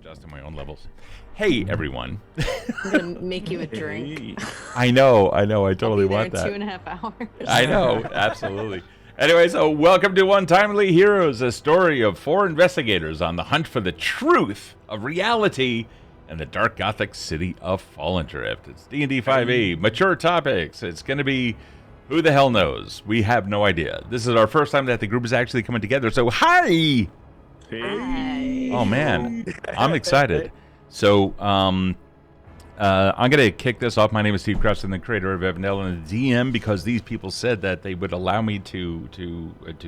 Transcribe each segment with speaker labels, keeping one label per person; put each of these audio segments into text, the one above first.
Speaker 1: adjusting my own levels. Hey, everyone.
Speaker 2: I'm going to make you a drink.
Speaker 1: I know. I totally want that.
Speaker 2: I'll be there in 2.5 hours.
Speaker 1: I know, absolutely. Anyway, so welcome to Untimely Heroes, a story of 4 investigators on the hunt for the truth of reality in the dark gothic city of Fallen Drift. It's D&D 5e, mature topics. It's going to be who the hell knows. We have no idea. This is our first time that the group is actually coming together. So, hi!
Speaker 2: Hi.
Speaker 1: Oh, man. I'm excited. So, I'm going to kick this off. My name is Steve Kraus. I'm the creator of Evanel and the DM because these people said that they would allow me to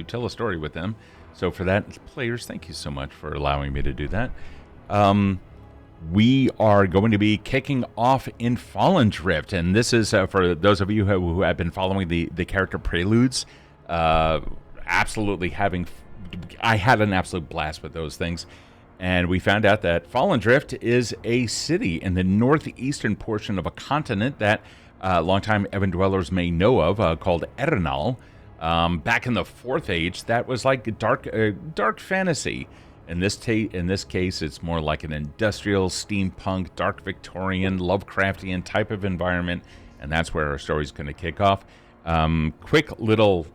Speaker 1: tell a story with them. So for that, players, thank you so much for allowing me to do that. We are going to be kicking off in Fallen Drift, and this is for those of you who have been following the character preludes. Absolutely I had an absolute blast with those things. And we found out that Fallen Drift is a city in the northeastern portion of a continent that longtime Evan dwellers may know of, called Erin. Back in the Fourth Age, that was like dark fantasy. In this case, it's more like an industrial, steampunk, dark Victorian, Lovecraftian type of environment, and that's where our story is going to kick off. Quick little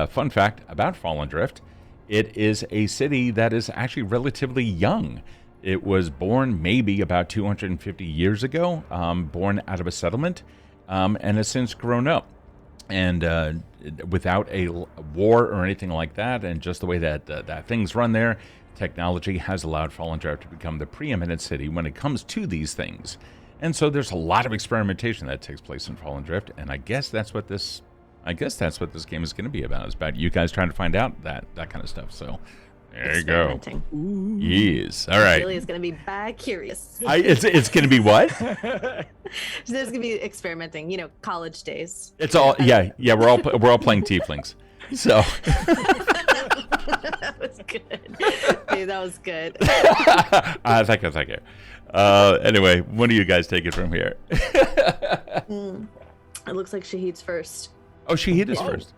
Speaker 1: fun fact about Fallen Drift. It is a city that is actually relatively young. It was born maybe about 250 years ago, born out of a settlement, and has since grown up. And without a war or anything like that, and just the way that things run there, technology has allowed Fallen Drift to become the preeminent city when it comes to these things. And so there's a lot of experimentation that takes place in Fallen Drift, and I guess that's what this game is going to be about. It's about you guys trying to find out that kind of stuff. So there you go. Yes. All right.
Speaker 2: Really is going to be bad curious.
Speaker 1: It's going to be what?
Speaker 2: There's going to be experimenting. You know, college days.
Speaker 1: It's all yeah. We're all playing tieflings. So
Speaker 2: that was good. Dude, that was good.
Speaker 1: Thank you. Anyway, when do you guys take it from here?
Speaker 2: It looks like Shahid's first.
Speaker 1: Oh, Shahid is first.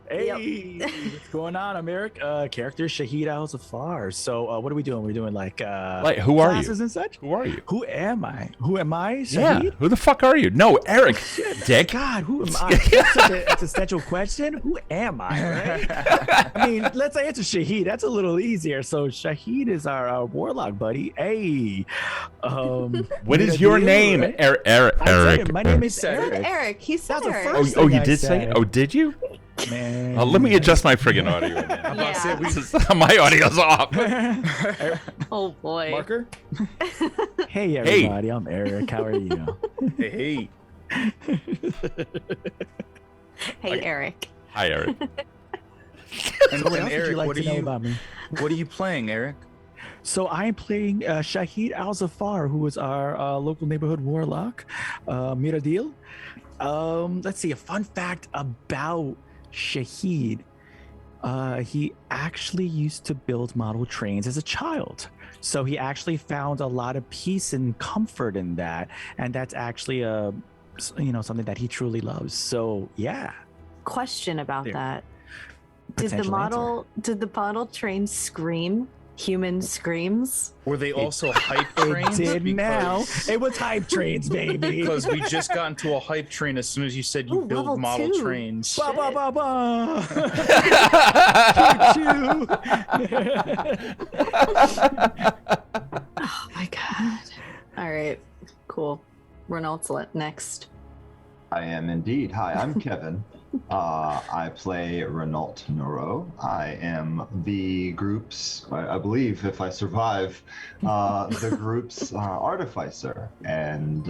Speaker 3: Hey, what's going on? I'm Eric, character Shahid al-Zafar. So what are we doing? We're doing like
Speaker 1: who are you?
Speaker 3: Classes and such?
Speaker 1: Who are you?
Speaker 3: Who am I? Shahid?
Speaker 1: Yeah, who the fuck are you? No, Eric. Dick.
Speaker 3: God, who am I? That's such an existential question. Who am I, right? I mean, let's answer Shahid. That's a little easier. So Shahid is our warlock buddy. Hey.
Speaker 1: What is your name?
Speaker 3: Right?
Speaker 1: Eric.
Speaker 3: My name is
Speaker 2: Eric.
Speaker 3: Eric.
Speaker 2: Eric. He said
Speaker 3: That's the
Speaker 2: Eric.
Speaker 3: first
Speaker 1: Oh,
Speaker 3: thing
Speaker 1: you
Speaker 3: I
Speaker 1: did say
Speaker 3: said.
Speaker 1: it? Oh, did you?
Speaker 3: Man.
Speaker 1: Let me adjust my friggin' audio.
Speaker 2: Yeah.
Speaker 1: My audio's off.
Speaker 2: Oh boy.
Speaker 3: Marker? Hey everybody, I'm Eric. How are you?
Speaker 1: Hey.
Speaker 2: Hey, Eric.
Speaker 1: Hi, Eric.
Speaker 4: And
Speaker 3: What else would
Speaker 4: Eric,
Speaker 3: you like
Speaker 4: what
Speaker 3: to know about me?
Speaker 4: are you playing, Eric?
Speaker 3: So I'm playing Shahid al-Zafar, who is our local neighborhood warlock, Miradil. Let's see, a fun fact about Shahid. He actually used to build model trains as a child. So he actually found a lot of peace and comfort in that. And that's actually something that he truly loves. So yeah.
Speaker 2: Question about
Speaker 3: There.
Speaker 2: that. Did the
Speaker 3: Potential
Speaker 2: model train scream human screams?
Speaker 4: Were they also hype
Speaker 3: It
Speaker 4: trains?
Speaker 3: did now.
Speaker 4: Because-
Speaker 3: It was hype trains, baby.
Speaker 4: Because we just got into a hype train as soon as you said you
Speaker 2: Ooh,
Speaker 4: build
Speaker 2: level
Speaker 4: model
Speaker 2: 2.
Speaker 4: trains.
Speaker 3: Ba ba ba ba.
Speaker 2: Oh my god. All right. Cool. Renault's next.
Speaker 5: I am indeed. Hi, I'm Kevin. I play Renault Noreau. I am the group's, I believe, if I survive, the group's Artificer. And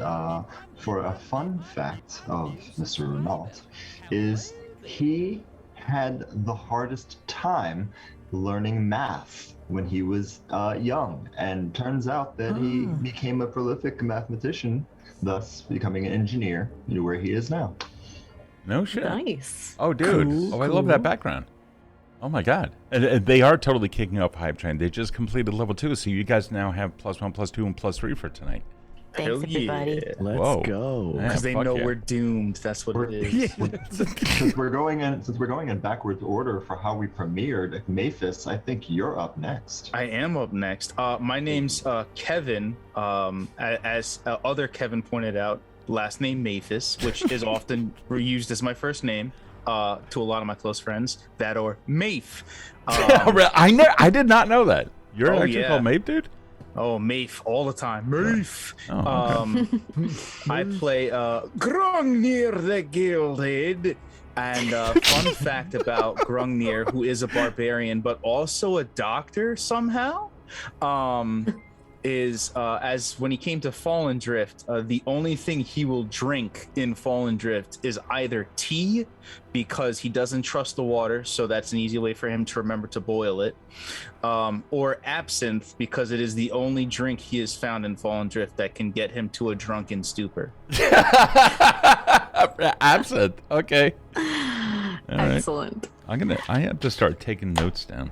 Speaker 5: for a fun fact of Mr. Renault is he had the hardest time learning math when he was young, and turns out that he became a prolific mathematician, thus becoming an engineer, where he is now.
Speaker 1: No shit.
Speaker 2: Nice.
Speaker 1: Oh, dude.
Speaker 3: Cool,
Speaker 1: I love that
Speaker 3: cool.
Speaker 1: background. Oh, my God. And they are totally kicking up Hype Train. They just completed level 2, so you guys now have +1, +2, and +3 for tonight.
Speaker 2: Thanks, everybody.
Speaker 4: yeah.
Speaker 3: Let's
Speaker 1: Whoa.
Speaker 3: go.
Speaker 1: Yeah.
Speaker 4: Because they
Speaker 1: fuck
Speaker 4: know
Speaker 1: yeah.
Speaker 4: we're doomed. That's what it is.
Speaker 5: Since we're going in backwards order for how we premiered Maphis, I think you're up next.
Speaker 4: I am up next. My name's Kevin. As other Kevin pointed out, last name Maphis, which is often used as my first name to a lot of my close friends. That or Maph.
Speaker 1: I did not know that. You're
Speaker 4: Oh,
Speaker 1: actually
Speaker 4: yeah.
Speaker 1: called Mape, dude?
Speaker 4: Oh, Maph all the time. Maph.
Speaker 1: Oh, okay.
Speaker 4: I play Grungnir the Gilded. And fun fact about Grungnir, who is a barbarian but also a doctor somehow, is as when he came to Fallen Drift, the only thing he will drink in Fallen Drift is either tea, because he doesn't trust the water, so that's an easy way for him to remember to boil it, or absinthe, because it is the only drink he has found in Fallen Drift that can get him to a drunken stupor.
Speaker 1: Absinthe. Okay. All right.
Speaker 2: Excellent.
Speaker 1: I have to start taking notes down.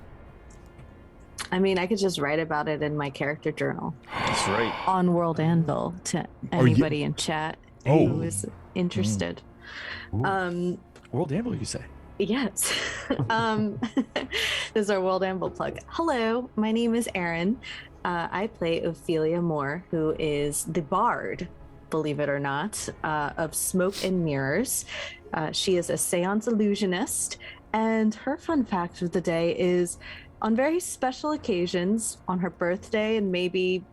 Speaker 2: I mean, I could just write about it in my character journal
Speaker 4: That's right.
Speaker 2: on World Anvil to
Speaker 1: Are you-
Speaker 2: anybody in chat
Speaker 1: Oh.
Speaker 2: who is interested.
Speaker 5: Ooh.
Speaker 3: World Anvil, you say?
Speaker 2: Yes. This is our World Anvil plug. Hello, my name is Erin. I play Ophelia Moore, who is the bard, believe it or not, of Smoke and Mirrors. She is a seance illusionist, and her fun fact of the day is on very special occasions, on her birthday and maybe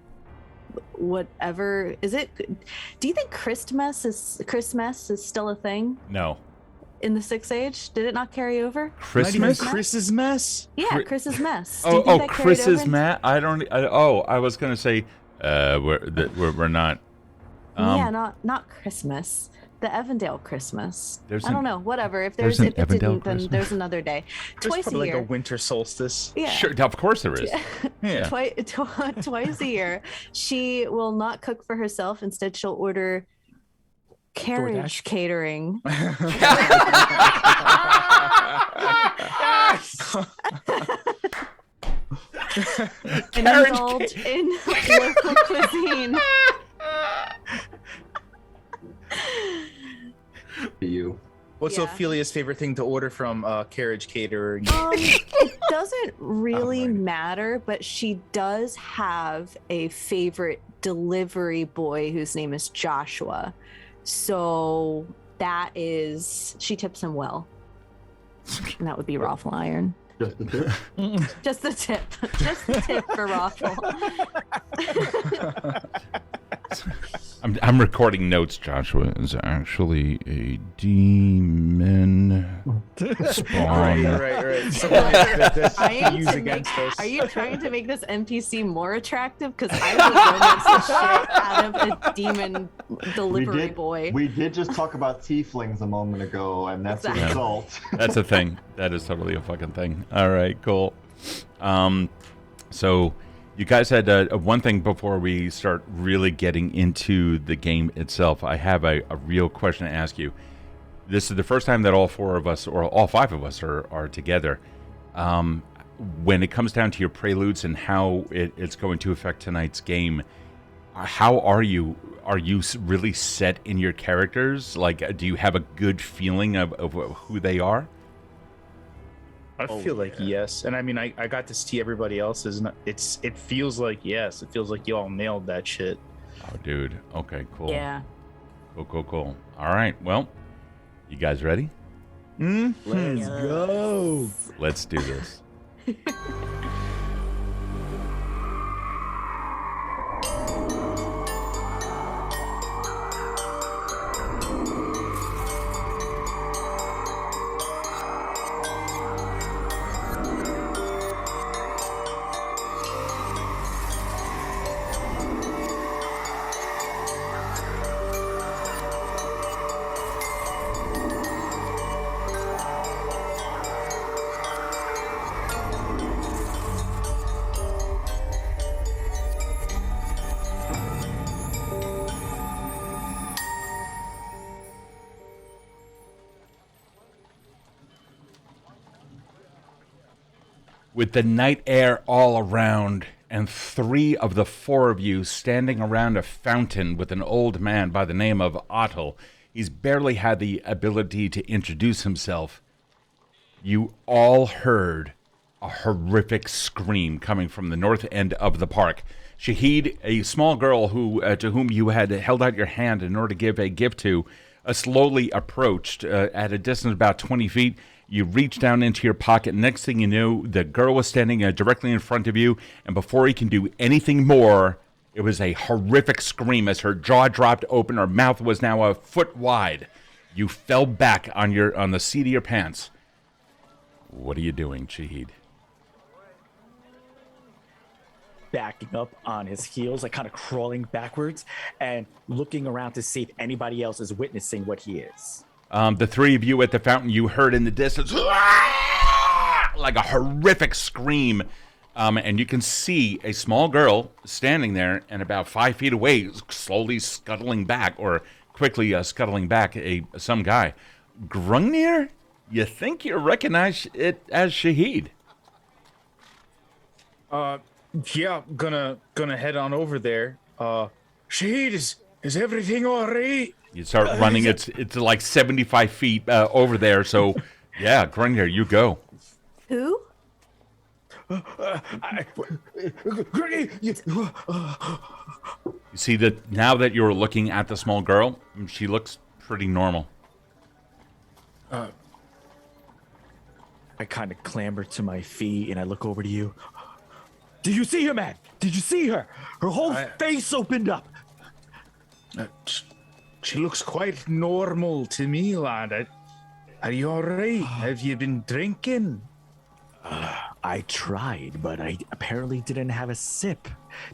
Speaker 2: whatever, do you think Christmas is still a thing
Speaker 1: No.
Speaker 2: in the Sixth Age? Did it not carry over?
Speaker 1: Christmas?
Speaker 4: Not even Chris's mess.
Speaker 2: Yeah,
Speaker 1: Chri-
Speaker 2: Chris's mess. Do you
Speaker 1: Oh,
Speaker 2: think that carried
Speaker 1: Chris's
Speaker 2: over?
Speaker 1: Matt. I was gonna say, we're not.
Speaker 2: Yeah, not Christmas. The Evandale Christmas.
Speaker 1: There's
Speaker 2: I don't
Speaker 1: an-
Speaker 2: know. Whatever. If
Speaker 1: there's
Speaker 2: there's
Speaker 1: an
Speaker 2: if it
Speaker 1: Evandale
Speaker 2: didn't, then
Speaker 1: Christmas?
Speaker 2: there's another day.
Speaker 4: There's
Speaker 2: Twice a
Speaker 4: probably
Speaker 2: year.
Speaker 4: like a winter solstice.
Speaker 2: Yeah.
Speaker 1: Sure, of course there is.
Speaker 4: Yeah.
Speaker 2: Twice a year, she will not cook for herself. Instead, she'll order carriage
Speaker 3: DoorDash?
Speaker 2: catering. And
Speaker 1: Carriage
Speaker 2: indulge in local cuisine.
Speaker 5: You.
Speaker 4: What's
Speaker 2: Yeah.
Speaker 4: Ophelia's favorite thing to order from Carriage Catering?
Speaker 2: It doesn't really
Speaker 4: Alright.
Speaker 2: matter, but she does have a favorite delivery boy whose name is Joshua. So she tips him well. And that would be Raffle Iron.
Speaker 5: Just the tip.
Speaker 2: Just the tip. Just the tip for Raffle.
Speaker 1: I'm recording notes. Joshua is actually a demon spawn.
Speaker 4: right. So that's
Speaker 2: Trying
Speaker 4: used
Speaker 2: to
Speaker 4: against us.
Speaker 2: Are you trying to make this NPC more attractive? Because I would romance the shit out of a demon delivery boy.
Speaker 5: We did just talk about tieflings a moment ago, and that's
Speaker 2: Exactly.
Speaker 5: a result.
Speaker 1: That's a thing. That is totally a fucking thing. All right, cool. So you guys had one thing before we start really getting into the game itself. I have a real question to ask you. This is the first time that all four of us, or all five of us, are together. When it comes down to your preludes and how it's going to affect tonight's game, how are you? Are you really set in your characters? Like, do you have a good feeling of who they are?
Speaker 4: I feel like yes, and I mean I got to see everybody else's. And it feels like yes. It feels like you all nailed that shit.
Speaker 1: Oh, dude. Okay, cool.
Speaker 2: Yeah.
Speaker 1: Cool. All right. Well, you guys ready?
Speaker 3: Let's go.
Speaker 1: Let's do this. With the night air all around and 3 of the 4 of you standing around a fountain with an old man by the name of Otto. He's barely had the ability to introduce himself. You all heard a horrific scream coming from the north end of the park. Shahid, a small girl to whom you had held out your hand in order to give a gift to, slowly approached at a distance of about 20 feet. You reach down into your pocket. Next thing you knew, the girl was standing directly in front of you, and before you can do anything more, it was a horrific scream as her jaw dropped open. Her mouth was now a foot wide. You fell back on the seat of your pants. What are you doing, Shahid?
Speaker 3: Backing up on his heels, like kind of crawling backwards and looking around to see if anybody else is witnessing what he is.
Speaker 1: The 3 of you at the fountain, you heard in the distance like a horrific scream, and you can see a small girl standing there and about 5 feet away, slowly scuttling back, or quickly scuttling back, some guy. Grungnir, you think you recognize it as Shahid?
Speaker 4: Yeah, gonna head on over there. Shahid, is everything all right?
Speaker 1: You start running. It's like 75 feet over there. So, yeah, Grungnir, you go.
Speaker 2: Who?
Speaker 1: You see that now that you're looking at the small girl, she looks pretty normal.
Speaker 3: I kind of clamber to my feet and I look over to you. Did you see her, man? Did you see her? Her whole face opened up.
Speaker 4: She looks quite normal to me, lad. Are you all right? Have you been drinking?
Speaker 3: I tried, but I apparently didn't have a sip.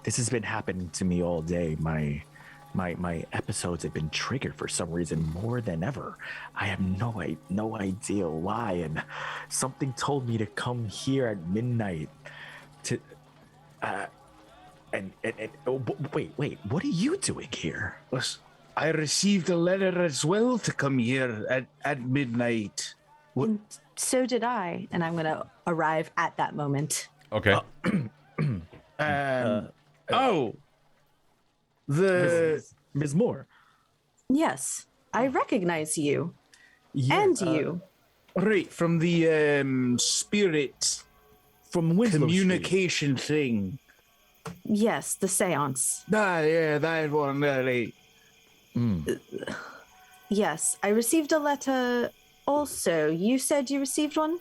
Speaker 3: This has been happening to me all day. My episodes have been triggered for some reason more than ever. I have no idea why, and something told me to come here at midnight to wait, what are you doing here?
Speaker 4: Listen, I received a letter as well to come here at midnight. What?
Speaker 2: And so did I, and I'm going to arrive at that moment.
Speaker 1: Okay.
Speaker 3: Ms. Moore.
Speaker 2: Yes, I recognize you. And you.
Speaker 4: Right, from the spirit
Speaker 3: From Winslow
Speaker 4: communication thing.
Speaker 2: Yes, the seance.
Speaker 4: Yeah, that one. Right.
Speaker 2: Yes, I received a letter also. You said you received one?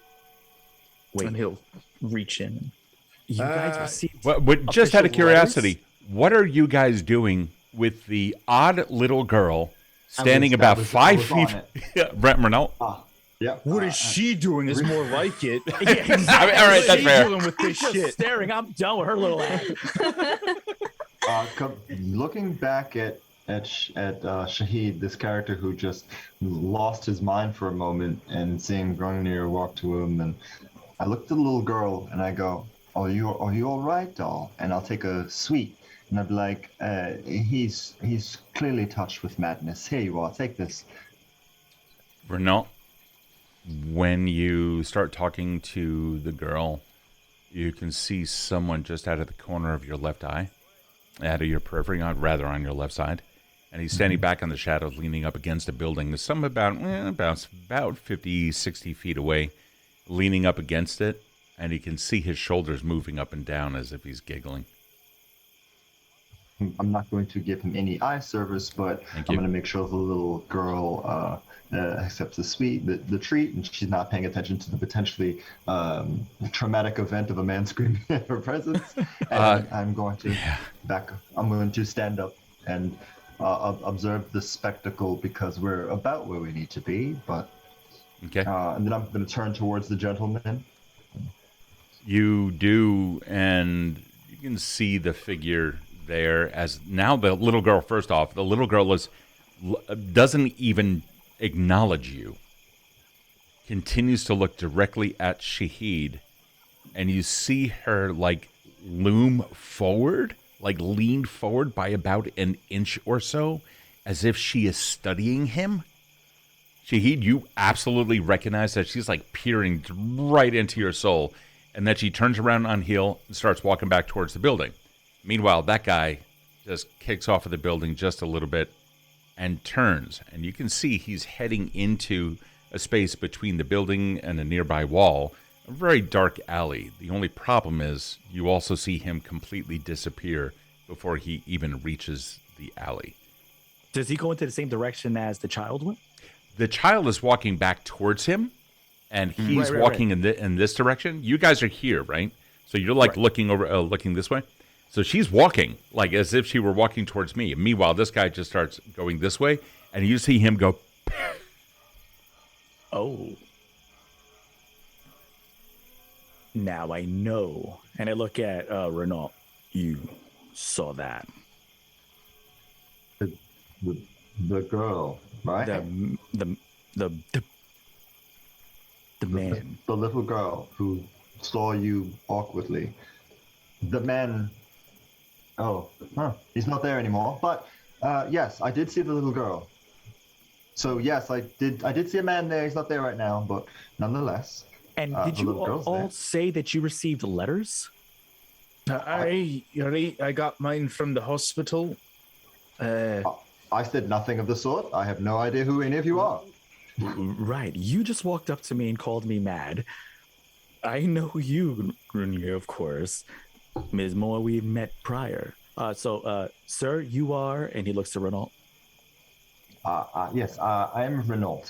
Speaker 3: Wait,
Speaker 4: And he'll reach in.
Speaker 3: you guys received
Speaker 1: Just out of
Speaker 3: official
Speaker 1: curiosity, what are you guys doing with the odd little girl standing about 5 feet? Renault?
Speaker 5: Yeah.
Speaker 4: What is she doing is more like it.
Speaker 3: Yeah, exactly.
Speaker 1: All right, that's fair.
Speaker 4: Dealing with this
Speaker 3: She's just
Speaker 4: shit.
Speaker 3: staring. I'm done with her little ass.
Speaker 5: Looking back at Shahid, this character who just lost his mind for a moment, and seeing Grungnir walk to him, and I looked at the little girl and I go, are you all right, doll? And I'll take a sweet, and I'd be like, he's clearly touched with madness. Here you are, take this.
Speaker 1: Renault, when you start talking to the girl, you can see someone just out of the corner of your left eye, out of your periphery, rather on your left side. And he's standing back in the shadows, leaning up against a building. There's some about 50, 60 feet away, leaning up against it. And you can see his shoulders moving up and down as if he's giggling.
Speaker 5: I'm not going to give him any eye service, but I'm going to make sure the little girl accepts the treat, and she's not paying attention to the potentially traumatic event of a man screaming at her presence. And I'm going to I'm going to stand up and observe the spectacle, because we're about where we need to be. But
Speaker 1: Okay.
Speaker 5: and then I'm going to turn towards the gentleman.
Speaker 1: You do, and you can see the figure there. As now the little girl, first off, the little girl doesn't even acknowledge you. Continues to look directly at Shahid, and you see her like loom forward, like lean forward by about an inch or so, as if she is studying him. Shahid, you absolutely recognize that she's like peering right into your soul, and then she turns around on heel and starts walking back towards the building. Meanwhile, that guy just kicks off of the building just a little bit and turns, and you can see he's heading into a space between the building and a nearby wall, a very dark alley. The only problem is you also see him completely disappear before he even reaches the alley.
Speaker 3: Does he go into the same direction as the child went?
Speaker 1: The child is walking back towards him, and he's walking in this direction. You guys are here, right? So you're like looking over, looking this way. So she's walking like as if she were walking towards me. Meanwhile, this guy just starts going this way, and you see him go.
Speaker 3: Oh. Now I know. And I look at Renault. You saw that.
Speaker 5: The girl, right?
Speaker 3: The man.
Speaker 5: The little girl who saw you awkwardly. The man. Oh, he's not there anymore. But yes, I did see the little girl. So yes, I did see a man there. He's not there right now, but nonetheless.
Speaker 3: And did you all say that you received letters?
Speaker 4: I got mine from the hospital.
Speaker 5: I said nothing of the sort. I have no idea who any of you are.
Speaker 3: Right. You just walked up to me and called me mad. I know you, Grungnir, of course. Ms. Moore, we've met prior. Sir, you are, and he looks to Renault.
Speaker 5: Yes, I am Renault.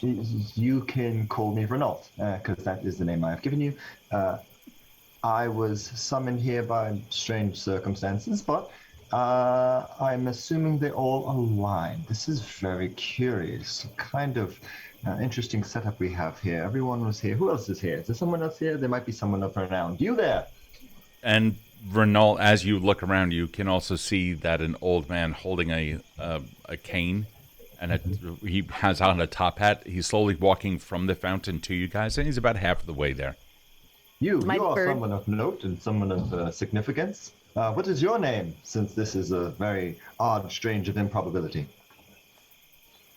Speaker 5: You can call me Renault, because that is the name I have given you. I was summoned here by strange circumstances, but I'm assuming they all align. This is very curious. Kind of interesting setup we have here. Everyone was here. Who else is here? Is there someone else here? There might be someone of renown. You there?
Speaker 1: And Renault, as you look around, you can also see that an old man holding a cane, and he has on a top hat. He's slowly walking from the fountain to you guys, and he's about half of the way there.
Speaker 5: You are someone of note and someone of significance. What is your name, since this is a very odd, strange of improbability?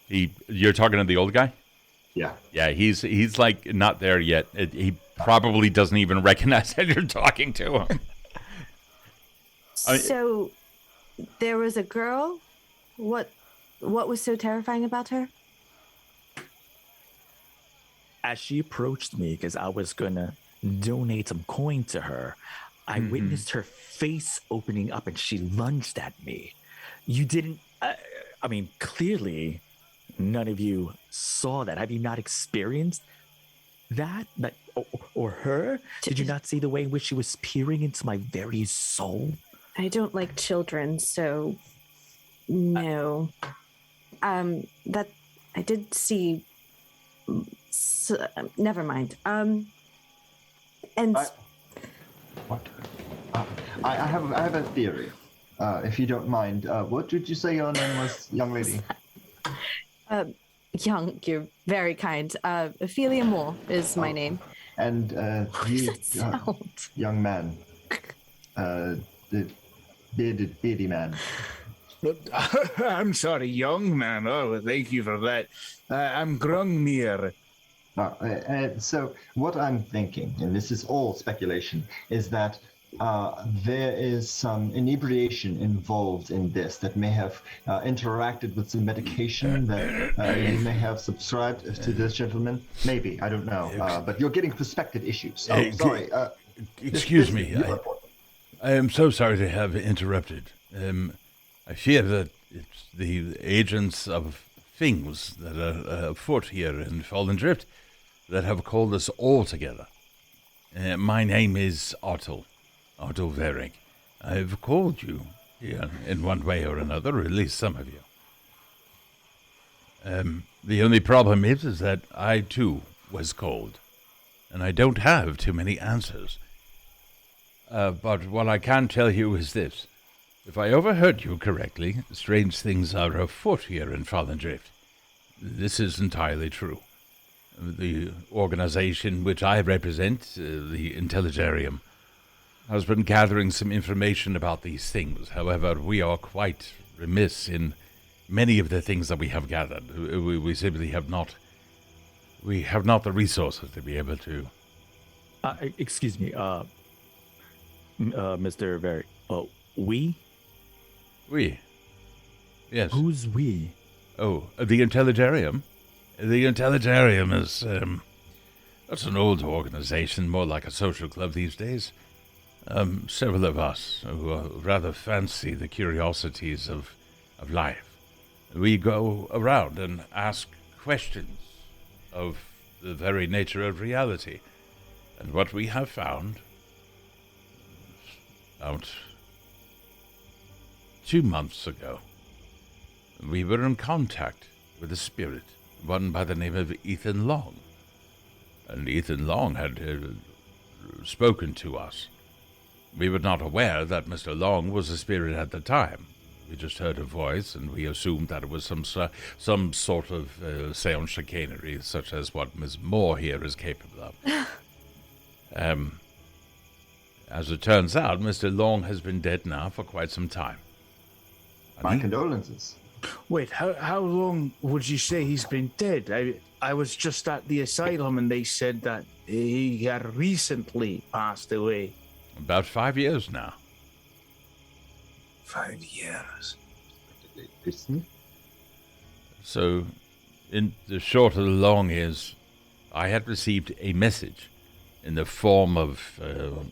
Speaker 1: You're talking to the old guy?
Speaker 5: Yeah.
Speaker 1: Yeah, he's like not there yet. He probably doesn't even recognize that you're talking to him.
Speaker 2: So, there was a girl? What was so terrifying about her?
Speaker 3: As she approached me, because I was going to donate some coin to her, I witnessed her face opening up and she lunged at me. You didn't, clearly none of you saw that. Have you not experienced that? Or her? Did you not see the way in which she was peering into my very soul?
Speaker 2: I don't like children, so no. That I did see. So, never mind.
Speaker 5: What? I have a theory. If you don't mind, what did you say your name was, young lady?
Speaker 2: You're very kind. Ophelia Moore is my name.
Speaker 5: And you, young man, the beardy man.
Speaker 4: I'm sorry, young man. Oh, thank you for that. I'm Grungnir.
Speaker 5: So what I'm thinking, and this is all speculation, is that there is some inebriation involved in this that may have interacted with some medication that you may have subscribed to this gentleman. Maybe, I don't know. But you're getting perspective issues. Oh, sorry.
Speaker 6: Excuse me. I am so sorry to have interrupted. I fear that it's the agents of things that are afoot here in Fallen Drift that have called us all together. My name is Otto Varick. I've called you here in one way or another, or at least some of you. The only problem is that I too was called, and I don't have too many answers. But what I can tell you is this. If I overheard you correctly, strange things are afoot here in Fallen Drift. This is entirely true. The organization which I represent, the Intelligarium, has been gathering some information about these things. However, we are quite remiss in many of the things that we have gathered. We simply have not. We have not the resources to be able to
Speaker 3: Excuse me, Mr. Very. Oh, we?
Speaker 6: We. Yes.
Speaker 3: Who's we?
Speaker 6: Oh, the Intelligarium. The Intelligarium is, that's an old organization, more like a social club these days. Several of us who rather fancy the curiosities of life. We go around and ask questions of the very nature of reality. And what we have found, about 2 months ago, we were in contact with a spirit, one by the name of Ethan Long. And Ethan Long had spoken to us. We were not aware that Mr. Long was a spirit at the time. We just heard a voice, and we assumed that it was some sort of seance chicanery, such as what Ms. Moore here is capable of. As it turns out, Mr. Long has been dead now for quite some time.
Speaker 5: My condolences.
Speaker 4: Wait, how long would you say he's been dead? I was just at the asylum and they said that he had recently passed away.
Speaker 6: About 5 years now.
Speaker 4: 5 years.
Speaker 6: So, in the short of the long is, I had received a message in the form of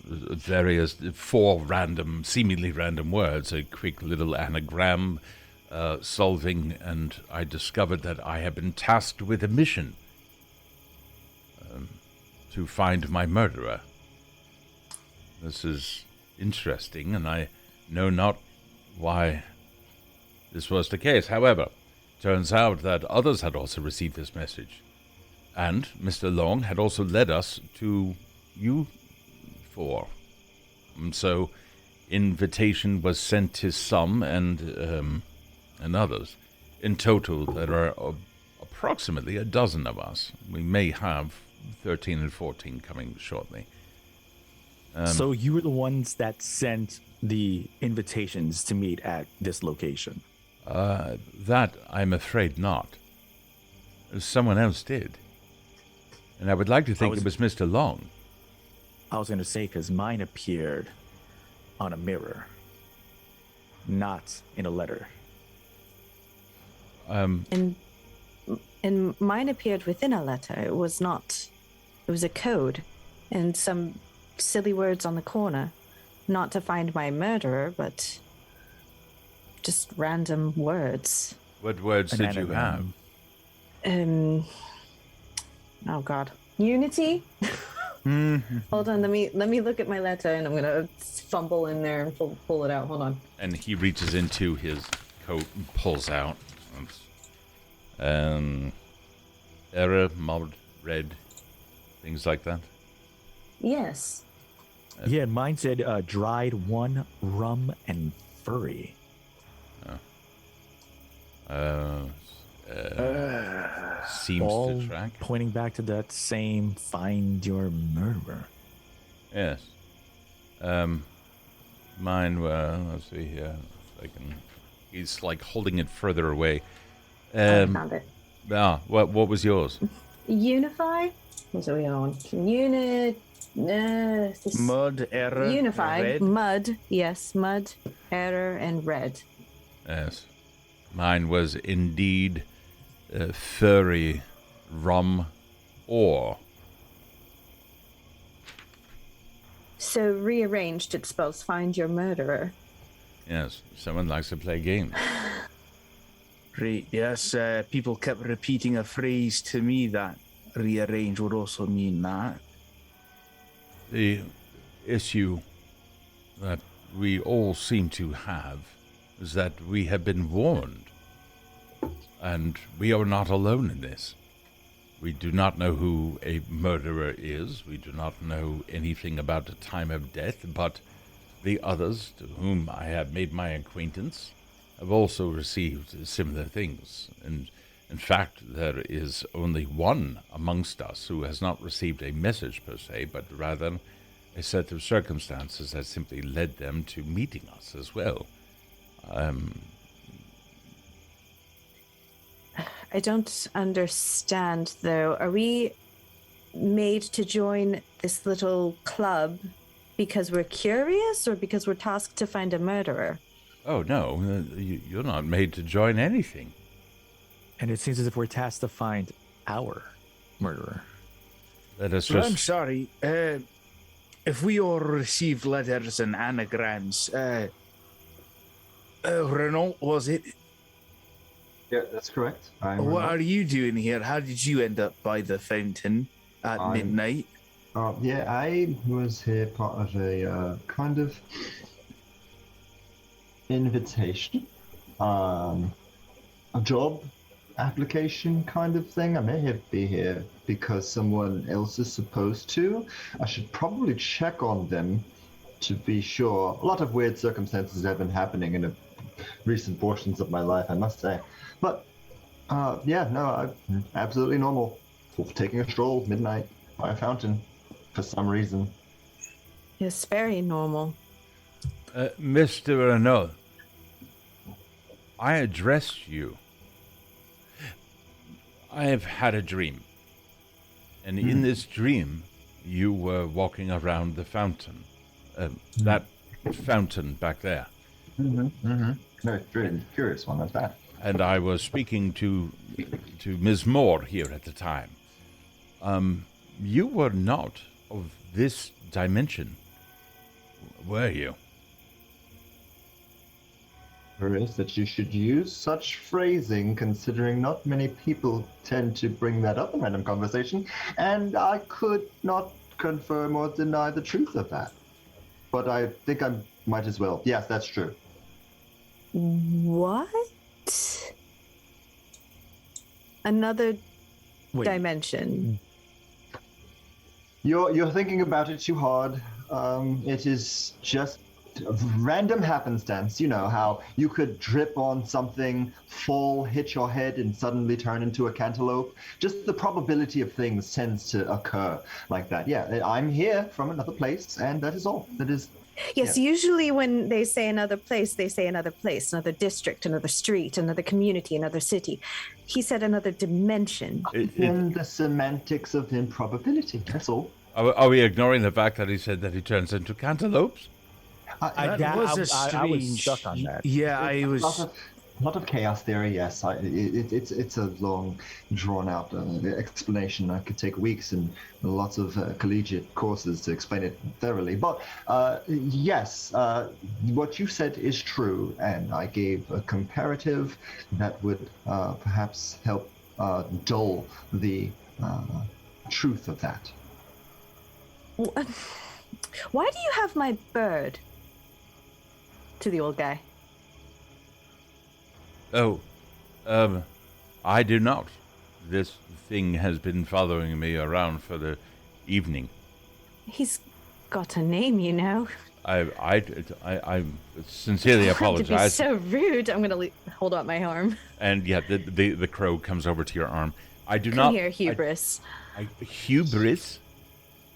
Speaker 6: various 4 random, seemingly random words, a quick little anagram solving, and I discovered that I had been tasked with a mission to find my murderer. This is interesting, and I know not why this was the case. However, turns out that others had also received this message. And Mr. Long had also led us to you 4. And so, invitation was sent to some and others. In total, there are approximately a dozen of us. We may have 13 and 14 coming shortly.
Speaker 3: So you were the ones that sent the invitations to meet at this location?
Speaker 6: That I'm afraid not. Someone else did. And I would like to think it was Mr. Long.
Speaker 3: I was going to say, because mine appeared on a mirror, not in a letter.
Speaker 2: And mine appeared within a letter. It was a code and some silly words on the corner. Not to find my murderer, but just random words.
Speaker 6: What words did you have?
Speaker 2: Oh God, Unity. Hold on, let me look at my letter, and I'm gonna fumble in there and pull it out. Hold on.
Speaker 1: And he reaches into his coat and pulls out. Error, mold, red, things like that.
Speaker 2: Yes.
Speaker 3: Yeah, mine said dried 1, rum, and furry.
Speaker 1: Seems
Speaker 3: All
Speaker 1: to track.
Speaker 3: pointing back to that same find your murderer.
Speaker 1: Yes. Mine were, let's see here. If I can, he's like holding it further away.
Speaker 2: I found it.
Speaker 1: What was yours?
Speaker 2: Unify? What's the other one?
Speaker 4: Mud, error,
Speaker 2: Unify.
Speaker 4: red.
Speaker 2: Mud. Yes, mud, error, and red.
Speaker 1: Yes. Mine was indeed furry, rum, or.
Speaker 2: So rearranged, it spells find your murderer.
Speaker 1: Yes, someone likes to play games.
Speaker 4: Right, yes, people kept repeating a phrase to me that rearrange would also mean that.
Speaker 6: The issue that we all seem to have is that we have been warned, and we are not alone in this. We do not know who a murderer is. We do not know anything about the time of death, but the others to whom I have made my acquaintance have also received similar things. And in fact, there is only one amongst us who has not received a message per se, but rather a set of circumstances that simply led them to meeting us as well.
Speaker 2: I don't understand, though. Are we made to join this little club because we're curious or because we're tasked to find a murderer?
Speaker 6: Oh, no, you're not made to join anything.
Speaker 3: And it seems as if we're tasked to find our murderer.
Speaker 6: Let us
Speaker 4: Well, I'm
Speaker 6: just...
Speaker 4: sorry. If we all receive letters and anagrams, Renault, was it?
Speaker 5: Yeah, that's correct.
Speaker 4: What are you doing here? How did you end up by the fountain at midnight?
Speaker 5: Yeah, I was here part of a kind of invitation, a job application kind of thing. I may be here because someone else is supposed to. I should probably check on them to be sure. A lot of weird circumstances have been happening in recent portions of my life, I must say. But, absolutely normal. Taking a stroll midnight by a fountain for some reason.
Speaker 2: It's very normal.
Speaker 6: Mr. Renault, I addressed you. I have had a dream. And in this dream, you were walking around the fountain. That fountain back there.
Speaker 5: Very curious one of that.
Speaker 6: And I was speaking to Ms. Moore here at the time. You were not of this dimension, were you?
Speaker 5: Curious that you should use such phrasing, considering not many people tend to bring that up in random conversation, and I could not confirm or deny the truth of that. But I think I might as well. Yes, that's true.
Speaker 2: What? Another dimension.
Speaker 5: You're thinking about it too hard. It is just random happenstance. You know how you could drip on something, fall, hit your head, and suddenly turn into a cantaloupe. Just the probability of things tends to occur like that. Yeah, I'm here from another place, and that is all. That is.
Speaker 2: Yes, usually when they say another place, they say another place, another district, another street, another community, another city. He said another dimension.
Speaker 5: In the semantics of improbability, that's all.
Speaker 6: Are we ignoring the fact that he said that he turns into cantaloupes?
Speaker 3: I was stuck on that.
Speaker 4: Yeah, I was.
Speaker 5: A lot of chaos theory, yes. It's a long, drawn-out explanation. I could take weeks and lots of collegiate courses to explain it thoroughly. But yes, what you said is true, and I gave a comparative that would perhaps help dull the truth of that.
Speaker 2: Why do you have my bird? To the old guy.
Speaker 6: Oh, I do not. This thing has been following me around for the evening.
Speaker 2: He's got a name, you know.
Speaker 6: I sincerely apologize.
Speaker 2: To be so rude. I'm gonna hold up my arm.
Speaker 1: And yeah, the crow comes over to your arm. I do
Speaker 2: Come
Speaker 1: not.
Speaker 2: here, hubris.
Speaker 1: Hubris?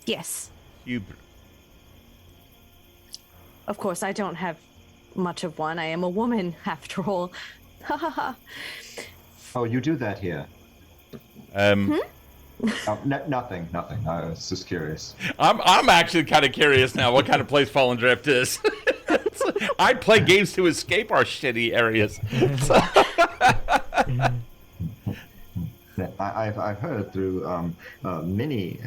Speaker 2: Yes.
Speaker 1: Hubris.
Speaker 2: Of course, I don't have much of one. I am a woman, after all. Ha ha ha.
Speaker 5: Oh, you do that here?
Speaker 1: Hmm?
Speaker 5: Oh, nothing. I was just curious.
Speaker 1: I'm actually kind of curious now what kind of place Fallen Drift is. I play games to escape our shitty areas.
Speaker 5: I've heard through many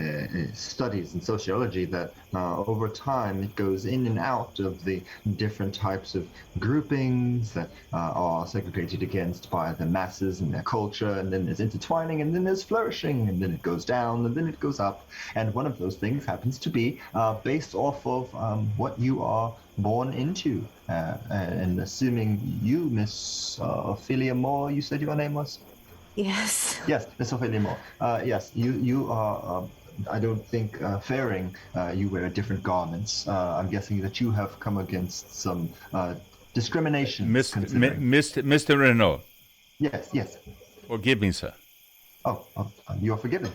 Speaker 5: studies in sociology that over time it goes in and out of the different types of groupings that are segregated against by the masses and their culture, and then there's intertwining, and then there's flourishing, and then it goes down, and then it goes up. And one of those things happens to be based off of what you are born into. And assuming you, Miss Ophelia Moore, you said your name was?
Speaker 2: Yes.
Speaker 5: Yes, Miss Ophelia Moore. Yes, you are, I don't think, faring, you wear different garments. I'm guessing that you have come against some discrimination.
Speaker 6: Mr. Renault.
Speaker 5: Yes.
Speaker 6: Forgive me, sir.
Speaker 5: Oh, you're forgiven.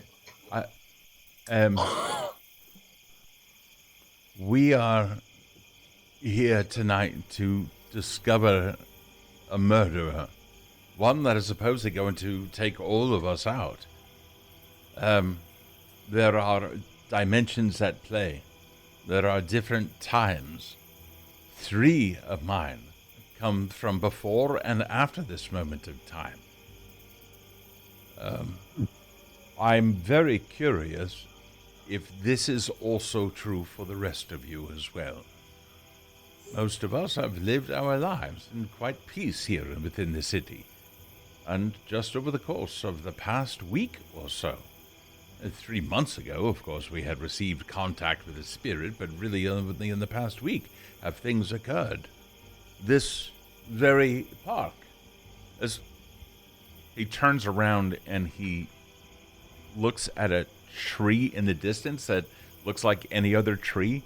Speaker 6: We are here tonight to discover a murderer. One that is supposedly going to take all of us out. There are dimensions at play. There are different times. 3 of mine come from before and after this moment of time. I'm very curious if this is also true for the rest of you as well. Most of us have lived our lives in quite peace here within the city. And just over the course of the past week or so, 3 months ago, of course, we had received contact with the spirit, but really only in the past week have things occurred. This very park, as he turns around and he looks at a tree in the distance that looks like any other tree,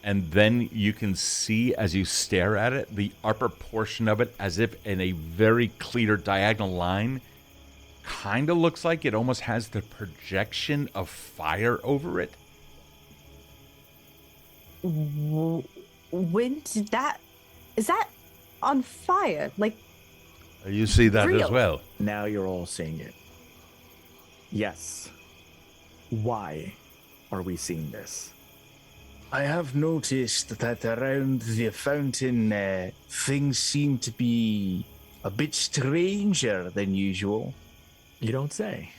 Speaker 6: and then you can see, as you stare at it, the upper portion of it, as if in a very clear diagonal line, kind of looks like it almost has the projection of fire over it.
Speaker 2: When did that... Is that on fire? Like,
Speaker 6: You see that
Speaker 2: Real.
Speaker 6: as well.
Speaker 3: Now you're all seeing it. Yes. Why are we seeing this?
Speaker 4: I have noticed that around the fountain, things seem to be a bit stranger than usual.
Speaker 3: You don't say.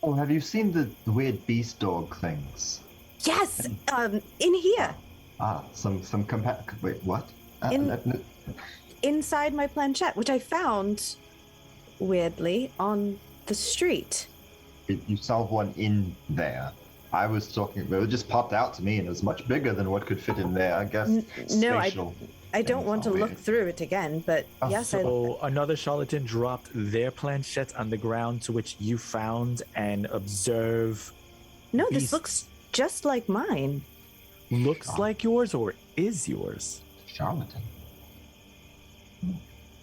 Speaker 5: Oh, have you seen the weird beast dog things?
Speaker 2: yes, in here,
Speaker 5: Some wait, what?
Speaker 2: inside my planchette, which I found, weirdly, on the street.
Speaker 5: You saw one in there. I was talking, it just popped out to me and it was much bigger than what could fit in there, I guess.
Speaker 2: No,
Speaker 5: spatial
Speaker 2: I don't
Speaker 5: things
Speaker 2: want to
Speaker 5: are
Speaker 2: look
Speaker 5: weird.
Speaker 2: through it again, but
Speaker 5: Oh,
Speaker 2: yes,
Speaker 3: So another charlatan dropped their planchette on the ground, to which you found and observe.
Speaker 2: no, this
Speaker 3: beast.
Speaker 2: looks just like mine.
Speaker 3: Looks like yours or is yours?
Speaker 5: Charlatan.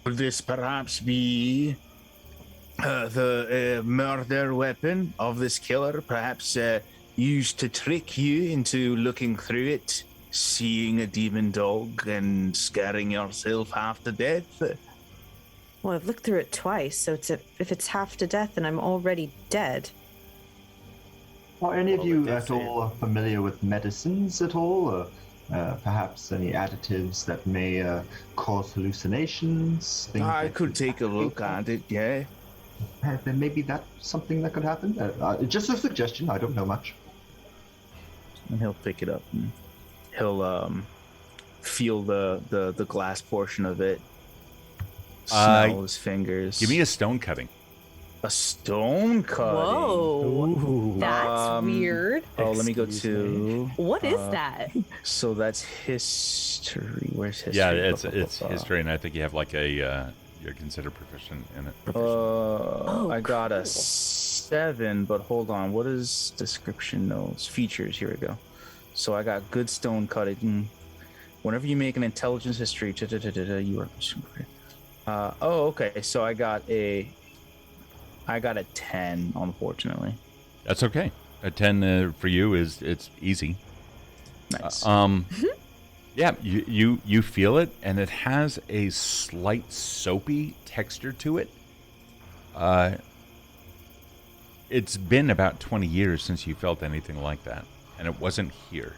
Speaker 4: Could this perhaps be the murder weapon of this killer? Perhaps used to trick you into looking through it, seeing a demon dog and scaring yourself half to death?
Speaker 2: Well, I've looked through it twice, so if it's half to death, then I'm already dead.
Speaker 5: Are any of
Speaker 3: Well,
Speaker 5: you
Speaker 3: it
Speaker 5: at
Speaker 3: is
Speaker 5: all familiar with medicines at all? Or perhaps any additives that may cause hallucinations? Things
Speaker 4: I
Speaker 5: that
Speaker 4: could take a look at it, yeah.
Speaker 5: Then maybe that's something that could happen. Just a suggestion. I don't know much.
Speaker 4: And he'll pick it up and he'll feel the glass portion of it. Smell his fingers.
Speaker 1: Give me a stone cutting.
Speaker 4: a stone cutting.
Speaker 2: Whoa,
Speaker 3: Ooh.
Speaker 2: that's weird.
Speaker 4: Oh, let me go
Speaker 3: Excuse
Speaker 4: to.
Speaker 2: What is that?
Speaker 4: So that's history. Where's history?
Speaker 1: Yeah, it's history, and I think you have like a you're considered proficient in it.
Speaker 4: I got a
Speaker 2: cool.
Speaker 4: 7, but hold on. What is description notes? Features. Here we go. So I got good stone cutting. Whenever you make an intelligence history, you are super. Okay. So I got a 10, unfortunately.
Speaker 1: That's okay. A 10 for you it's easy.
Speaker 4: Nice.
Speaker 1: Yeah, you feel it, and it has a slight soapy texture to it. It's been about 20 years since you felt anything like that, and it wasn't here.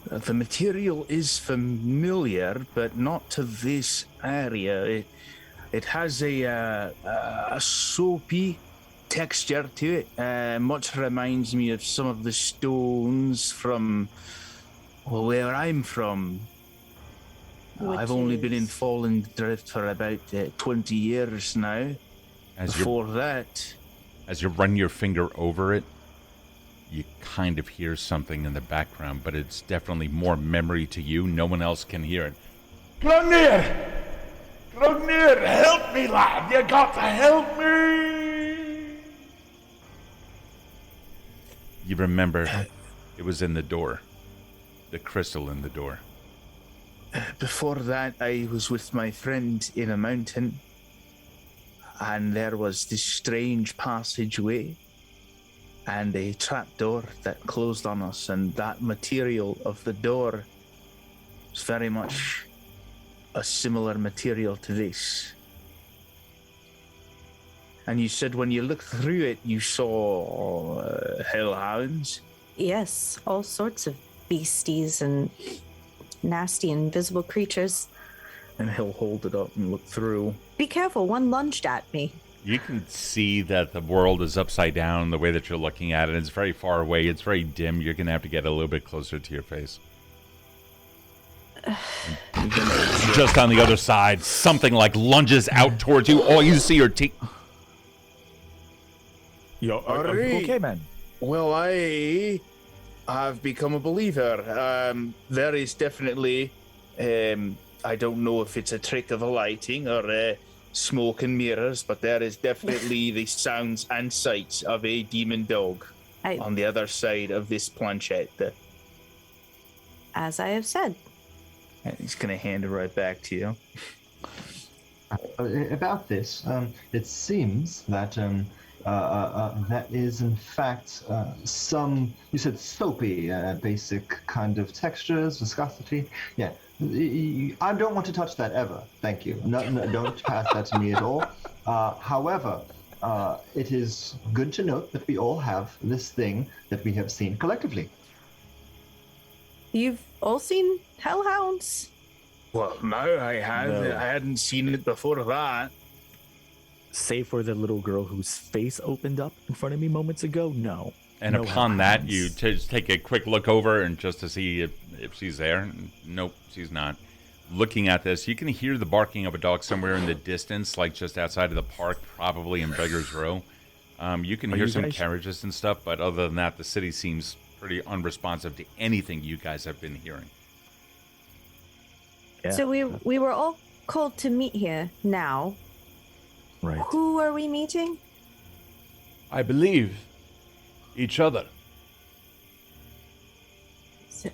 Speaker 4: The material is familiar, but not to this area. It has a soapy texture to it. Much reminds me of some of the stones from where I'm from. I've only been in Fallen Drift for about 20 years now.
Speaker 1: As
Speaker 4: Before that,
Speaker 1: as you run your finger over it, you kind of hear something in the background, but it's definitely more memory to you. No one else can hear it. Grungnir! Grungnir, help me, lad! You got to help me! You remember, it was in the door. The crystal in the door.
Speaker 4: before that, I was with my friend in a mountain, and there was this strange passageway and a trapdoor that closed on us, and that material of the door was very much a similar material to this. And you said when you looked through it, you saw hellhounds?
Speaker 2: Yes, all sorts of beasties and nasty invisible creatures.
Speaker 4: And he'll hold it up and look through.
Speaker 2: Be careful, one lunged at me.
Speaker 1: You can see that the world is upside down the way that you're looking at it. It's very far away. It's very dim. You're going to have to get a little bit closer to your face. Just on the other side, something like lunges out towards you. All you see are teeth.
Speaker 3: Yo, okay, man.
Speaker 4: Well, I have become a believer. There is definitely, I don't know if it's a trick of a lighting or smoke and mirrors, but there is definitely the sounds and sights of a demon dog on the other side of this planchette.
Speaker 2: As I have said.
Speaker 4: And he's going to hand it right back to you.
Speaker 5: About this, it seems that that is in fact some, you said soapy, basic kind of textures, viscosity. Yeah, I don't want to touch that ever. Thank you. No, don't pass that to me at all. However, it is good to note that we all have this thing that we have seen collectively.
Speaker 2: You've all seen hellhounds?
Speaker 4: Well, no, I have.
Speaker 3: No.
Speaker 4: I hadn't seen it before that.
Speaker 3: Save for the little girl whose face opened up in front of me moments ago, no.
Speaker 1: And
Speaker 3: No
Speaker 1: upon that,
Speaker 3: hellhounds.
Speaker 1: you just take a quick look over and just to see if she's there. Nope, she's not. Looking at this, you can hear the barking of a dog somewhere in the distance, like just outside of the park, probably in Beggar's Row. You can hear
Speaker 3: you
Speaker 1: some
Speaker 3: guys-
Speaker 1: carriages and stuff, but other than that, the city seems pretty unresponsive to anything you guys have been hearing.
Speaker 3: Yeah.
Speaker 2: So we were all called to meet here now.
Speaker 3: Right.
Speaker 2: Who are we meeting?
Speaker 6: I believe each other.
Speaker 2: So,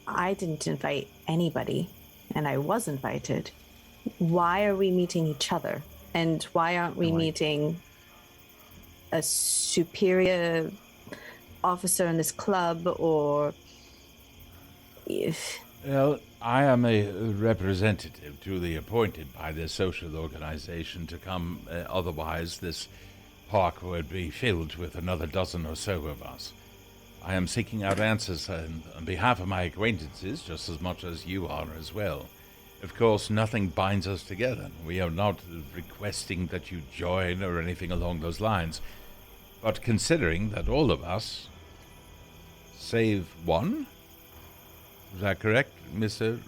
Speaker 2: I didn't invite anybody, and I was invited. Why are we meeting each other? And why aren't we meeting a superior officer in this club, or if
Speaker 6: Well, I am a representative duly appointed by this social organization to come. Otherwise, this park would be filled with another dozen or so of us. I am seeking out answers on behalf of my acquaintances just as much as you are as well. Of course, nothing binds us together. We are not requesting that you join or anything along those lines. But considering that all of us, save one, is that correct, Mr.?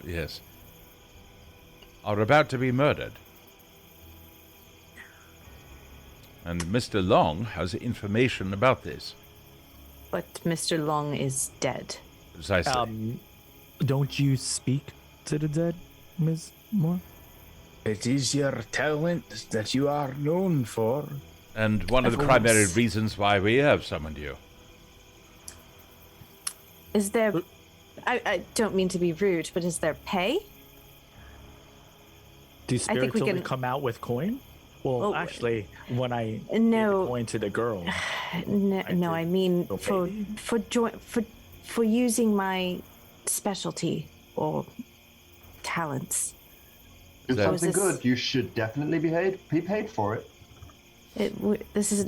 Speaker 6: Yes. Are about to be murdered. And Mr. Long has information about this.
Speaker 2: but Mr. Long is dead.
Speaker 1: Precisely.
Speaker 3: Don't you speak to the dead, Ms. Moore?
Speaker 4: It is your talent that you are known for.
Speaker 1: And one of the
Speaker 2: Of
Speaker 1: primary
Speaker 2: course.
Speaker 1: reasons why we have summoned you.
Speaker 2: Is there... I don't mean to be rude, but is there pay?
Speaker 3: Do
Speaker 2: I think
Speaker 3: spirits
Speaker 2: we
Speaker 3: only
Speaker 2: can-
Speaker 3: come out with coin? Well,
Speaker 2: Oh,
Speaker 3: actually, when I gave the
Speaker 2: no.
Speaker 3: coin to the girl,
Speaker 2: No, I mean
Speaker 3: Okay.
Speaker 2: for using my specialty or talents.
Speaker 5: Do
Speaker 1: that-
Speaker 5: something
Speaker 2: Was this-
Speaker 5: good. You should definitely be paid for it.
Speaker 2: This is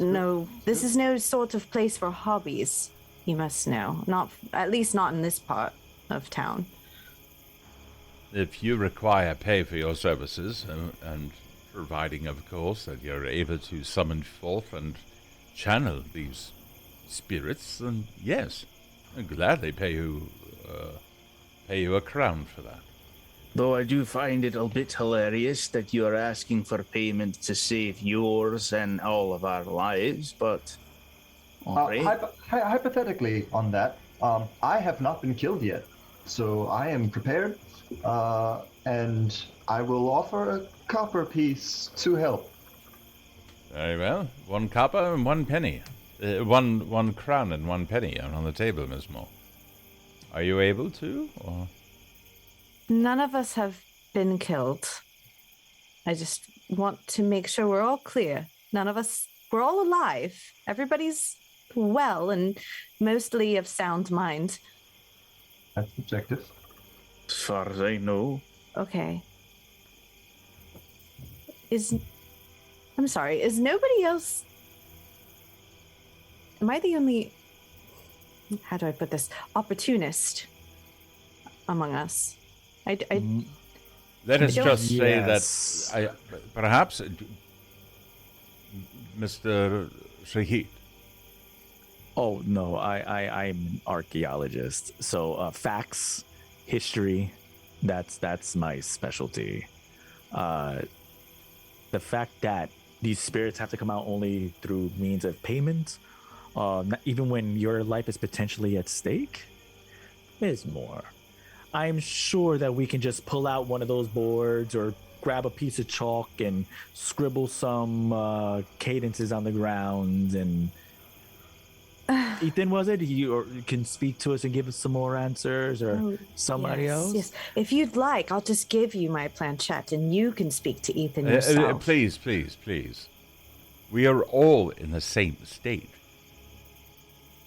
Speaker 2: no sort of place for hobbies. You must know, not at least not in this part of town.
Speaker 1: If you require pay for your services, and providing, of course, that you're able to summon forth and channel these spirits, then yes, I'd gladly pay you a crown for that.
Speaker 4: Though I do find it a bit hilarious that you are asking for payment to save yours and all of our lives, but... all right.
Speaker 5: Hypothetically, on that, I have not been killed yet, so I am prepared, and I will offer a copper piece to help.
Speaker 1: Very well. 1 copper and 1 penny. One crown and 1 penny are on the table, Miss Moore. Are you able to, or...
Speaker 2: None of us have been killed. I just want to make sure we're all clear. We're all alive. Everybody's well and mostly of sound mind.
Speaker 5: That's objective.
Speaker 4: As far as I know.
Speaker 2: Okay. Is I'm sorry, is nobody else... Am I the only... How do I put this? Opportunist among us?
Speaker 6: Let us just say
Speaker 3: Yes.
Speaker 6: that perhaps Mr. Shahid.
Speaker 3: Oh no, I'm an archaeologist. So facts, history, that's my specialty. The fact that these spirits have to come out only through means of payment, even when your life is potentially at stake, is more. I'm sure that we can just pull out one of those boards or grab a piece of chalk and scribble some cadences on the ground. And Ethan, was it? You can speak to us and give us some more answers, or somebody else?
Speaker 2: Yes. If you'd like, I'll just give you my planchette and you can speak to Ethan yourself.
Speaker 6: Please. We are all in the same state.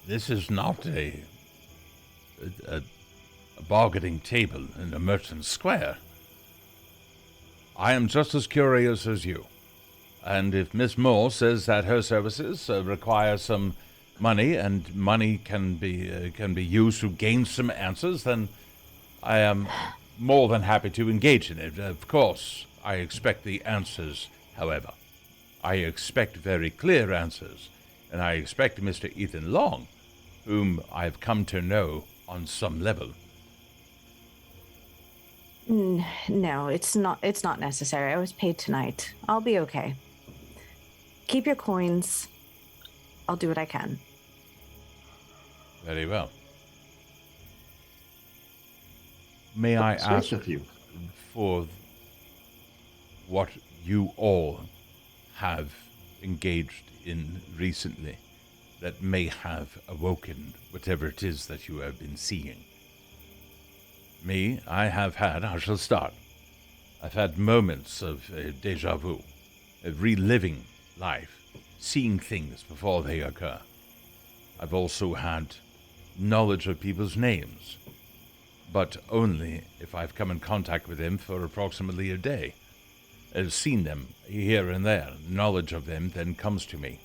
Speaker 6: This is not a bargaining table in a merchant square. I am just as curious as you. And if Miss Moore says that her services require some money, and money can be used to gain some answers, then I am more than happy to engage in it. Of course, I expect the answers, however. I expect very clear answers, and I expect Mr. Ethan Long, whom I've come to know on some level.
Speaker 2: No, it's not necessary. I was paid tonight. I'll be okay. Keep your coins. I'll do what I can.
Speaker 6: Very well. May I ask for what you all have engaged in recently that may have awoken whatever it is that you have been seeing? Me, I shall start. I've had moments of deja vu, of reliving life, seeing things before they occur. I've also had knowledge of people's names, but only if I've come in contact with them for approximately a day. I've seen them here and there. Knowledge of them then comes to me.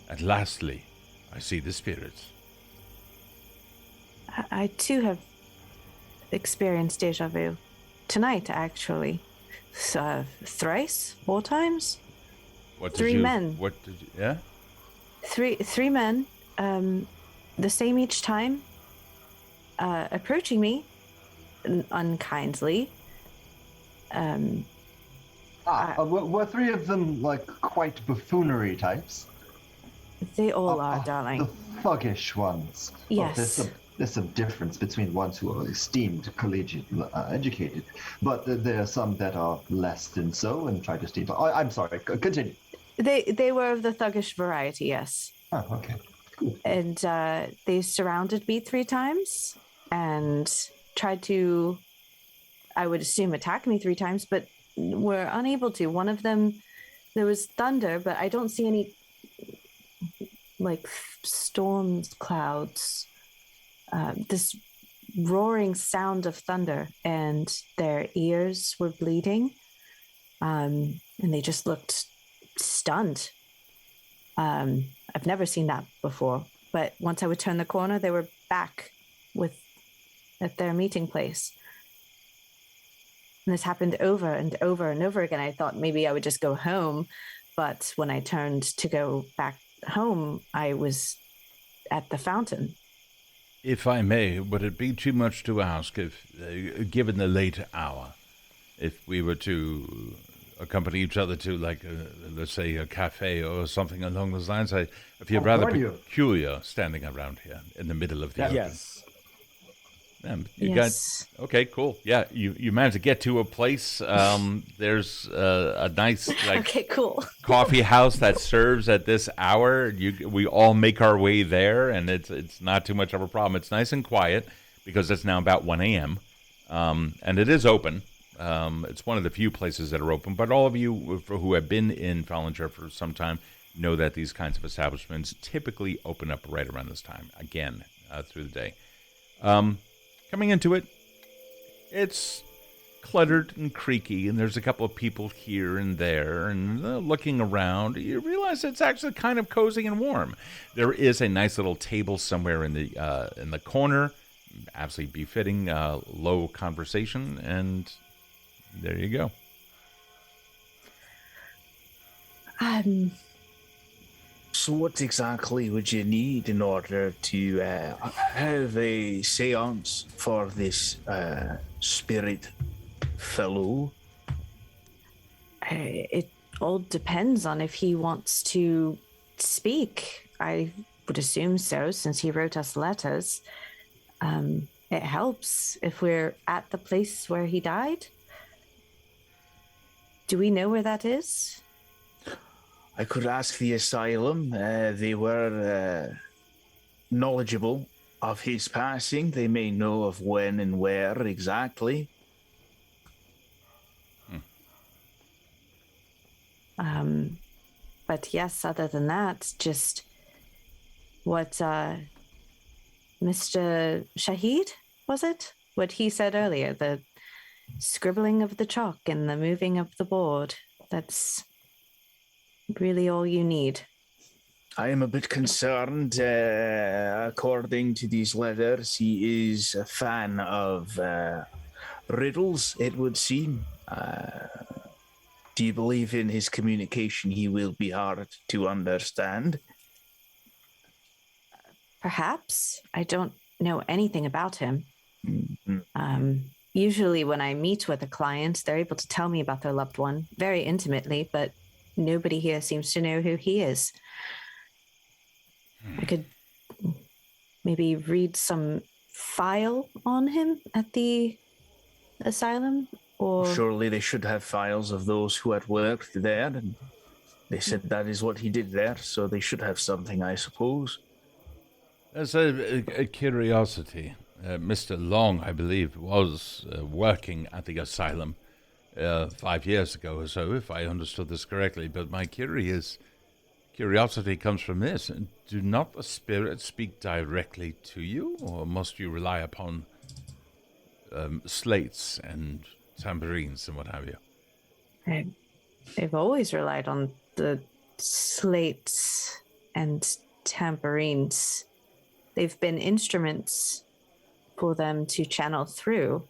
Speaker 6: And lastly, I see the spirits.
Speaker 2: I too have experienced deja vu. Tonight, actually. Thrice? 4 times? Three men.
Speaker 6: What did you... Yeah?
Speaker 2: Three men, the same each time, approaching me unkindly.
Speaker 5: Were 3 of them, like, quite buffoonery types?
Speaker 2: They all are, darling.
Speaker 5: The thuggish ones.
Speaker 2: Yes.
Speaker 5: Oh, there's some difference between ones who are esteemed collegiate educated, but there are some that are less than so and try to steal. I'm sorry, continue.
Speaker 2: They were of the thuggish variety, yes.
Speaker 5: Oh, okay. Cool.
Speaker 2: And they surrounded me 3 times and tried to, I would assume, attack me 3 times, but were unable to. One of them, there was thunder, but I don't see any, like, storm clouds. This roaring sound of thunder, and their ears were bleeding, and they just looked stunned. I've never seen that before, but once I would turn the corner, they were back at their meeting place. And this happened over and over and over again. I thought maybe I would just go home, but when I turned to go back home, I was at the fountain.
Speaker 6: If I may, would it be too much to ask if, given the late hour, if we were to accompany each other to, like, let's say, a cafe or something along those lines? I feel rather peculiar standing around here in the middle of the open.
Speaker 3: Yes.
Speaker 2: Yes.
Speaker 6: Okay, cool. Yeah, you managed to get to a place. There's a nice, like,
Speaker 2: okay, cool.
Speaker 6: coffee house that serves at this hour. We all make our way there, and it's not too much of a problem. It's nice and quiet because it's now about 1 a.m. And it is open. It's one of the few places that are open. But all of you who have been in Fallinger for some time know that these kinds of establishments typically open up right around this time, again, through the day. Coming into it, it's
Speaker 1: cluttered and creaky, and there's a couple of people here and there, and looking around, you realize it's actually kind of cozy and warm. There is a nice little table somewhere in the corner, absolutely befitting low conversation, and there you go.
Speaker 4: So what exactly would you need in order to have a seance for this spirit fellow?
Speaker 2: It all depends on if he wants to speak. I would assume so, since he wrote us letters. It helps if we're at the place where he died. Do we know where that is?
Speaker 4: I could ask the asylum. They were knowledgeable of his passing. They may know of when and where exactly.
Speaker 2: But yes, other than that, just what Mr. Shahid, was it? What he said earlier, the scribbling of the chalk and the moving of the board. That's really all you need.
Speaker 4: I am a bit concerned. According to these letters, he is a fan of riddles, it would seem. Do you believe in his communication? He will be hard to understand.
Speaker 2: Perhaps. I don't know anything about him.
Speaker 4: Mm-hmm.
Speaker 2: Usually when I meet with a client, they're able to tell me about their loved one very intimately, but nobody here seems to know who he is. I could maybe read some file on him at the asylum, or...
Speaker 4: Surely they should have files of those who had worked there, and they said that is what he did there, so they should have something, I suppose.
Speaker 6: As a curiosity, Mr. Long, I believe, was working at the asylum 5 years ago or so, if I understood this correctly. But my curiosity comes from this. Do not the spirits speak directly to you, or must you rely upon slates and tambourines and what have you?
Speaker 2: They've always relied on the slates and tambourines. They've been instruments for them to channel through.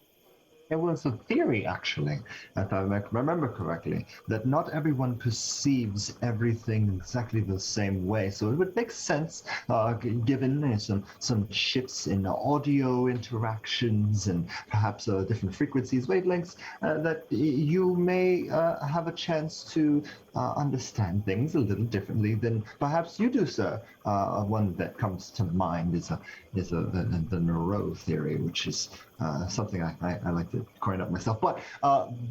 Speaker 5: There was a theory, actually, if I remember correctly, that not everyone perceives everything exactly the same way. So it would make sense, given some shifts in audio interactions and perhaps different frequencies, wavelengths, that you may have a chance to understand things a little differently than perhaps you do, sir. One that comes to mind is the Noreau theory, which is something I like to coin up myself. But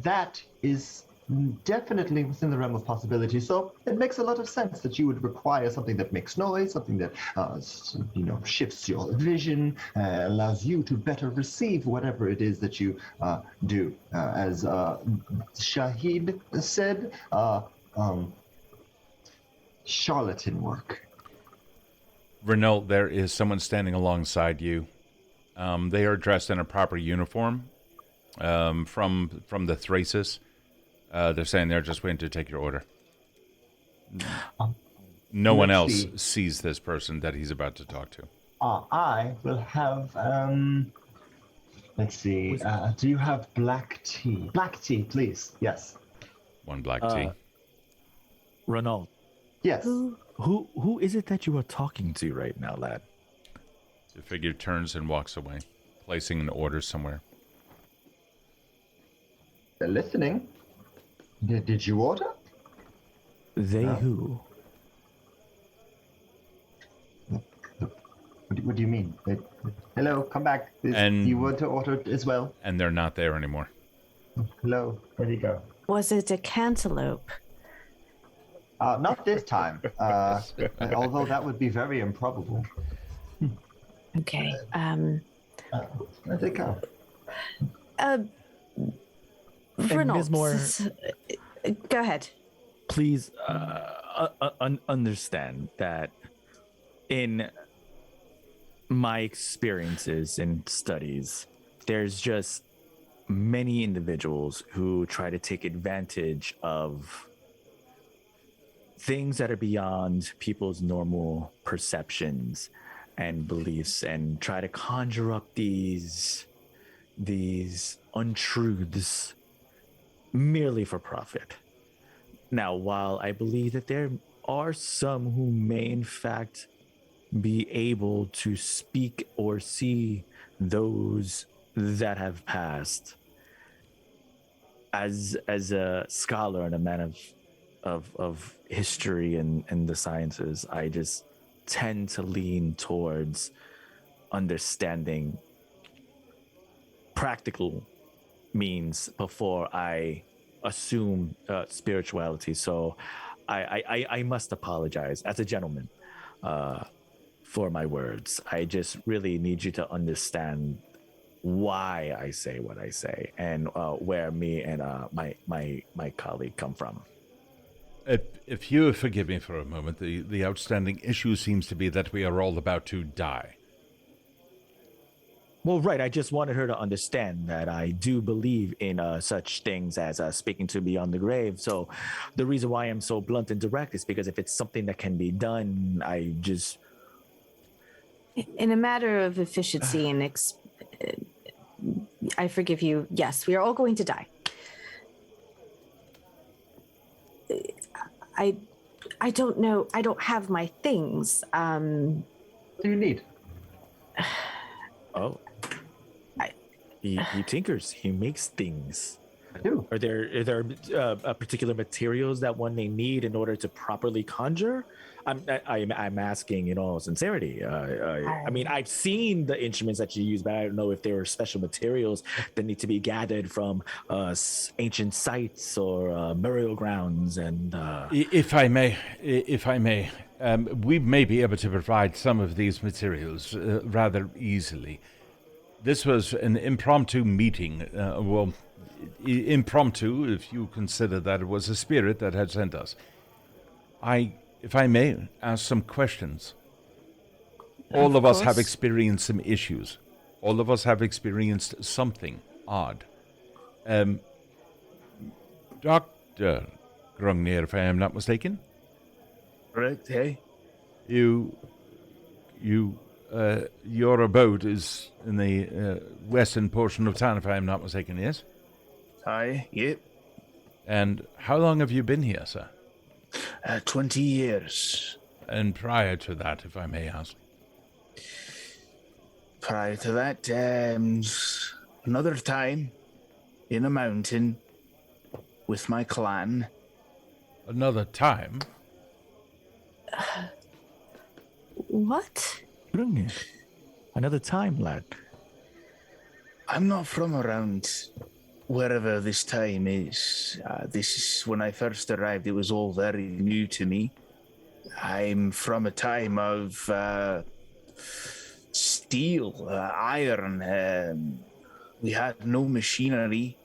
Speaker 5: that is definitely within the realm of possibility. So it makes a lot of sense that you would require something that makes noise, something that shifts your vision, allows you to better receive whatever it is that you do. As Shahid said, charlatan work.
Speaker 1: Renault, there is someone standing alongside you. They are dressed in a proper uniform from the Thracis. They're saying they're just waiting to take your order. No one else sees this person that he's about to talk to.
Speaker 5: I will have, let's see, do you have black tea? Black tea, please. Yes.
Speaker 1: One black tea.
Speaker 3: Renault.
Speaker 5: Yes.
Speaker 3: Who is it that you are talking to right now, lad?
Speaker 1: The figure turns and walks away, placing an order somewhere.
Speaker 5: They're listening. Did you order?
Speaker 3: They who?
Speaker 5: What do you mean? Hello, come back.
Speaker 1: And
Speaker 5: you want to order as well?
Speaker 1: And they're not there anymore.
Speaker 5: Hello, where'd he go?
Speaker 2: Was it a cantaloupe?
Speaker 5: Not this time. Although that would be very improbable.
Speaker 2: Okay.
Speaker 5: Where'd they go?
Speaker 2: Renault,
Speaker 3: Ms.
Speaker 2: go ahead.
Speaker 3: Please understand that in my experiences and studies, there's just many individuals who try to take advantage of things that are beyond people's normal perceptions and beliefs and try to conjure up these untruths merely for profit. Now, while I believe that there are some who may in fact be able to speak or see those that have passed, as a scholar and a man of history and the sciences, I just tend to lean towards understanding practical means before I assume spirituality. So I must apologize as a gentleman for my words. I just really need you to understand why I say what I say and where me and my colleague come from.
Speaker 6: If you forgive me for a moment, the outstanding issue seems to be that we are all about to die.
Speaker 3: Well, right. I just wanted her to understand that I do believe in such things as speaking to beyond the grave. So the reason why I'm so blunt and direct is because if it's something that can be done, I just...
Speaker 2: In a matter of efficiency and I forgive you. Yes, we are all going to die. I don't know. I don't have my things.
Speaker 5: What do you need?
Speaker 3: Oh. He tinkers. He makes things.
Speaker 5: I do.
Speaker 3: Are there particular materials that one may need in order to properly conjure? I'm asking in all sincerity. I mean, I've seen the instruments that you use, but I don't know if there are special materials that need to be gathered from ancient sites or burial grounds. And
Speaker 6: If I may, we may be able to provide some of these materials rather easily. This was an impromptu meeting. Impromptu, if you consider that it was a spirit that had sent us. If I may, ask some questions. All of us have experienced some issues. All of us have experienced something odd. Dr. Grungnir, if I am not mistaken?
Speaker 4: Correct, hey?
Speaker 6: Your abode is in the western portion of town, if I am not mistaken, yes?
Speaker 4: Aye, yep.
Speaker 6: And how long have you been here, sir?
Speaker 4: 20 years.
Speaker 6: And prior to that, if I may ask?
Speaker 4: Prior to that, another time in a mountain with my clan.
Speaker 6: Another time?
Speaker 2: What?
Speaker 3: Another time, lad.
Speaker 4: I'm not from around wherever this time is. This is when I first arrived. It was all very new to me. I'm from a time of steel, iron. We had no machinery,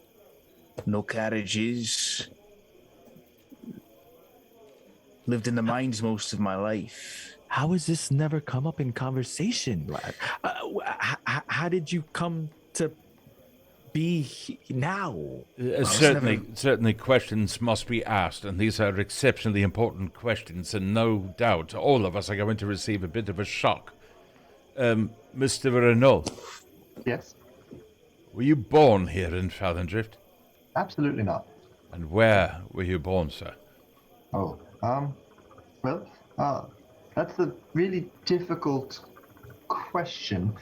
Speaker 4: no carriages. Lived in the mines most of my life.
Speaker 3: How has this never come up in conversation, lad? How did you come to be now?
Speaker 6: Certainly questions must be asked, and these are exceptionally important questions, and no doubt all of us are going to receive a bit of a shock. Mr. Renault.
Speaker 5: Yes?
Speaker 6: Were you born here in Fallendrift?
Speaker 5: Absolutely not.
Speaker 6: And where were you born, sir?
Speaker 5: That's a really difficult question,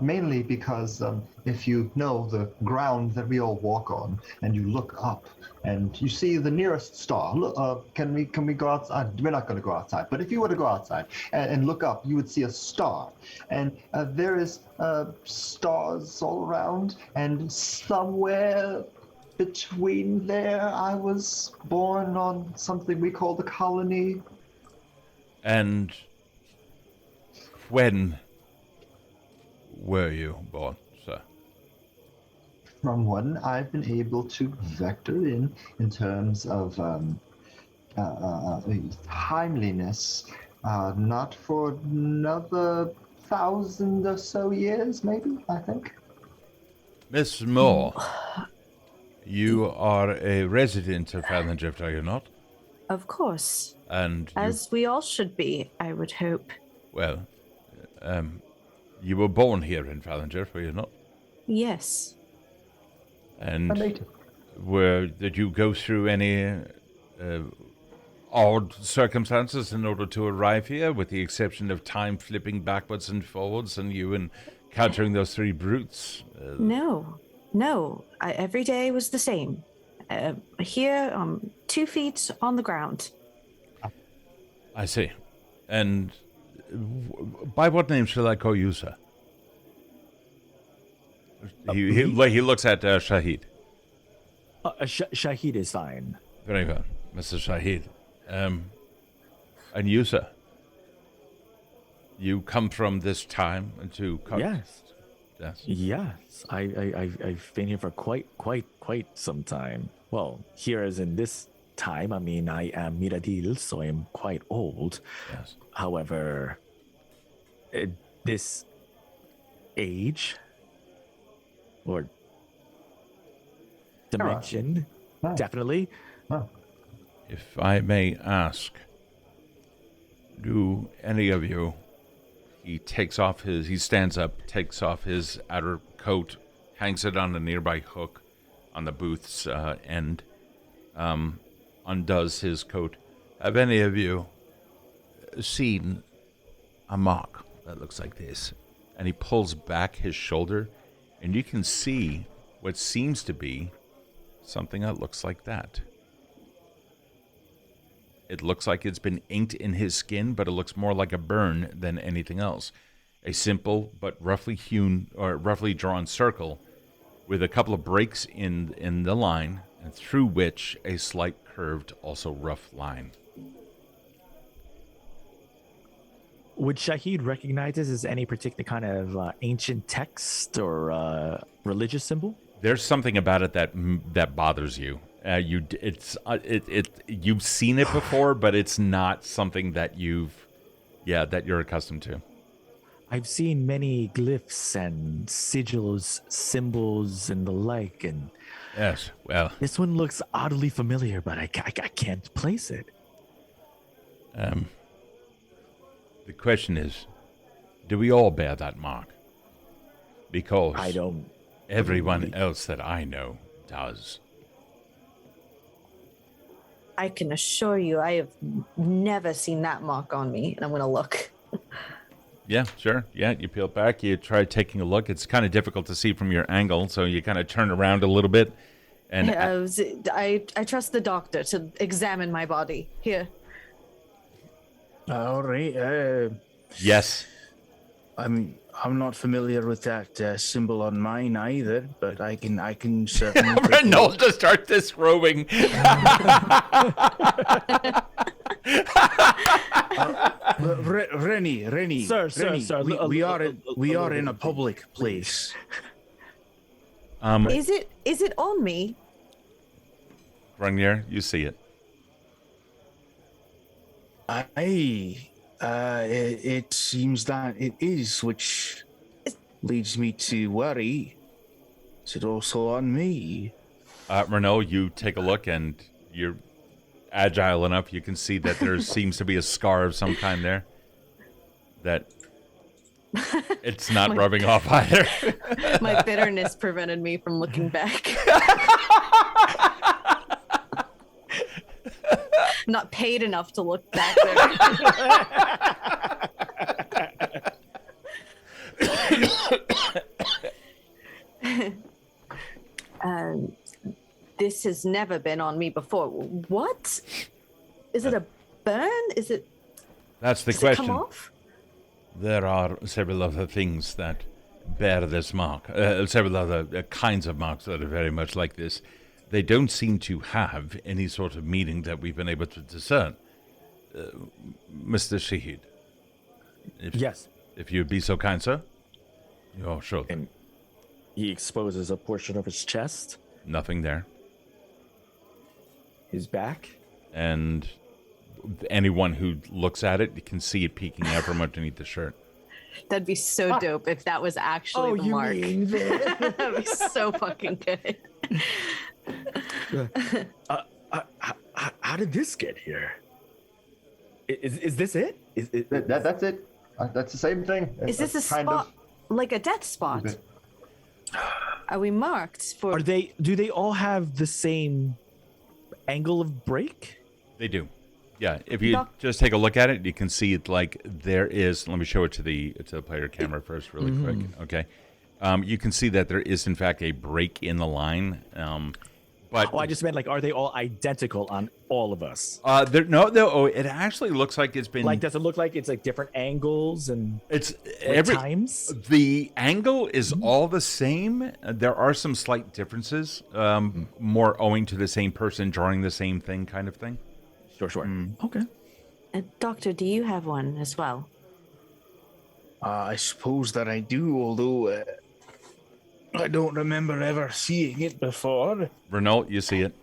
Speaker 5: mainly because if you know the ground that we all walk on, and you look up and you see the nearest star. Look, can we go outside? We're not going to go outside, but if you were to go outside and look up, you would see a star, and there is stars all around, and somewhere between there, I was born on something we call the colony.
Speaker 6: And when were you born, sir?
Speaker 5: From what I've been able to vector in terms of timeliness, not for another 1,000 or so years, maybe, I think.
Speaker 6: Miss Moore, You are a resident of Fallandrift, are you not?
Speaker 2: Of course.
Speaker 6: And you,
Speaker 2: As we all should be, I would hope.
Speaker 6: well, you were born here in Fallandrift, were you not?
Speaker 2: Yes.
Speaker 6: And
Speaker 5: A native.
Speaker 6: did you go through any odd circumstances in order to arrive here, with the exception of time flipping backwards and forwards and you encountering those three brutes?
Speaker 2: No. Every day was the same. Here, 2 feet on the ground.
Speaker 6: I see. And by what name shall I call you, sir? He looks at Shahid.
Speaker 3: Shahid is fine.
Speaker 6: Very well, Mr. Shahid. And you, sir? You come from this time to...
Speaker 3: Yes.
Speaker 6: Yes.
Speaker 3: Yes. I've been here for quite some time. Well, here as in this time, I mean, I am Miradil, so I am quite old.
Speaker 6: Yes.
Speaker 3: However, this age or dimension,
Speaker 5: No.
Speaker 3: definitely.
Speaker 5: No.
Speaker 6: If I may ask, do any of you... He stands up, takes off his outer coat, hangs it on a nearby hook on the booth's end, undoes his coat. Have any of you seen a mark that looks like this? And he pulls back his shoulder, and you can see what seems to be something that looks like that. It looks like it's been inked in his skin, but it looks more like a burn than anything else. A simple but roughly hewn or roughly drawn circle with a couple of breaks in the line, and through which a slight curved, also rough line.
Speaker 3: Would Shahid recognize this as any particular kind of ancient text or religious symbol?
Speaker 6: There's something about it that bothers you. You've seen it before, but it's not something that you're accustomed to.
Speaker 3: I've seen many glyphs and sigils, symbols, and the like, and
Speaker 6: Yes, well,
Speaker 3: this one looks oddly familiar, but I can't place it.
Speaker 6: the question is, do we all bear that mark? Because
Speaker 3: I don't.
Speaker 6: everyone else that I know does.
Speaker 2: I can assure you, I have never seen that mark on me, and I'm going to look.
Speaker 6: Yeah, sure. Yeah, you peel back, you try taking a look. It's kind of difficult to see from your angle, so you kind of turn around a little bit. And
Speaker 2: I trust the doctor to examine my body. Here.
Speaker 4: All right.
Speaker 6: yes,
Speaker 4: I'm not familiar with that symbol on mine either, but I can certainly.
Speaker 6: Renault to start disrobing.
Speaker 4: Rennie,
Speaker 3: Sir,
Speaker 4: we are in a public place.
Speaker 2: Is it on me?
Speaker 6: Grungnir, you see it.
Speaker 4: It seems that it is, which leads me to worry. Is it also on me?
Speaker 6: Renault, you take a look, and you're agile enough. You can see that there seems to be a scar of some kind there. That it's not rubbing off either.
Speaker 2: My bitterness prevented me from looking back. I'm not paid enough to look back there. This has never been on me before. What? Is it a burn?
Speaker 6: That's the
Speaker 2: Does
Speaker 6: question.
Speaker 2: it come off?
Speaker 6: There are several other things that bear this mark. Several other kinds of marks that are very much like this. They don't seem to have any sort of meaning that we've been able to discern. Mr. Shahid.
Speaker 3: Yes.
Speaker 6: If you'd be so kind, sir. Oh, sure.
Speaker 3: And he exposes a portion of his chest,
Speaker 6: Nothing there.
Speaker 3: his back.
Speaker 6: And anyone who looks at it, you can see it peeking out from underneath the shirt.
Speaker 2: That'd be so dope if that was actually the mark.
Speaker 3: mean that?
Speaker 2: That'd be so fucking good.
Speaker 3: How did this get here? Is this it?
Speaker 5: That's it. That's the same thing.
Speaker 2: Is this a
Speaker 5: That's kind
Speaker 2: spot
Speaker 5: of-
Speaker 2: like a death spot? Are we marked for?
Speaker 3: Do they all have the same angle of break?
Speaker 1: They do. Yeah, if you just take a look at it, you can see it like there is. Let me show it to the player camera first, really quick. Okay, you can see that there is in fact a break in the line. But
Speaker 3: I just meant like, are they all identical on all of us?
Speaker 1: no. Oh, it actually looks like it's been.
Speaker 3: Like, does it look like it's like different angles and
Speaker 1: It's
Speaker 3: every times?
Speaker 1: The angle is all the same. There are some slight differences, more owing to the same person drawing the same thing, kind of thing.
Speaker 3: Sure. Okay.
Speaker 2: Doctor, do you have one as well?
Speaker 4: I suppose that I do, although I don't remember ever seeing it before.
Speaker 1: Renault, you see it.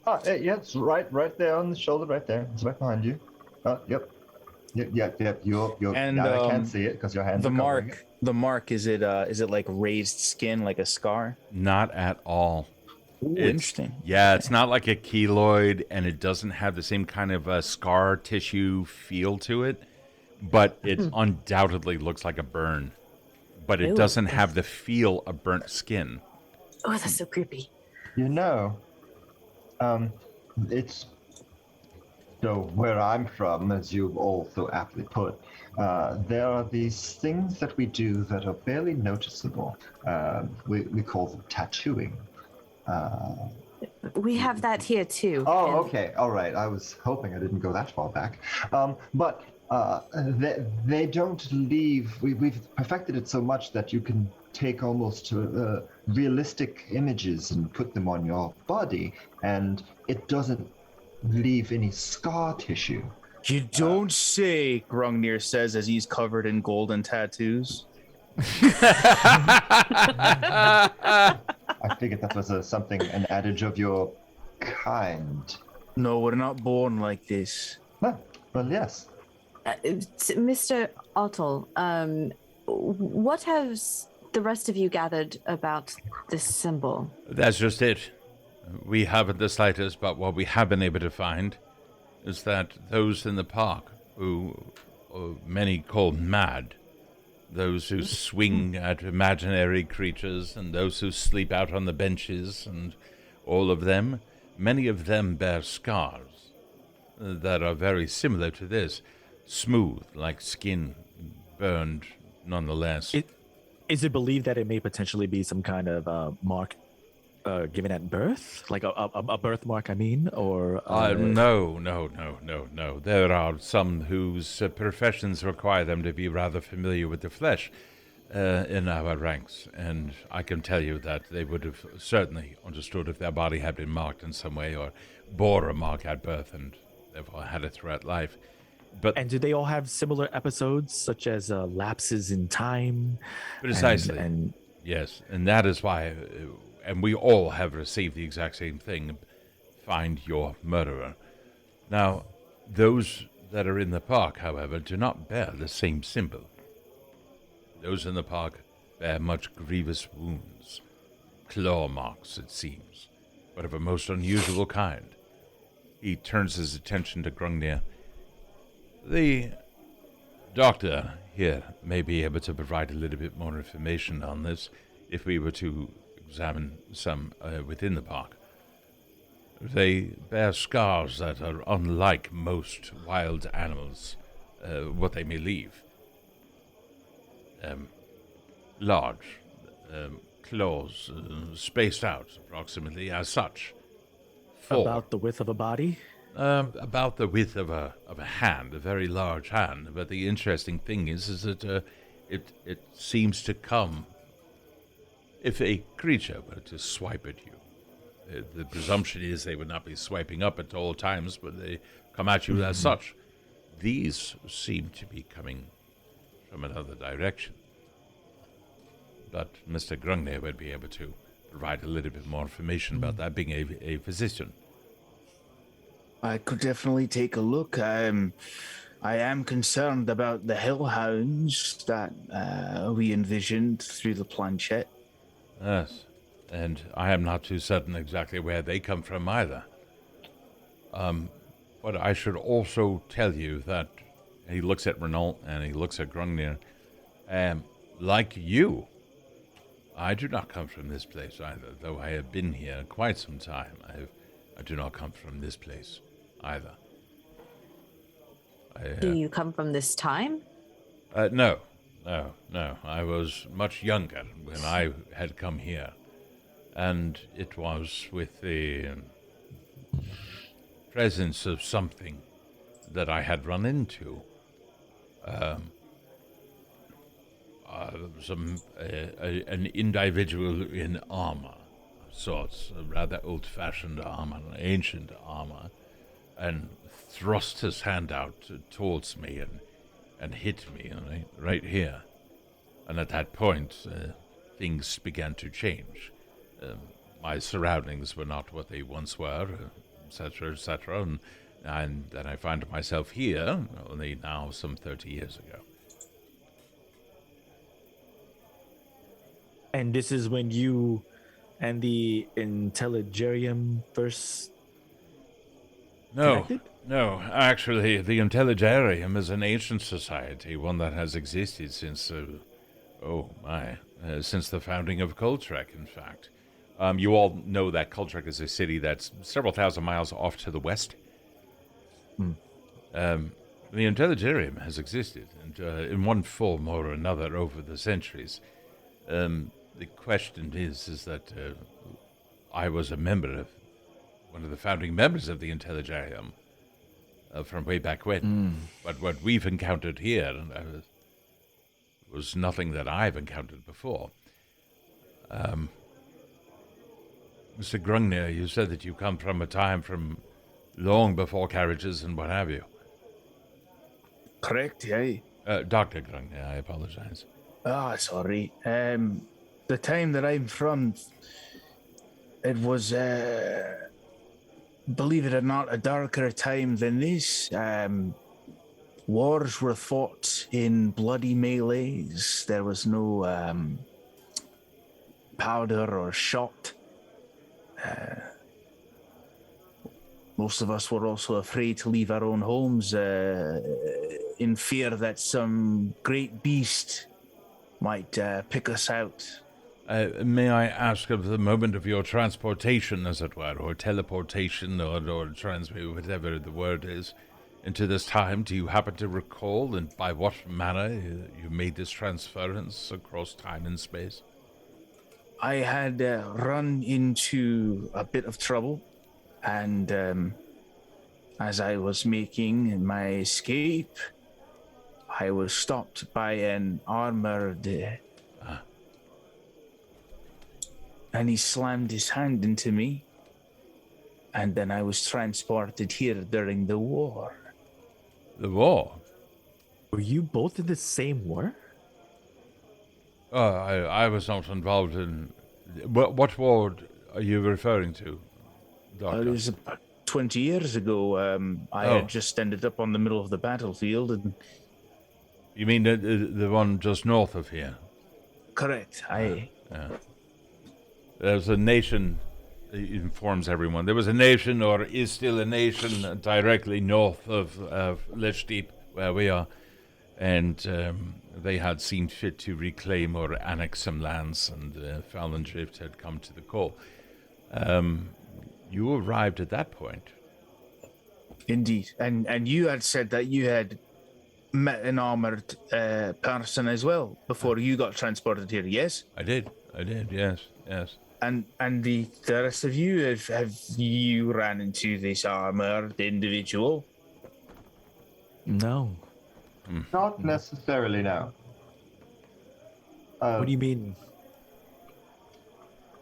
Speaker 5: Yeah, it's right there on the shoulder, right there. It's right behind you. Yep. Yep. You're
Speaker 4: And
Speaker 5: I can't see it because your hands
Speaker 4: The
Speaker 5: are covering it.
Speaker 4: mark. Is it like raised skin, like a scar?
Speaker 1: Not at all.
Speaker 4: Ooh,
Speaker 1: It's-
Speaker 4: interesting.
Speaker 1: Yeah, it's not like a keloid, and it doesn't have the same kind of scar tissue feel to it, but it undoubtedly looks like a burn. But it
Speaker 2: Ooh.
Speaker 1: doesn't have the feel of burnt skin.
Speaker 2: Oh, that's so creepy.
Speaker 5: It's so where I'm from, as you've all so aptly put, there are these things that we do that are barely noticeable. We call them tattooing.
Speaker 2: We have that here too.
Speaker 5: Oh,
Speaker 2: and-
Speaker 5: okay. All right. I was hoping I didn't go that far back. But they don't leave. We've perfected it so much that you can take almost realistic images and put them on your body, and it doesn't leave any scar tissue.
Speaker 4: You don't say, Grungnir says as he's covered in golden tattoos.
Speaker 5: I figured that was an adage of your kind.
Speaker 4: No, we're not born like this.
Speaker 5: Well, yes.
Speaker 2: Mr. Otto, what has the rest of you gathered about this symbol?
Speaker 6: That's just it. We haven't the slightest, but what we have been able to find is that those in the park who many call mad, those who swing at imaginary creatures, and those who sleep out on the benches, and all of them, many of them bear scars that are very similar to this. Smooth, like skin, burned nonetheless.
Speaker 3: Is it believed that it may potentially be some kind of mark given at birth? Like a birthmark, I mean? Or
Speaker 6: No. There are some whose professions require them to be rather familiar with the flesh in our ranks, and I can tell you that they would have certainly understood if their body had been marked in some way or bore a mark at birth and therefore had it throughout life.
Speaker 3: And do they all have similar episodes, such as lapses in time?
Speaker 6: Precisely.
Speaker 3: And
Speaker 6: yes, and that is why, and we all have received the exact same thing, find your murderer. Now, those that are in the park, however, do not bear the same symbol. Those in the park bear much grievous wounds, claw marks, it seems, but of a most unusual kind. He turns his attention to Grungnir. The doctor here may be able to provide a little bit more information on this if we were to examine some within the park. They bear scars that are unlike most wild animals, what they may leave. Large, claws spaced out approximately as such.
Speaker 3: about the width of a body?
Speaker 6: About the width of a hand, a very large hand. But the interesting thing is that it seems to come if a creature were to swipe at you. The presumption is they would not be swiping up at all times, but they come at you as such. These seem to be coming from another direction. But Mr. Grungnir would be able to provide a little bit more information about that, being a physician.
Speaker 4: I could definitely take a look. I am concerned about the hellhounds that we envisioned through the planchette.
Speaker 6: Yes. and I am not too certain exactly where they come from either. But I should also tell you that he looks at Renault and he looks at Grungnir. Like you, I do not come from this place either, though I have been here quite some time. I do not come from this place either.
Speaker 2: Do you come from this time?
Speaker 6: No. I was much younger when I had come here, and it was with the presence of something that I had run into. An individual in armor of sorts, a rather old-fashioned armor, an ancient armor, and thrust his hand out towards me and hit me right here. And at that point, things began to change. My surroundings were not what they once were, etc., etc., and then I find myself here, only now some 30 years ago.
Speaker 3: And this is when you and the Intelligarium first connected?
Speaker 6: No, actually, the Intelligarium is an ancient society, one that has existed since, since the founding of Coltrek, in fact. You all know that Coltrek is a city that's several thousand miles off to the west. The Intelligarium has existed, and in one form or another over the centuries. The question is that I was one of the founding members of the Intelligarium from way back when. But what we've encountered here was nothing that I've encountered before. Mr. Grungnir, you said that you come from a time from long before carriages and what have you.
Speaker 4: Correct, yeah.
Speaker 6: Dr. Grungnir, I apologize.
Speaker 4: Sorry. The time that I'm from, it was, believe it or not, a darker time than this. Wars were fought in bloody melees. There was no powder or shot. Most of us were also afraid to leave our own homes in fear that some great beast might pick us out.
Speaker 6: May I ask of the moment of your transportation, as it were, or teleportation, or whatever the word is, into this time, do you happen to recall, and by what manner you made this transference across time and space?
Speaker 4: I had run into a bit of trouble, and as I was making my escape, I was stopped by an armored... And he slammed his hand into me, and then I was transported here during the war.
Speaker 6: The war?
Speaker 3: Were you both in the same war?
Speaker 6: I was not involved in... What war are you referring to, Doctor?
Speaker 4: It was about 20 years ago. I had just ended up on the middle of the battlefield. And
Speaker 6: you mean the one just north of here?
Speaker 4: Correct.
Speaker 6: There's a nation, it informs everyone, there was a nation, or is still a nation, directly north of Lich Deep, where we are, and they had seen fit to reclaim or annex some lands, and Fallon Drift had come to the call. You arrived at that point.
Speaker 4: Indeed. And you had said that you had met an armored person as well before you got transported here, yes?
Speaker 6: I did, yes.
Speaker 4: And the rest of you, have you ran into this armored individual?
Speaker 3: No.
Speaker 5: Not necessarily, no.
Speaker 3: What do you mean?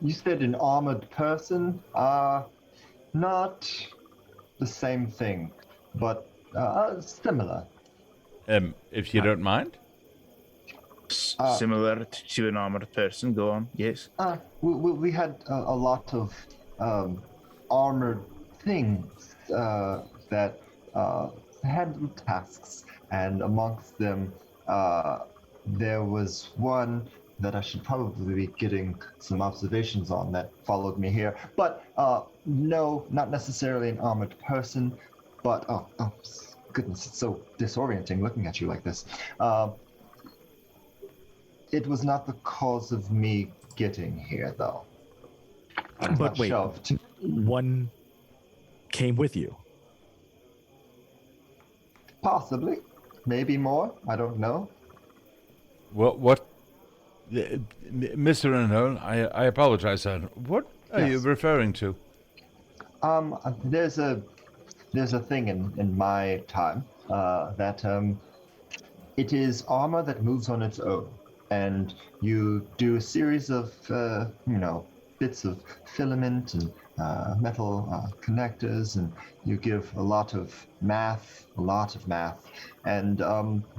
Speaker 5: You said an armored person? Not the same thing, but similar.
Speaker 6: If you don't mind?
Speaker 4: Similar to an armored person, go on, yes.
Speaker 5: We had a lot of armored things that handled tasks, and amongst them there was one that I should probably be getting some observations on that followed me here. But no, not necessarily an armored person, but oh goodness, it's so disorienting looking at you like this. It was not the cause of me getting here, though. I was
Speaker 3: But
Speaker 5: not
Speaker 3: wait,
Speaker 5: shoved.
Speaker 3: one came with you.
Speaker 5: Possibly, maybe more. I don't know.
Speaker 6: What? Mr. Renault, I apologize, sir. What are you
Speaker 5: Yes.
Speaker 6: referring to?
Speaker 5: There's a thing in my time that it is armor that moves on its own, and you do a series of bits of filament and metal connectors, and you give a lot of math, and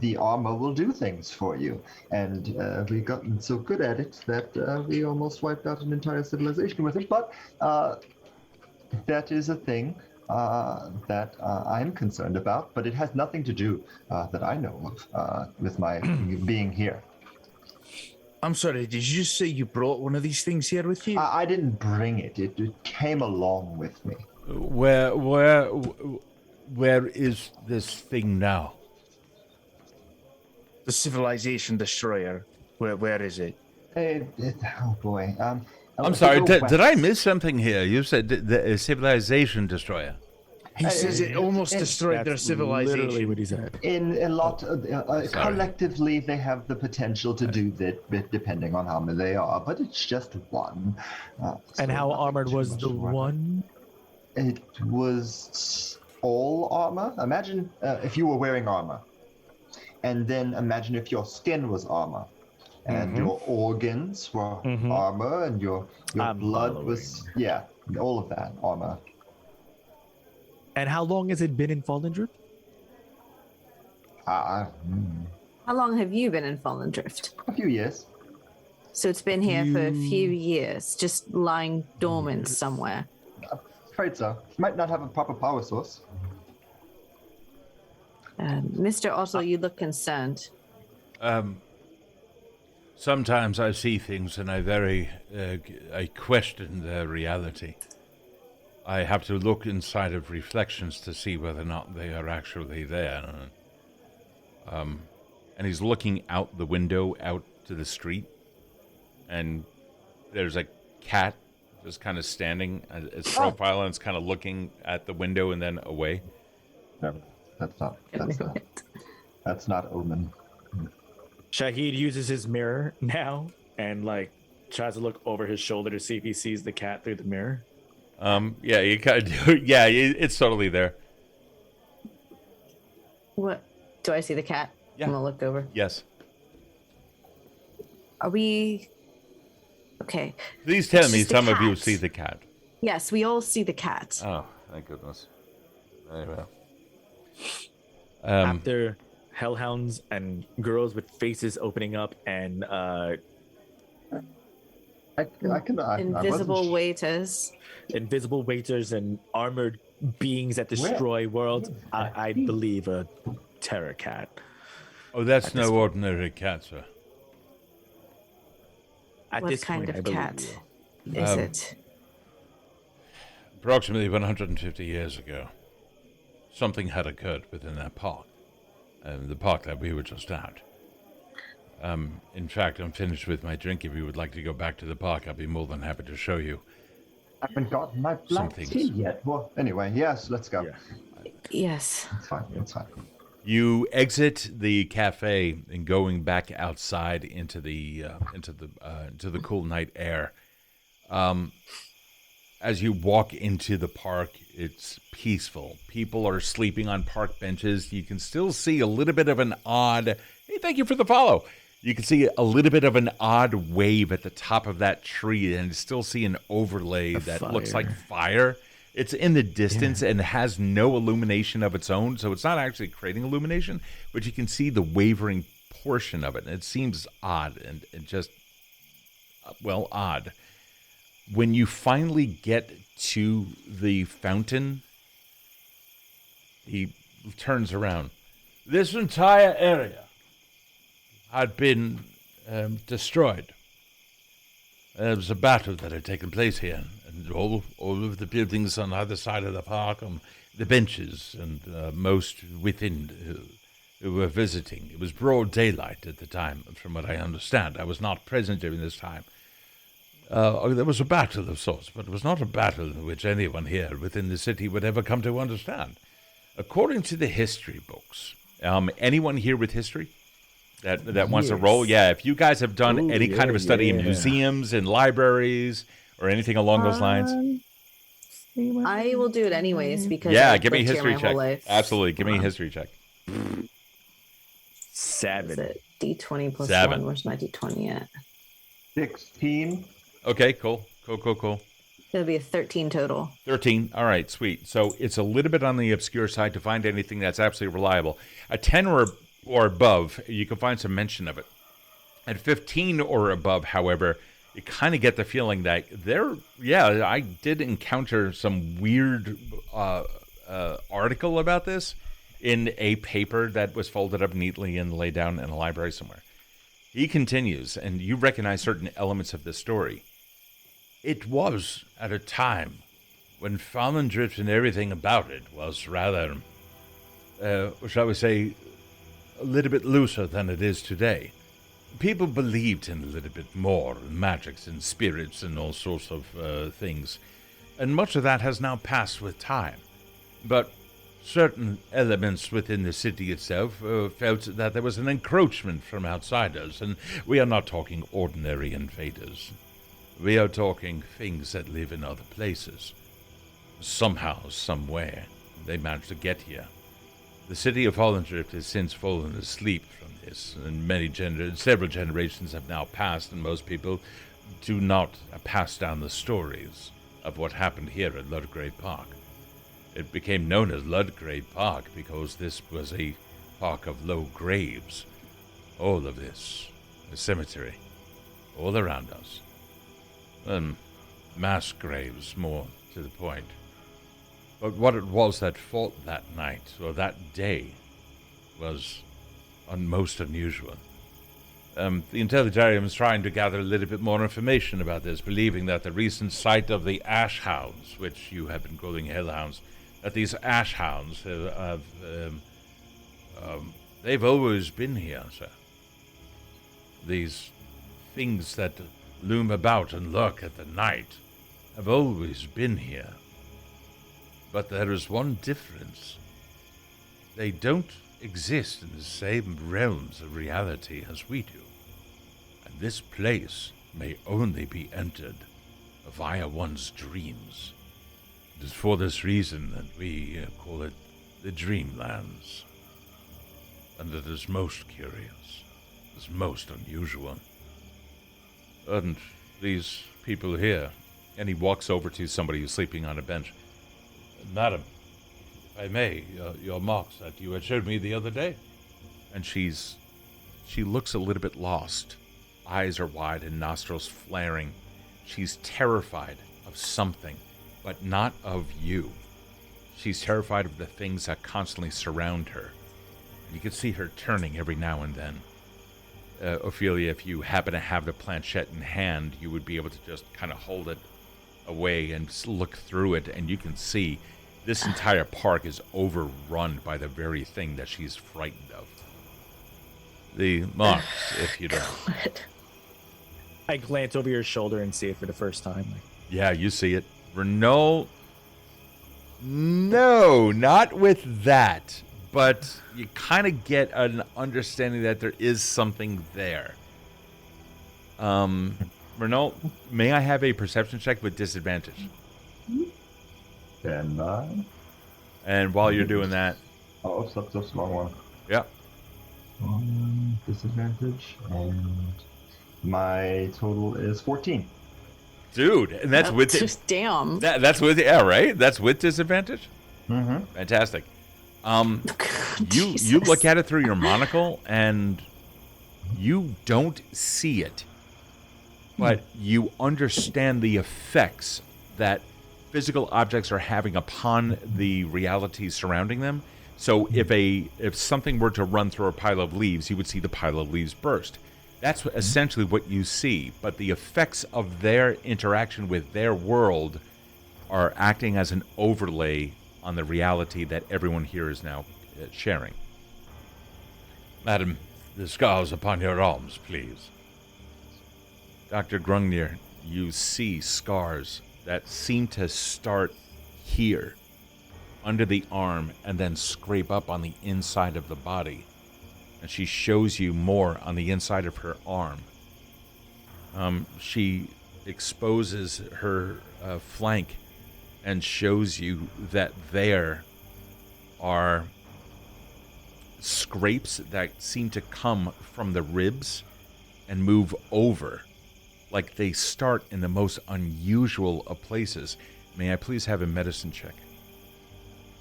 Speaker 5: the armor will do things for you. And we've gotten so good at it that we almost wiped out an entire civilization with it. But that is a thing that I'm concerned about, but it has nothing to do that I know of with my being here.
Speaker 4: I'm sorry, did you just say you brought one of these things here with you?
Speaker 5: I didn't bring it. It came along with me.
Speaker 6: Where is this thing now?
Speaker 4: The Civilization Destroyer. Where is it?
Speaker 5: Oh boy.
Speaker 6: I'm sorry, did I miss something here? You said the civilization destroyer.
Speaker 4: He says it almost destroyed their civilization.
Speaker 3: Literally what he said.
Speaker 5: In a lot, collectively, they have the potential to do that, depending on how many they are. But it's just one.
Speaker 3: And
Speaker 5: so
Speaker 3: how
Speaker 5: nothing
Speaker 3: armored
Speaker 5: too
Speaker 3: was
Speaker 5: much
Speaker 3: the
Speaker 5: to worry about.
Speaker 3: one?
Speaker 5: It was all armor. Imagine if you were wearing armor, and then imagine if your skin was armor, and your organs were armor, and your blood was all of that armor.
Speaker 3: And how long has it been in Fallen Drift?
Speaker 2: How long have you been in Fallen Drift?
Speaker 5: A few years.
Speaker 2: So it's been here for a few years, just lying dormant somewhere.
Speaker 5: Afraid so. Might not have a proper power source.
Speaker 2: Mr. Otto, you look concerned.
Speaker 6: Sometimes I see things and I question their reality. I have to look inside of reflections to see whether or not they are actually there. And he's looking out the window, out to the street, and there's a cat just kind of standing at its profile, and it's kind of looking at the window and then away.
Speaker 5: No, that's not Omen.
Speaker 3: Shahid uses his mirror now and tries to look over his shoulder to see if he sees the cat through the mirror.
Speaker 6: Yeah, you kind of do. Yeah, it's totally there.
Speaker 2: What? Do I see the cat?
Speaker 6: Yeah.
Speaker 2: I'm gonna look over.
Speaker 6: Yes.
Speaker 2: Are we... Okay.
Speaker 6: Please tell
Speaker 2: It's
Speaker 6: me
Speaker 2: just a
Speaker 6: some of you
Speaker 2: cat.
Speaker 6: see the cat.
Speaker 2: Yes, we all see the cat.
Speaker 6: Oh, thank goodness. Very well.
Speaker 3: After hellhounds and girls with faces opening up and
Speaker 2: Invisible waiters.
Speaker 3: invisible waiters and armored beings that destroy worlds, I believe a terror cat.
Speaker 6: Oh, that's no ordinary cat, sir.
Speaker 3: At
Speaker 2: What
Speaker 3: this
Speaker 2: kind
Speaker 3: point, I
Speaker 2: of
Speaker 3: believe
Speaker 2: cat
Speaker 3: you.
Speaker 2: is it?
Speaker 6: Approximately 150 years ago, something had occurred within that park. The park that we were just at. In fact, I'm finished with my drink. If you would like to go back to the park, I'll be more than happy to show you.
Speaker 5: I haven't gotten my black
Speaker 6: things.
Speaker 5: tea yet. Well, anyway, yes, let's go.
Speaker 3: Yeah.
Speaker 2: Yes.
Speaker 5: It's fine. It's fine.
Speaker 6: You exit the cafe and going back outside into the cool night air. As you walk into the park, it's peaceful. People are sleeping on park benches. You can still see a little bit of an odd... Hey, thank you for the follow. You can see a little bit of an odd wave at the top of that tree, and still see an overlay that looks like fire. It's in the distance and has no illumination of its own, so it's not actually creating illumination, but you can see the wavering portion of it, and it seems odd and just, well, odd. When you finally get to the fountain, he turns around. This entire area had been destroyed. There was a battle that had taken place here, and all of the buildings on either side of the park, the benches, and most within who were visiting. It was broad daylight at the time, from what I understand. I was not present during this time. There was a battle of sorts, but it was not a battle which anyone here within the city would ever come to understand. According to the history books, anyone here with history that wants to roll? Yeah, if you guys have done any kind of a study in museums and libraries or anything along those lines.
Speaker 2: I will do it anyways because
Speaker 1: give me a history check. Absolutely, give me a history check.
Speaker 3: 7.
Speaker 2: D20 plus
Speaker 1: 7.
Speaker 2: 1. Where's my D20 at?
Speaker 5: 16.
Speaker 1: Okay, cool.
Speaker 2: It'll be a 13 total.
Speaker 1: 13. All right, sweet. So it's a little bit on the obscure side to find anything that's absolutely reliable. A 10 or above, you can find some mention of it. At 15 or above, however, you kind of get the feeling that I did encounter some weird article about this in a paper that was folded up neatly and laid down in a library somewhere. He continues, and you recognize certain elements of this story. It was at a time when Fallen Drift and everything about it was rather, shall we say, a little bit looser than it is today. People believed in a little bit more magics and spirits and all sorts of things, and much of that has now passed with time. But certain elements within the city itself felt that there was an encroachment from outsiders, and we are not talking ordinary invaders. We are talking things that live in other places. Somehow, somewhere, they managed to get here. The city of Hollendrift has since fallen asleep from this, and several generations have now passed, and most people do not pass down the stories of what happened here at Ludgrave Park. It became known as Ludgrave Park because this was a park of low graves. All of this, a cemetery, all around us. Mass graves, more to the point. But what it was that fought that night, or that day, was most unusual. The Intelligarium is trying to gather a little bit more information about this, believing that the recent sight of the Ash Hounds, which you have been calling Hellhounds, that these Ash Hounds they've always been here, sir. These things that loom about and lurk at the night have always been here. But there is one difference. They don't exist in the same realms of reality as we do. And this place may only be entered via one's dreams. It is for this reason that we call it the Dreamlands. And it is most curious, it is most unusual. And these people here, and he walks over to somebody who's sleeping on a bench. Madam, if I may, your marks that you had showed me the other day. And she looks a little bit lost. Eyes are wide and nostrils flaring. She's terrified of something, but not of you. She's terrified of the things that constantly surround her. You can see her turning every now and then. Ophelia, if you happen to have the planchette in hand, you would be able to just kind of hold it away and look through it, and you can see this entire park is overrun by the very thing that she's frightened of. The marks, if you don't.
Speaker 2: God.
Speaker 3: I glance over your shoulder and see it for the first time.
Speaker 1: Yeah, you see it. Renault, no, not with that. But you kind of get an understanding that there is something there. Renault, may I have a perception check with disadvantage?
Speaker 5: Stand by.
Speaker 1: And while you're doing that...
Speaker 5: Oh, that's a small one.
Speaker 1: Yep.
Speaker 5: Disadvantage. And my total is 14.
Speaker 1: Dude, and that's with...
Speaker 2: Just damn.
Speaker 1: That's with... Yeah, right? That's with disadvantage?
Speaker 5: Mm-hmm.
Speaker 1: Fantastic. You look at it through your monocle, and you don't see it. But you understand the effects that physical objects are having upon the reality surrounding them. So if something were to run through a pile of leaves, you would see the pile of leaves burst. That's essentially what you see, but the effects of their interaction with their world are acting as an overlay on the reality that everyone here is now sharing.
Speaker 6: Madam, the scars upon your arms, please.
Speaker 1: Dr. Grungnir, you see scars that seem to start here, under the arm, and then scrape up on the inside of the body. And she shows you more on the inside of her arm. She exposes her flank and shows you that there are scrapes that seem to come from the ribs and move over. Like they start in the most unusual of places. May I please have a medicine check?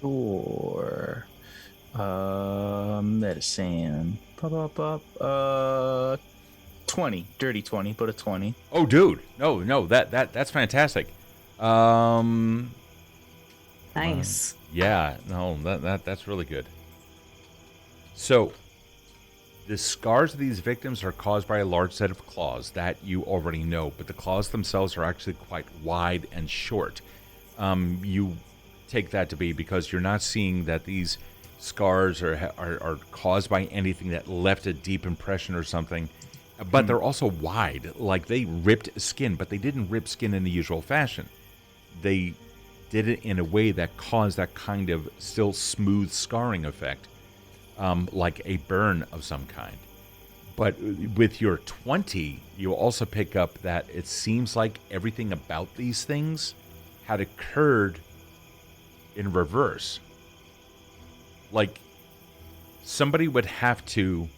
Speaker 4: Sure. Medicine. 20. Dirty 20, but a 20.
Speaker 1: Oh, dude. No, that's fantastic.
Speaker 2: Nice.
Speaker 1: Yeah, no, that's really good. So, the scars of these victims are caused by a large set of claws that you already know, but the claws themselves are actually quite wide and short. You take that to be because you're not seeing that these scars are caused by anything that left a deep impression or something, but they're also wide, like they ripped skin, but they didn't rip skin in the usual fashion. They did it in a way that caused that kind of still smooth scarring effect, like a burn of some kind. But with your 20, you also pick up that it seems like everything about these things had occurred in reverse. Like somebody would have to,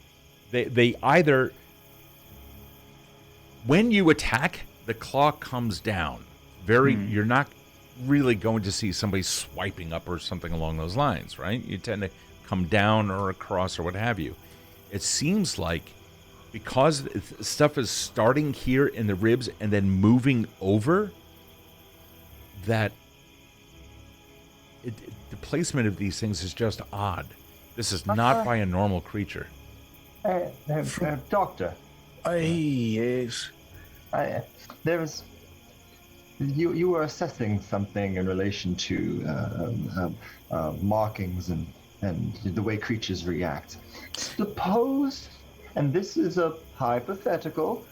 Speaker 1: they either, when you attack, the claw comes down. You're not really going to see somebody swiping up or something along those lines, right? You tend to come down or across or what have you. It seems like because stuff is starting here in the ribs and then moving over, that the placement of these things is just odd. This is not by a normal creature.
Speaker 5: Doctor.
Speaker 4: Yes.
Speaker 5: There's you were assessing something in relation to markings and the way creatures react. Suppose, and this is a hypothetical,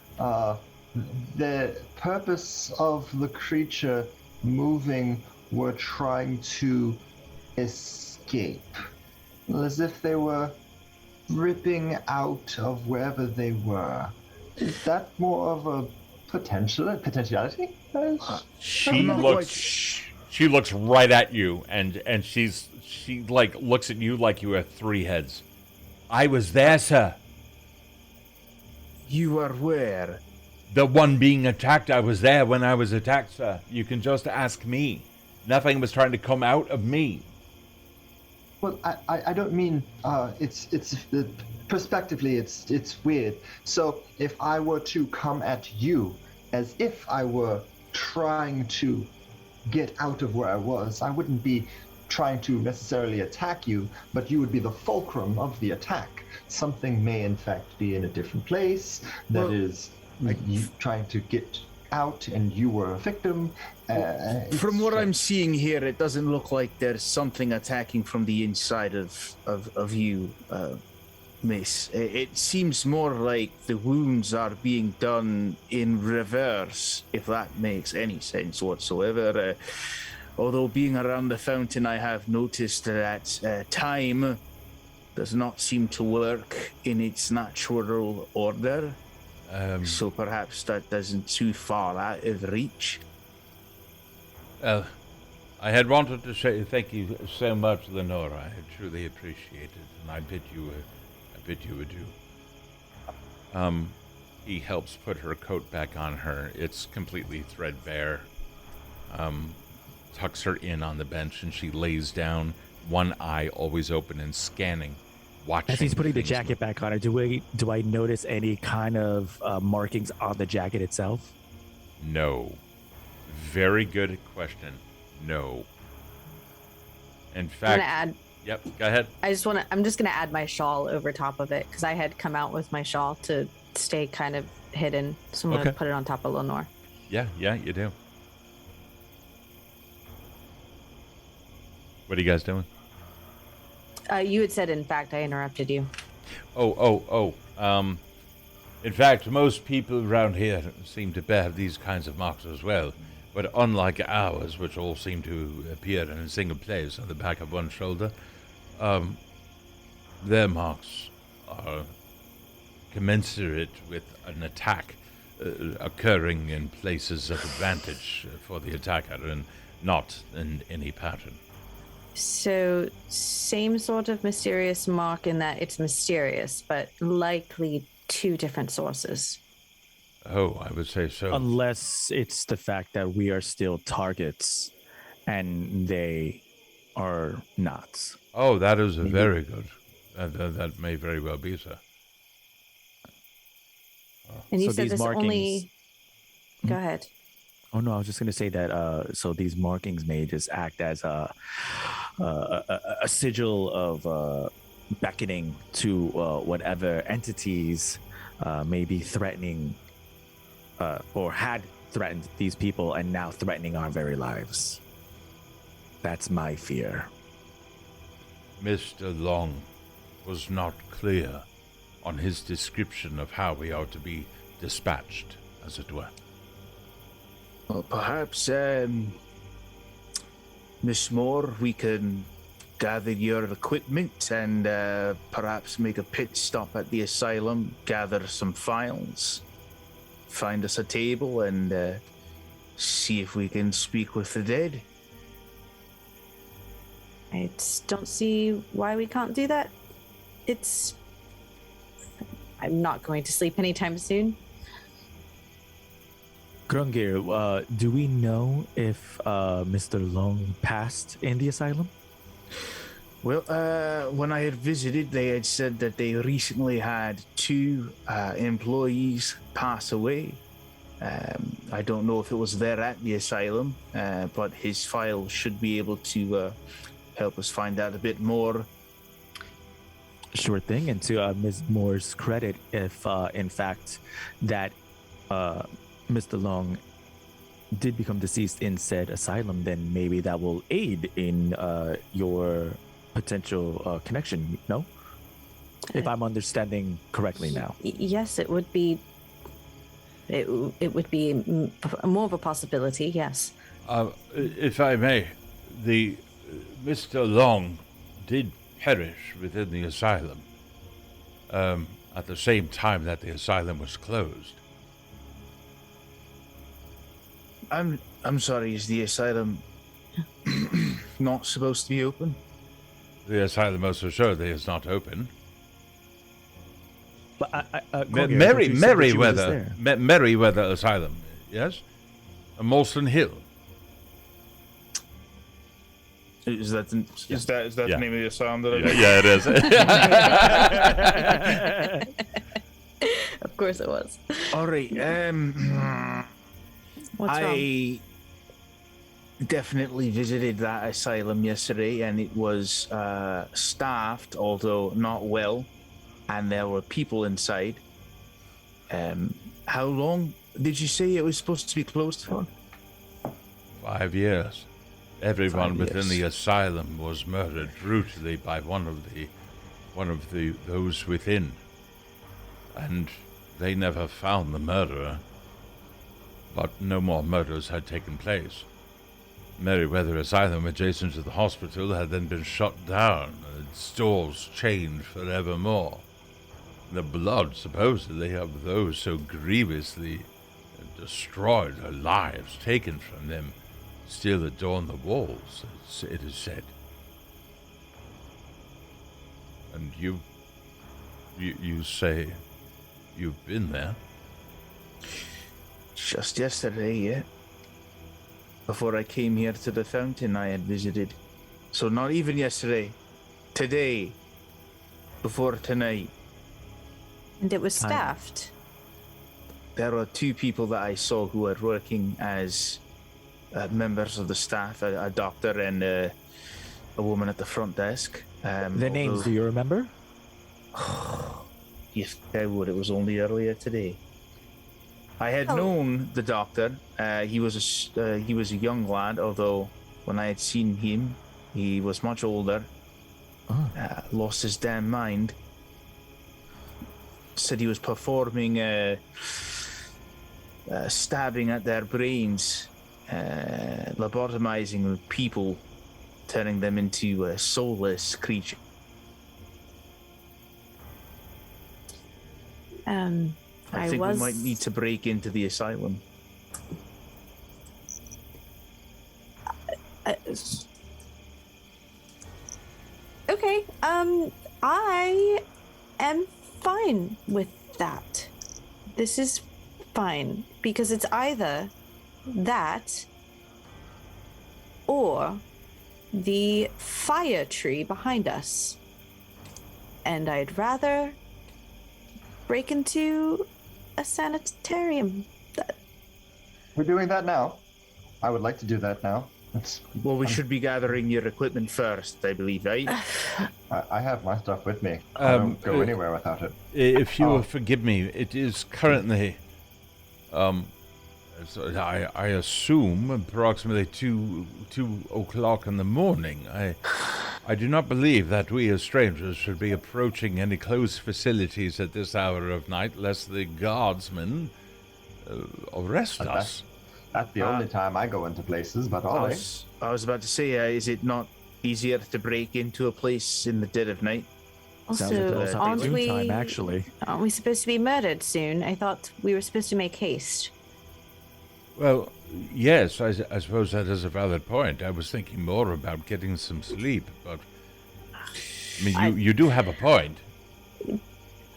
Speaker 5: the purpose of the creature moving were trying to escape, as if they were ripping out of wherever they were. Is that more of a potentiality?
Speaker 1: She looks right at you, and she like looks at you like you have three heads. I was there, sir.
Speaker 4: You are where?
Speaker 1: The one being attacked. I was there when I was attacked, sir. You can just ask me. Nothing was trying to come out of me.
Speaker 5: Well, I don't mean it's prospectively it's weird. So if I were to come at you as if I were trying to get out of where I was, I wouldn't be trying to necessarily attack you, but you would be the fulcrum of the attack. Something may in fact be in a different place that is you trying to get out and you were a victim.
Speaker 4: From what I'm seeing here, it doesn't look like there's something attacking from the inside of you, Miss. It seems more like the wounds are being done in reverse, if that makes any sense whatsoever. Although being around the fountain, I have noticed that time does not seem to work in its natural order. So perhaps that doesn't too far out of reach.
Speaker 6: I had wanted to say thank you so much, Lenore. I truly appreciate it, and I bid you adieu.
Speaker 1: He helps put her coat back on her. It's completely threadbare. Tucks her in on the bench, and she lays down, one eye always open and scanning, watching.
Speaker 3: As he's putting the jacket
Speaker 1: move.
Speaker 3: back on her, do I notice any kind of markings on the jacket itself?
Speaker 1: No. Very good question. No. In fact,
Speaker 2: I'm gonna add.
Speaker 1: Yep, go ahead.
Speaker 2: I'm just gonna add my shawl over top of it because I had come out with my shawl to stay kind of hidden. So I'm gonna put it on top of Lenore.
Speaker 1: Yeah, you do. What are you guys doing?
Speaker 2: You had said, in fact, I interrupted you.
Speaker 6: Oh. In fact, most people around here seem to bear these kinds of marks as well. But unlike ours, which all seem to appear in a single place on the back of one shoulder, their marks are commensurate with an attack occurring in places of advantage for the attacker and not in any pattern.
Speaker 2: So, same sort of mysterious mark in that it's mysterious, but likely two different sources.
Speaker 6: Oh, I would say so.
Speaker 3: Unless it's the fact that we are still targets and they are not.
Speaker 6: Oh, that is a very good. That may very well be, sir.
Speaker 2: And you
Speaker 3: So
Speaker 2: said
Speaker 3: these
Speaker 2: this
Speaker 3: markings-
Speaker 2: only... Go ahead.
Speaker 3: Oh no, I was just gonna say that. So these markings may just act as a sigil of beckoning to whatever entities may be threatening, or had threatened these people, and now threatening our very lives. That's my fear.
Speaker 6: Mr. Long was not clear on his description of how we are to be dispatched, as it were.
Speaker 4: Well, perhaps, Miss Moore, we can gather your equipment and perhaps make a pit stop at the asylum, gather some files, find us a table, and see if we can speak with the dead.
Speaker 2: I don't see why we can't do that. I'm not going to sleep anytime soon.
Speaker 3: Grungnir, do we know if Mr. Long passed in the asylum?
Speaker 4: Well, when I had visited, they had said that they recently had 2 employees pass away. I don't know if it was there at the asylum, but his file should be able to help us find out a bit more.
Speaker 3: Sure thing. And to Ms. Moore's credit, if in fact that Mr. Long did become deceased in said asylum, then maybe that will aid in your potential connection, no? If I'm understanding correctly now.
Speaker 2: Yes, it would be. It would be more of a possibility. Yes.
Speaker 6: If I may, the Mr. Long did perish within the asylum at the same time that the asylum was closed.
Speaker 4: I'm sorry, is the asylum not supposed to be open?
Speaker 6: The asylum most assuredly is not open.
Speaker 3: But Grungnir,
Speaker 6: Merryweather Asylum, yes? Molson Hill.
Speaker 4: Is that the name of the asylum that I
Speaker 1: Yeah, it is.
Speaker 2: Of course, it was.
Speaker 4: All right.
Speaker 2: What's wrong?
Speaker 4: I definitely visited that asylum yesterday, and it was staffed, although not well, and there were people inside. How long did you say it was supposed to be closed for?
Speaker 6: 5 years. Everyone
Speaker 4: 5
Speaker 6: within
Speaker 4: years.
Speaker 6: the asylum was murdered brutally by one of those within, and they never found the murderer. But no more murders had taken place. Merryweather Asylum, adjacent to the hospital, had then been shut down, and its doors chained forevermore. The blood, supposedly, of those so grievously destroyed, their lives taken from them, still adorn the walls, it is said. And you say you've been there?
Speaker 4: Just yesterday, yeah. Before I came here to the fountain, I had visited. So not even yesterday. Today. Before tonight.
Speaker 2: And it was staffed.
Speaker 4: There are 2 people that I saw who were working as members of the staff, a doctor and a woman at the front desk.
Speaker 3: The names, do you remember?
Speaker 4: Yes, I would. It was only earlier today. I had known the doctor. He was a young lad, although when I had seen him, he was much older. Lost his damn mind. Said he was performing stabbing at their brains, lobotomizing people, turning them into soulless creatures. I think we might need to break into the asylum.
Speaker 2: Okay. I am fine with that. This is fine because it's either that or the fire tree behind us. And I'd rather break into a sanitarium.
Speaker 5: We're doing that now. I would like to do that now.
Speaker 4: Well, we should be gathering your equipment first, I believe, right?
Speaker 5: I have my stuff with me. I don't go anywhere without it.
Speaker 6: If you will forgive me, it is currently, I assume, approximately 2 o'clock in the morning. I do not believe that we as strangers should be approaching any closed facilities at this hour of night, lest the guardsmen arrest us.
Speaker 5: That's the only time I go into places, but all right.
Speaker 4: I was about to say, is it not easier to break into a place in the dead of night?
Speaker 2: Also, aren't we supposed to be murdered soon? I thought we were supposed to make haste.
Speaker 6: Well, yes, I suppose that is a valid point. I was thinking more about getting some sleep, but I mean, you do have a point.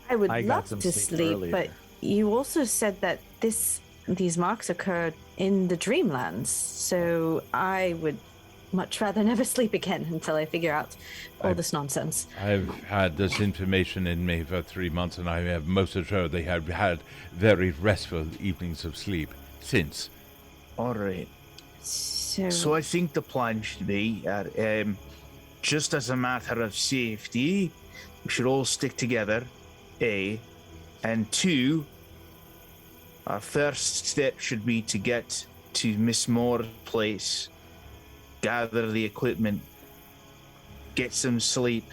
Speaker 2: I would love to sleep, earlier. But you also said that these marks occurred in the Dreamlands, so I would much rather never sleep again until I figure out all this nonsense.
Speaker 6: I've had this information in me for 3 months, and I have most assured they have had very restful evenings of sleep since.
Speaker 4: All right. So I think the plan should be, just as a matter of safety, we should all stick together, A, and 2, our first step should be to get to Miss Moore's place, gather the equipment, get some sleep,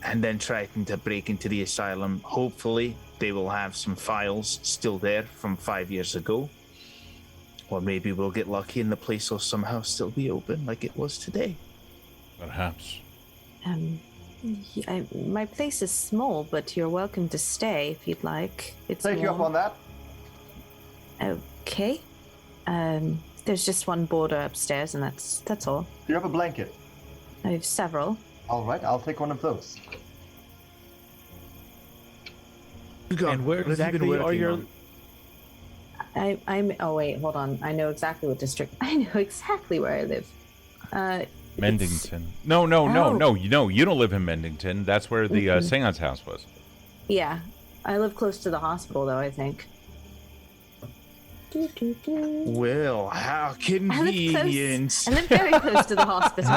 Speaker 4: and then try to break into the asylum. Hopefully, they will have some files still there from 5 years ago. Or maybe we'll get lucky and the place will somehow still be open like it was today.
Speaker 6: Perhaps.
Speaker 2: My place is small, but you're welcome to stay if you'd like.
Speaker 5: Take you up on that.
Speaker 2: Okay. There's just one boarder upstairs, and that's all.
Speaker 5: Do you have a blanket?
Speaker 2: I have several.
Speaker 5: All right, I'll take one of those.
Speaker 3: And where exactly are your...
Speaker 2: I'm. Oh wait, hold on. I know exactly what district. I know exactly where I live.
Speaker 6: Mendington. No. You don't live in Mendington. That's where the seance house was.
Speaker 2: Yeah, I live close to the hospital, though. I think.
Speaker 4: Well, how convenient.
Speaker 2: I live very close to the hospital.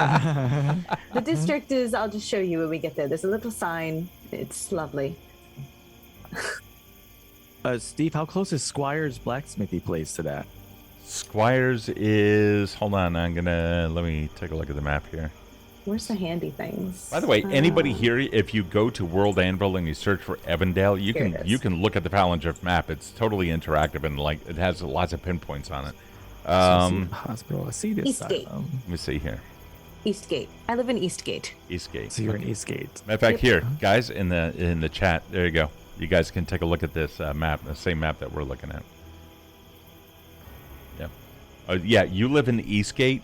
Speaker 2: The district is. I'll just show you when we get there. There's a little sign. It's lovely.
Speaker 3: Steve, how close is Squire's blacksmithy place to that?
Speaker 6: Squire's is... Hold on, let me take a look at the map here.
Speaker 2: Where's the handy things?
Speaker 6: By the way, anybody here, if you go to World Anvil and you search for Evandale, you can look at the Palindrift map. It's totally interactive and it has lots of pinpoints on it.
Speaker 3: Hospital. I see this.
Speaker 2: Eastgate.
Speaker 6: Let me see here.
Speaker 2: Eastgate. I live in Eastgate.
Speaker 6: Eastgate.
Speaker 3: So you're in Eastgate.
Speaker 6: Matter of fact, here, guys, in the chat, there you go. You guys can take a look at this map, the same map that we're looking at. Yeah, you live in Eastgate,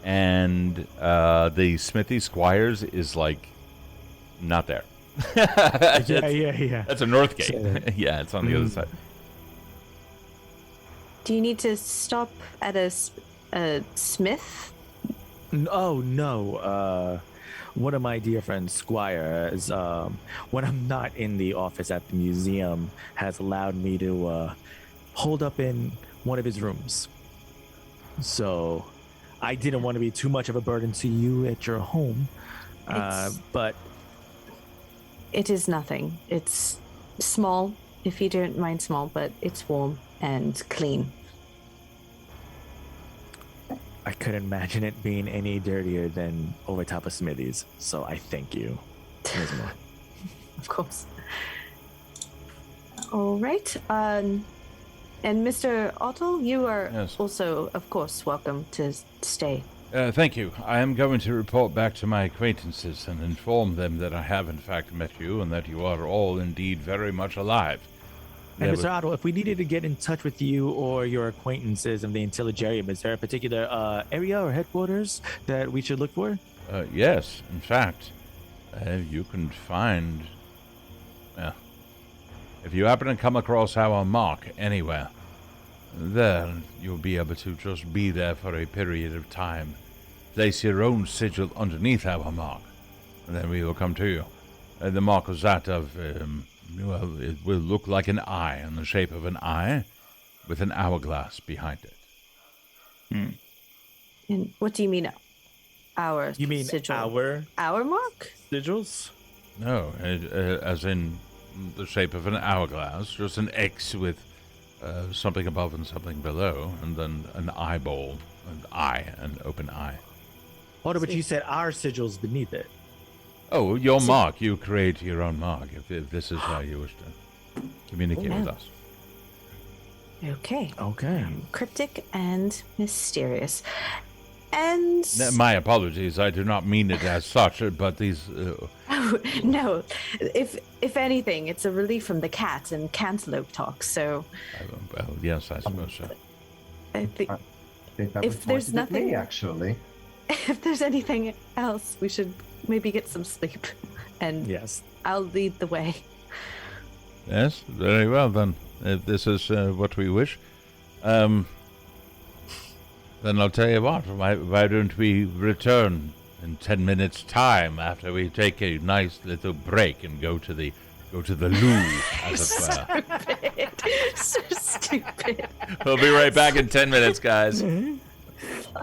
Speaker 6: and the Smithy Squires is like not there.
Speaker 3: Yeah.
Speaker 6: That's a North Gate. Yeah, it's on the other side.
Speaker 2: Do you need to stop at a smith?
Speaker 3: Oh no. One of my dear friends, Squires, when I'm not in the office at the museum, has allowed me to hold up in one of his rooms. So I didn't want to be too much of a burden to you at your home. But
Speaker 2: it is nothing. It's small, if you don't mind small, but it's warm and clean.
Speaker 3: I couldn't imagine it being any dirtier than over top of Smithy's. So I thank you. Ms. Moore.
Speaker 2: Of course. All right. And Mr. Otto, you are also, of course, welcome to stay.
Speaker 6: Thank you. I am going to report back to my acquaintances and inform them that I have in fact met you and that you are all indeed very much alive.
Speaker 3: And Mr. Otto, if we needed to get in touch with you or your acquaintances in the Intelligarium, is there a particular area or headquarters that we should look for?
Speaker 6: Yes, in fact, you can find... if you happen to come across our mark anywhere, then you'll be able to just be there for a period of time. Place your own sigil underneath our mark, and then we will come to you. The mark is that of, well, it will look like an eye, in the shape of an eye, with an hourglass behind it.
Speaker 2: And what do you mean, our
Speaker 3: You mean
Speaker 2: sigil? Our mark?
Speaker 3: Sigils?
Speaker 6: No, as in the shape of an hourglass, just an X with something above and something below, and then an eyeball, an open eye.
Speaker 3: Oh, but you said our sigils beneath it.
Speaker 6: Oh, your mark. You create your own mark if this is how you wish to communicate with us.
Speaker 2: Okay.
Speaker 3: Okay.
Speaker 2: Cryptic and mysterious. And...
Speaker 6: My apologies. I do not mean it as such, but these...
Speaker 2: Oh, no. If anything, it's a relief from the cat and cantaloupe talk, so...
Speaker 6: Well, yes, I suppose so.
Speaker 2: I think
Speaker 5: that
Speaker 2: if
Speaker 5: was
Speaker 2: there's
Speaker 5: pointed at me,
Speaker 2: nothing...
Speaker 5: actually.
Speaker 2: If there's anything else, we should maybe get some sleep. And
Speaker 3: yes,
Speaker 2: I'll lead the way.
Speaker 6: Yes, very well then. If this is what we wish, then I'll tell you what. Why don't we return in 10 minutes' time after we take a nice little break and go to the loo, as it were.
Speaker 2: So stupid.
Speaker 1: We'll be right back in 10 minutes, guys.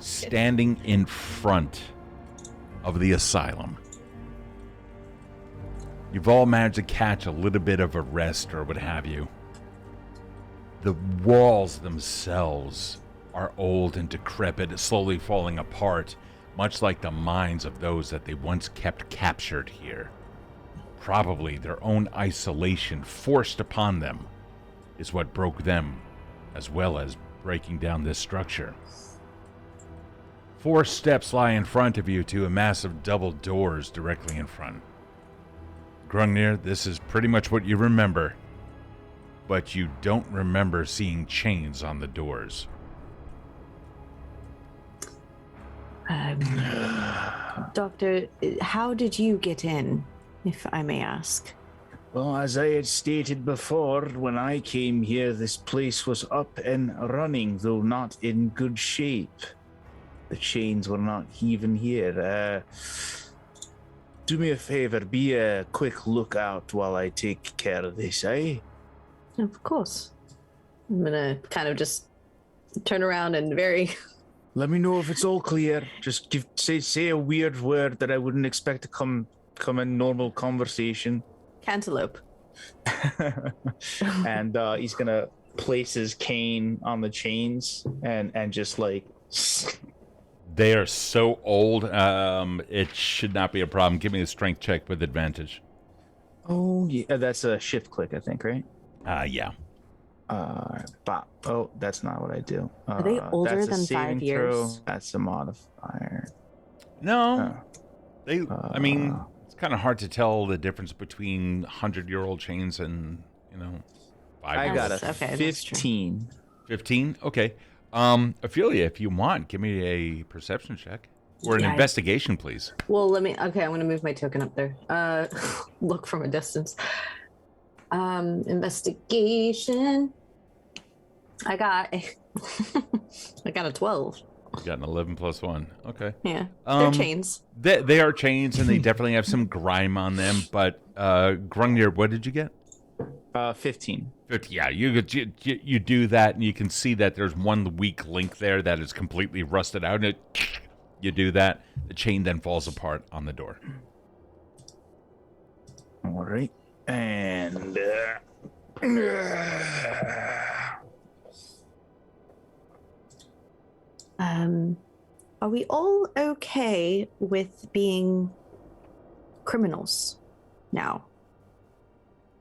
Speaker 1: Standing in front of the asylum. You've all managed to catch a little bit of a rest or what have you. The walls themselves are old and decrepit, slowly falling apart, much like the minds of those that they once kept captured here. Probably their own isolation forced upon them is what broke them, as well as breaking down this structure. 4 steps lie in front of you to a massive double doors directly in front. Grungnir, this is pretty much what you remember, but you don't remember seeing chains on the doors.
Speaker 2: Doctor, how did you get in, if I may ask?
Speaker 4: Well, as I had stated before, when I came here, this place was up and running, though not in good shape. The chains were not even here. Do me a favor, be a quick lookout while I take care of this, eh?
Speaker 2: Of course. I'm gonna kind of just turn around and very...
Speaker 4: Let me know if it's all clear. Just say a weird word that I wouldn't expect to come in normal conversation.
Speaker 2: Cantaloupe.
Speaker 4: And he's gonna place his cane on the chains and just like...
Speaker 1: They are so old, it should not be a problem. Give me a strength check with advantage.
Speaker 4: Oh, yeah, that's a shift click, I think, right?
Speaker 1: Yeah.
Speaker 4: Oh, that's not what I do.
Speaker 2: Are they older
Speaker 4: that's a
Speaker 2: than
Speaker 4: saving
Speaker 2: 5 years?
Speaker 4: throw. That's a modifier.
Speaker 1: No. I mean, it's kind of hard to tell the difference between 100-year-old chains and, 5
Speaker 4: I
Speaker 1: years.
Speaker 4: got a
Speaker 2: Okay, that's
Speaker 4: 15.
Speaker 1: 15? Okay. Ophelia, if you want, give me a perception check. Or an investigation, please.
Speaker 2: Well, I'm gonna move my token up there. Look from a distance. Investigation. I got a 12.
Speaker 1: You got an 11 plus 1. Okay.
Speaker 2: Yeah. They're chains.
Speaker 1: They are chains, and they definitely have some grime on them. But, Grungnir, what did you get?
Speaker 4: 15.
Speaker 1: But yeah, you do that, and you can see that there's one weak link there that is completely rusted out. And you do that, the chain then falls apart on the door.
Speaker 4: All right, and
Speaker 2: are we all okay with being criminals now?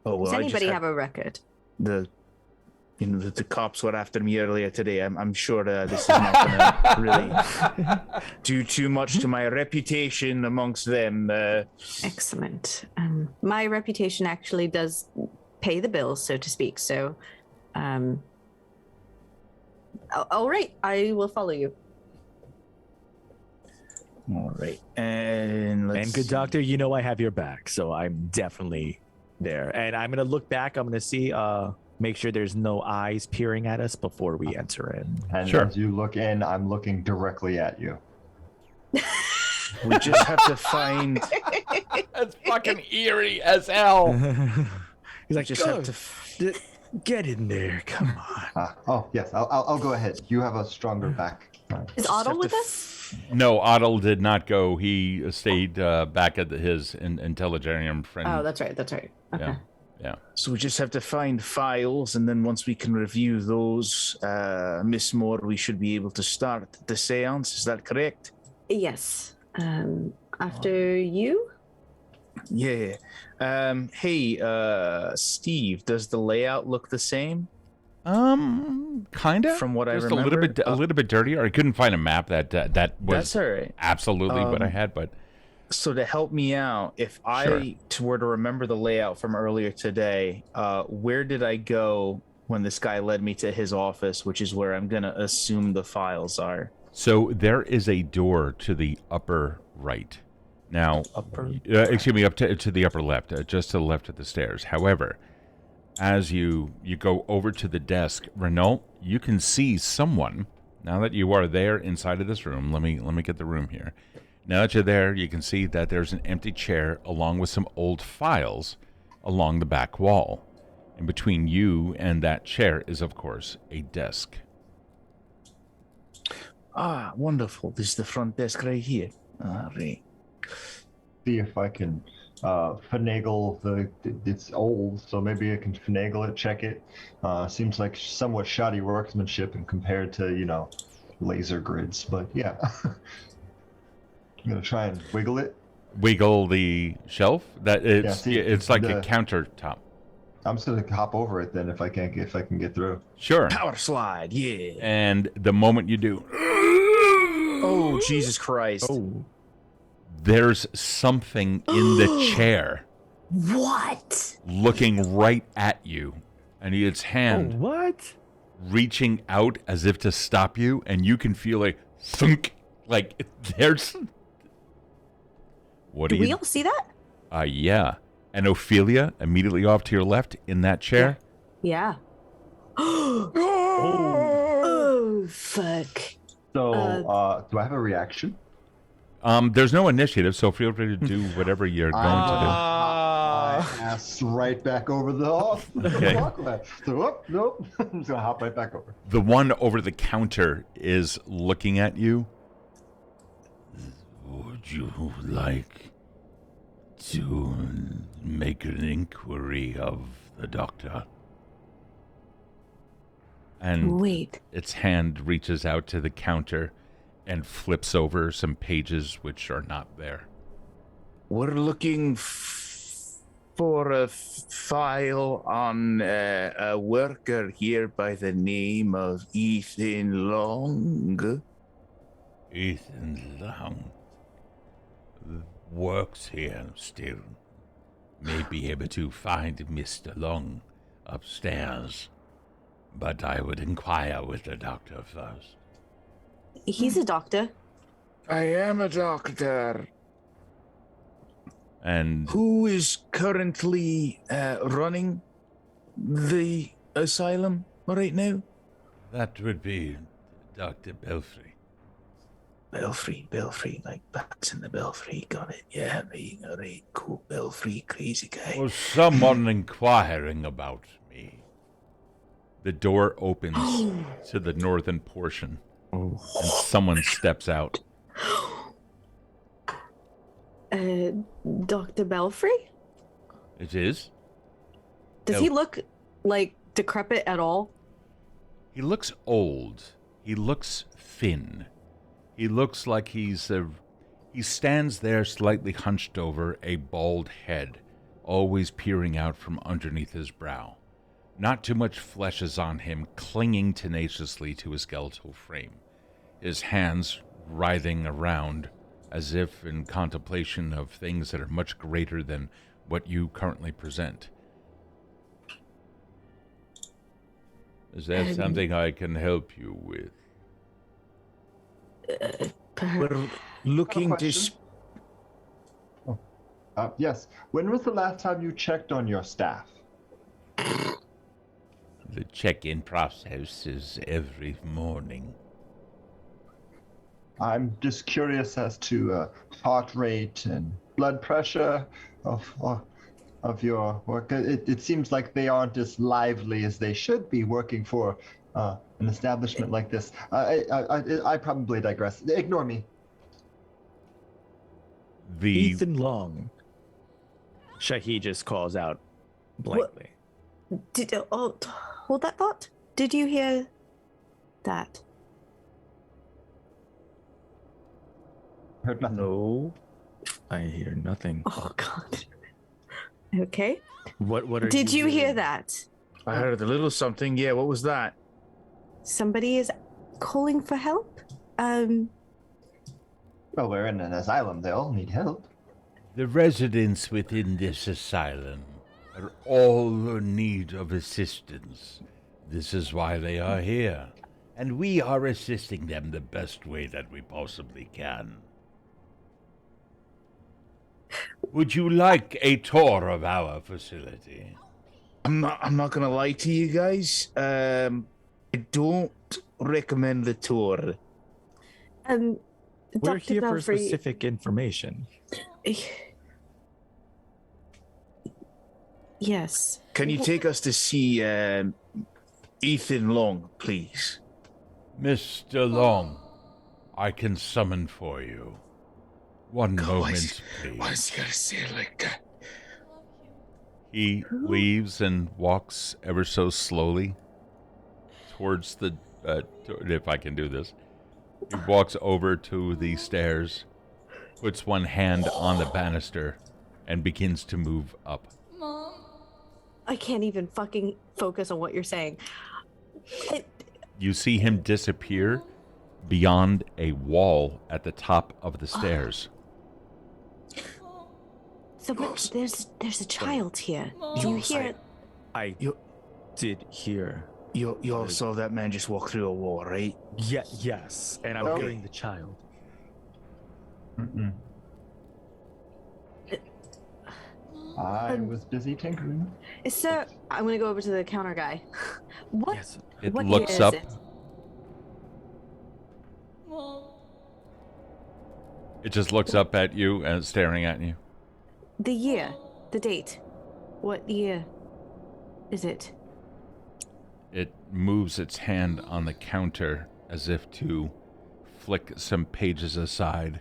Speaker 2: Does anybody have a record?
Speaker 4: The cops were after me earlier today. I'm sure this is not going to really do too much to my reputation amongst them.
Speaker 2: Excellent. My reputation actually does pay the bills, so to speak. So, all right, I will follow you.
Speaker 4: All right, and
Speaker 3: good doctor, you know I have your back, so I'm definitely there. And I'm gonna look back. I'm gonna see. Make sure there's no eyes peering at us before we enter in.
Speaker 5: And as you look in, I'm looking directly at you.
Speaker 4: We just have to find.
Speaker 1: That's fucking eerie as hell.
Speaker 3: He's like,
Speaker 4: just have to
Speaker 3: get in there. Come on.
Speaker 5: Oh yes, I'll go ahead. You have a stronger back.
Speaker 2: Is Otto with us?
Speaker 1: No, Otto did not go. He stayed back at his Intelligarium friend.
Speaker 2: Oh, that's right. That's right. Okay.
Speaker 1: Yeah.
Speaker 4: So we just have to find files, and then once we can review those, Miss Moore, we should be able to start the seance. Is that correct?
Speaker 2: Yes. After you?
Speaker 4: Yeah. Hey, Steve, does the layout look the same?
Speaker 1: Kinda.
Speaker 4: From what I
Speaker 1: Just
Speaker 4: remember,
Speaker 1: a little bit dirtier. I couldn't find a map that was
Speaker 4: that's all right.
Speaker 1: Absolutely what I had, but.
Speaker 4: So to help me out, if I were to remember the layout from earlier today, where did I go when this guy led me to his office, which is where I'm going to assume the files are?
Speaker 1: So there is a door to the upper right. Now, excuse me, up to the upper left, just to the left of the stairs. However, as you go over to the desk, Renault, you can see someone. Now that you are there inside of this room, let me get the room here. Now that you're there, you can see that there's an empty chair along with some old files along the back wall. And between you and that chair is, of course, a desk.
Speaker 4: Ah, wonderful. This is the front desk right here. All right.
Speaker 5: See if I can finagle it's old, so maybe I can finagle it, check it. Seems like somewhat shoddy workmanship and compared to, laser grids, but yeah. I'm gonna try and wiggle it.
Speaker 1: Wiggle the shelf? It's like a countertop.
Speaker 5: I'm just gonna hop over it then if I can get through.
Speaker 1: Sure.
Speaker 4: Power slide, yeah.
Speaker 1: And the moment you do,
Speaker 4: oh Jesus Christ!
Speaker 3: Oh,
Speaker 1: there's something in the chair.
Speaker 2: What?
Speaker 1: Looking right at you, and its hand
Speaker 3: what?
Speaker 1: reaching out as if to stop you, and you can feel a thunk. Like there's. What do
Speaker 2: we all see that?
Speaker 1: Yeah. And Ophelia, immediately off to your left in that chair.
Speaker 2: Yeah. Oh, fuck.
Speaker 5: So, do I have a reaction?
Speaker 1: There's no initiative, so feel free to do whatever you're going to
Speaker 5: My ass right back over the
Speaker 1: Okay.
Speaker 5: walkway. So, nope. I'm just gonna hop right back over.
Speaker 1: do. The one over the counter is looking at you. Would you like to make an inquiry of the doctor? And
Speaker 2: wait,
Speaker 1: its hand reaches out to the counter and flips over some pages which are not there.
Speaker 4: We're looking for a file on a worker here by the name of Ethan Long.
Speaker 6: Ethan Long works here still. May be able to find Mr. Long upstairs, but I would inquire with the doctor first.
Speaker 2: he's a doctor.
Speaker 4: I am a doctor.
Speaker 1: And
Speaker 4: Who is currently running the asylum right now?
Speaker 6: That would be Dr. Belfry.
Speaker 4: Belfry, like bats in the belfry. Got it. Yeah, right, cool. Belfry, crazy guy.
Speaker 6: Was someone inquiring about me?
Speaker 1: The door opens to the northern portion, and someone steps out.
Speaker 2: Dr. Belfry?
Speaker 1: It is?
Speaker 2: Does he look like decrepit at all?
Speaker 1: He looks old. He looks thin. He looks like he stands there slightly hunched over, a bald head, always peering out from underneath his brow. Not too much flesh is on him, clinging tenaciously to his skeletal frame, his hands writhing around as if in contemplation of things that are much greater than what you currently present. Is there something I can help you with?
Speaker 4: We're looking to...
Speaker 5: Yes. When was the last time you checked on your staff?
Speaker 6: The check-in process is every morning.
Speaker 5: I'm just curious as to heart rate and blood pressure of your work. It seems like they aren't as lively as they should be working for an establishment like this. I probably digress. Ignore me.
Speaker 3: Ethan Long. Shahid just calls out blankly.
Speaker 2: Hold that thought. Did you hear that?
Speaker 5: Heard nothing.
Speaker 3: No, I hear nothing.
Speaker 2: Oh God. Okay.
Speaker 3: What are
Speaker 2: Did you hear
Speaker 3: hearing?
Speaker 2: that?
Speaker 4: I heard a little something. Yeah, what was that?
Speaker 2: Somebody is calling for help.
Speaker 5: Well, we're in an asylum. They all need help.
Speaker 6: The residents within this asylum are all in need of assistance. This is why they are here, and we are assisting them the best way that we possibly can. Would you like a tour of our facility?
Speaker 4: I'm not gonna lie to you guys. I don't recommend the tour.
Speaker 3: We're
Speaker 2: Dr.
Speaker 3: here for
Speaker 2: Belfry,
Speaker 3: specific information.
Speaker 2: Yes.
Speaker 4: Can you take us to see Ethan Long, please?
Speaker 6: Mr. Long, I can summon for you. One moment, please.
Speaker 4: Why is he gotta say it like that?
Speaker 1: He leaves and walks ever so slowly towards the, if I can do this. He walks over to the stairs, puts one hand on the banister, and begins to move up.
Speaker 2: I can't even fucking focus on what you're saying.
Speaker 1: You see him disappear beyond a wall at the top of the stairs.
Speaker 2: There's a child here. Do you hear it?
Speaker 3: I did hear.
Speaker 4: You all saw that man just walk through a wall, right?
Speaker 3: Yes, and I'm hearing the child.
Speaker 5: Mm-mm. I was busy tinkering.
Speaker 2: Sir, I'm gonna go over to the counter guy. What?
Speaker 3: Yes.
Speaker 1: It
Speaker 2: what
Speaker 1: looks
Speaker 2: year
Speaker 1: up.
Speaker 2: is it?
Speaker 1: It just looks up at you and staring at you.
Speaker 2: The year, the date. What year is it?
Speaker 1: It moves its hand on the counter as if to flick some pages aside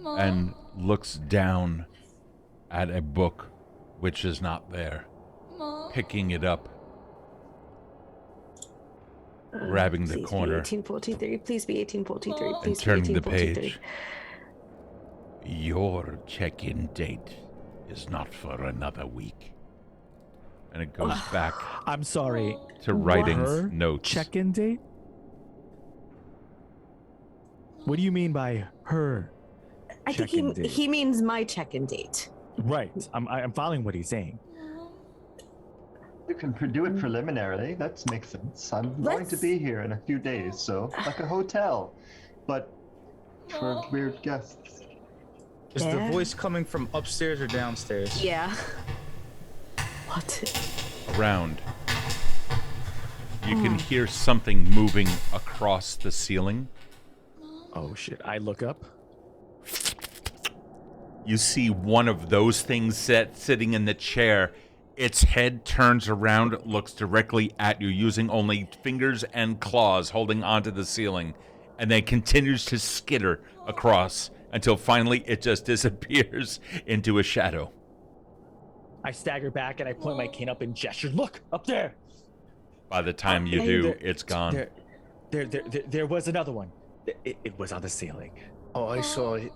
Speaker 1: and looks down at a book which is not there, picking it up, grabbing the
Speaker 2: Please
Speaker 1: corner,
Speaker 2: be 1843. Please be 1843.
Speaker 1: and
Speaker 2: Please be
Speaker 1: turning the
Speaker 2: 1843.
Speaker 1: page.
Speaker 6: Your check-in date is not for another week.
Speaker 1: And it goes back
Speaker 3: I'm sorry.
Speaker 1: to writing
Speaker 3: Her
Speaker 1: notes.
Speaker 3: Check-in date? What do you mean by her?
Speaker 2: I think
Speaker 3: Check-in date.
Speaker 2: he means my check-in date.
Speaker 3: Right. I'm following what he's saying.
Speaker 5: You can do it preliminarily. That makes sense. I'm going to be here in a few days, so like a hotel, but for weird guests.
Speaker 4: Is the
Speaker 2: Yeah.
Speaker 4: voice coming from upstairs or downstairs?
Speaker 2: Yeah. What?
Speaker 1: Around. You can hear something moving across the ceiling.
Speaker 3: Oh shit! I look up.
Speaker 1: You see one of those things sitting in the chair Its head turns around, looks directly at you, using only fingers and claws holding onto the ceiling, and then continues to skitter across until finally it just disappears into a shadow.
Speaker 3: I stagger back and I point my cane up and gesture. Look, up there!
Speaker 1: By the time you do, it's gone.
Speaker 3: There was another one. It was on the ceiling.
Speaker 4: Oh, I saw it.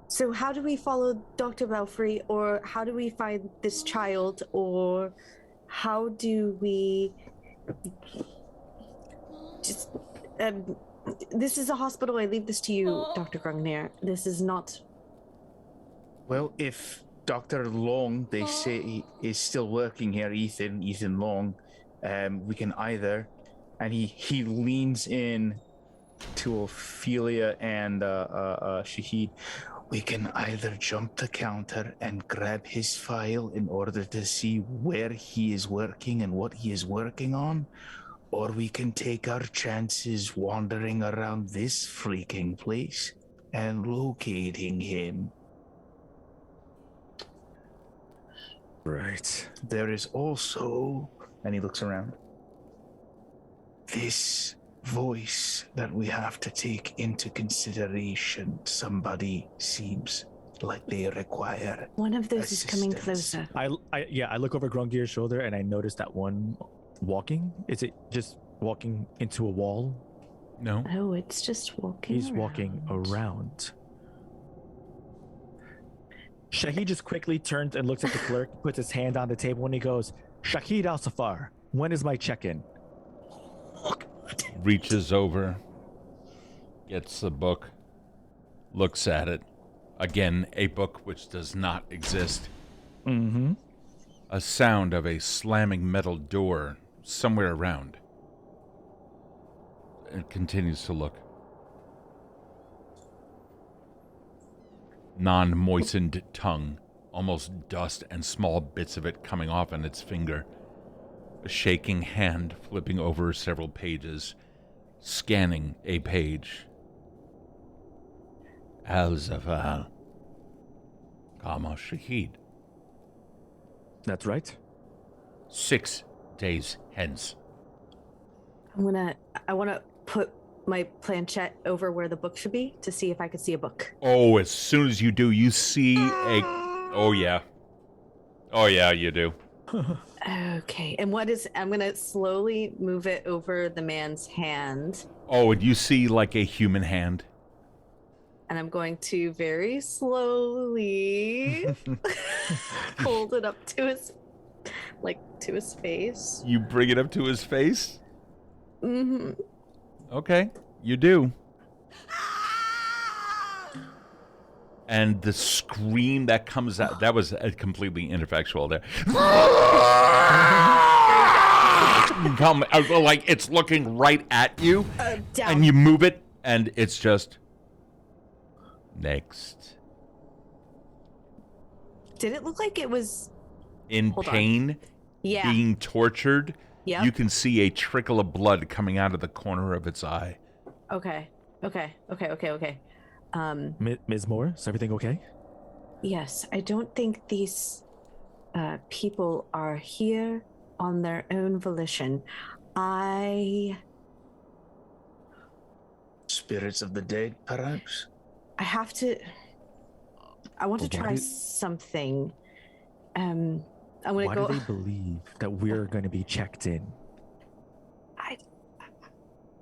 Speaker 2: So how do we follow Dr. Belfry, or how do we find this child, or how do we just this is a hospital. I leave this to you, Dr. Grungnir. This is not.
Speaker 4: Well, if Dr. Long, they say, is still working here, Ethan Long, we can either, and he leans in to Ophelia and Shahid. We can either jump the counter and grab his file in order to see where he is working and what he is working on, or we can take our chances wandering around this freaking place and locating him.
Speaker 3: Right.
Speaker 4: There is also, and he looks around, this voice that we have to take into consideration. Somebody seems like they require
Speaker 2: One of those
Speaker 4: assistance.
Speaker 2: is coming closer.
Speaker 3: I look over Grungir's shoulder and I notice that one walking. Is it just walking into a wall?
Speaker 1: No.
Speaker 2: Oh, it's just walking.
Speaker 3: He's walking around. Shahid just quickly turns and looks at the clerk, puts his hand on the table, and he goes, Shahid al-Zafar, when is my check-in?
Speaker 1: Reaches over, gets the book, looks at it. Again, a book which does not exist.
Speaker 3: Mm-hmm.
Speaker 1: A sound of a slamming metal door somewhere around. It continues to look. Non-moistened tongue, almost dust and small bits of it coming off on its finger. A shaking hand flipping over several pages, scanning a page. Al-Zafar, Kama Shahid.
Speaker 3: That's right.
Speaker 1: 6 days hence.
Speaker 2: I wanna put my planchette over where the book should be to see if I could see a book.
Speaker 1: Oh, as soon as you do, you see a... Oh, yeah. Oh, yeah, you do.
Speaker 2: Okay, and I'm gonna slowly move it over the man's hand.
Speaker 1: Oh, and you see like a human hand.
Speaker 2: And I'm going to very slowly hold it up to his face.
Speaker 1: You bring it up to his face?
Speaker 2: Mm-hmm.
Speaker 1: Okay, you do. And the scream that comes out, that was completely ineffectual there. Like it's looking right at you, and you move it, and it's just... Next.
Speaker 2: Did it look like it was...
Speaker 1: In pain,
Speaker 2: Yeah.
Speaker 1: being tortured,
Speaker 2: Yep.
Speaker 1: you can see a trickle of blood coming out of the corner of its eye.
Speaker 2: Okay.
Speaker 3: Ms. Moore, is everything okay?
Speaker 2: Yes, I don't think these people are here on their own volition.
Speaker 4: Spirits of the dead, perhaps?
Speaker 2: I want to try something. I'm gonna
Speaker 3: Why
Speaker 2: go.
Speaker 3: do they believe that we're going to be checked in?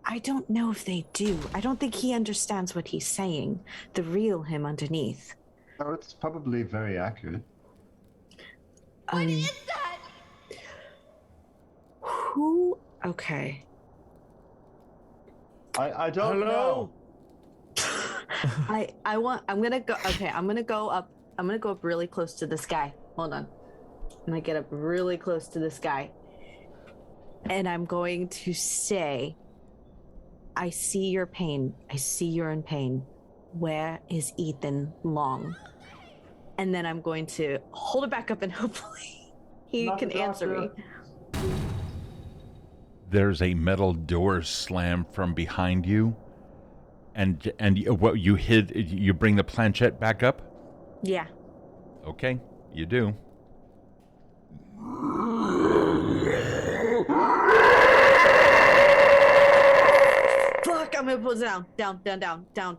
Speaker 2: I don't know if they do. I don't think he understands what he's saying. The real him underneath.
Speaker 5: Oh, it's probably very accurate.
Speaker 7: What is that?
Speaker 2: Who? Okay.
Speaker 5: I don't know.
Speaker 2: I'm gonna go. Okay, I'm gonna go up really close to this guy. Hold on. I'm gonna get up really close to this guy, and I'm going to say, I see your pain. I see you're in pain. Where is Ethan Long? And then I'm going to hold it back up and hopefully he
Speaker 5: Not
Speaker 2: can
Speaker 5: the
Speaker 2: answer me.
Speaker 5: doctor.
Speaker 1: There's a metal door slam from behind you, and what you hid, you bring the planchette back up?
Speaker 2: Yeah.
Speaker 1: Okay, you do.
Speaker 2: Fuck, I'm gonna pull it down. Down.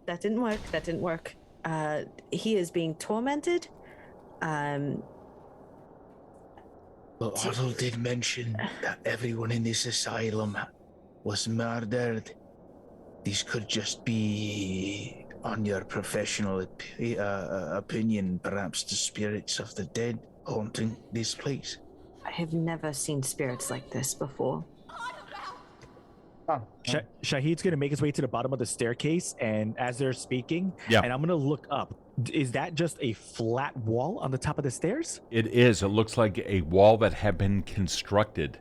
Speaker 2: That didn't work. He is being tormented.
Speaker 4: Well, Otto did mention that everyone in this asylum was murdered. This could just be, on your professional opinion, perhaps the spirits of the dead haunting this place.
Speaker 2: I have never seen spirits like this before.
Speaker 3: Shahid's gonna make his way to the bottom of the staircase, and as they're speaking, and I'm gonna look up. Is that just a flat wall on the top of the stairs?
Speaker 1: It is. It looks like a wall that had been constructed.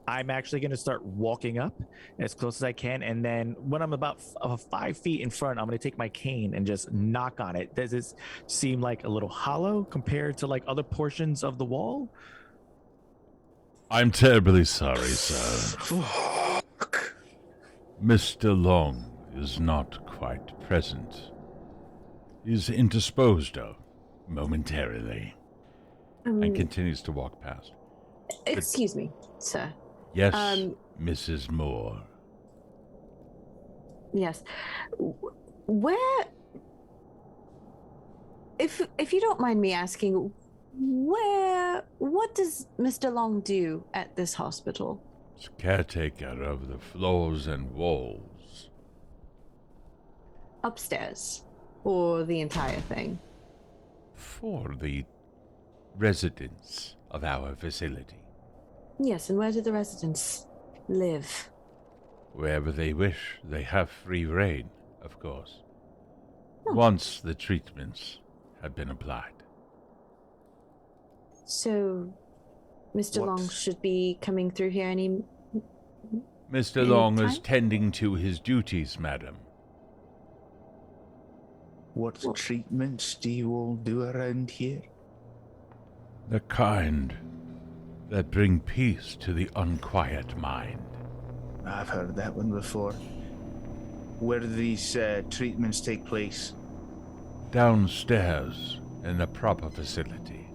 Speaker 3: I'm actually gonna start walking up as close as I can, and then when I'm about 5 feet in front, I'm gonna take my cane and just knock on it. Does this seem like a little hollow compared to like other portions of the wall?
Speaker 6: I'm terribly sorry, sir. Mr. Long is not quite present. He's indisposed of momentarily.
Speaker 1: And continues to walk past.
Speaker 2: Excuse me, sir.
Speaker 6: Yes, Mrs. Moore.
Speaker 2: Yes. Where, if you don't mind me asking, what does Mr. Long do at this hospital?
Speaker 6: He's caretaker of the floors and walls.
Speaker 2: Upstairs, or the entire thing?
Speaker 6: For the residents of our facility.
Speaker 2: Yes, and where do the residents live?
Speaker 6: Wherever they wish, they have free reign, of course. Once the treatments have been applied.
Speaker 2: So, Mr. Long should be coming through here any...
Speaker 6: Mr. Long is tending to his duties, madam.
Speaker 4: What treatments do you all do around here?
Speaker 6: The kind that bring peace to the unquiet mind.
Speaker 4: I've heard that one before. Where do these treatments take place?
Speaker 6: Downstairs in the proper facility.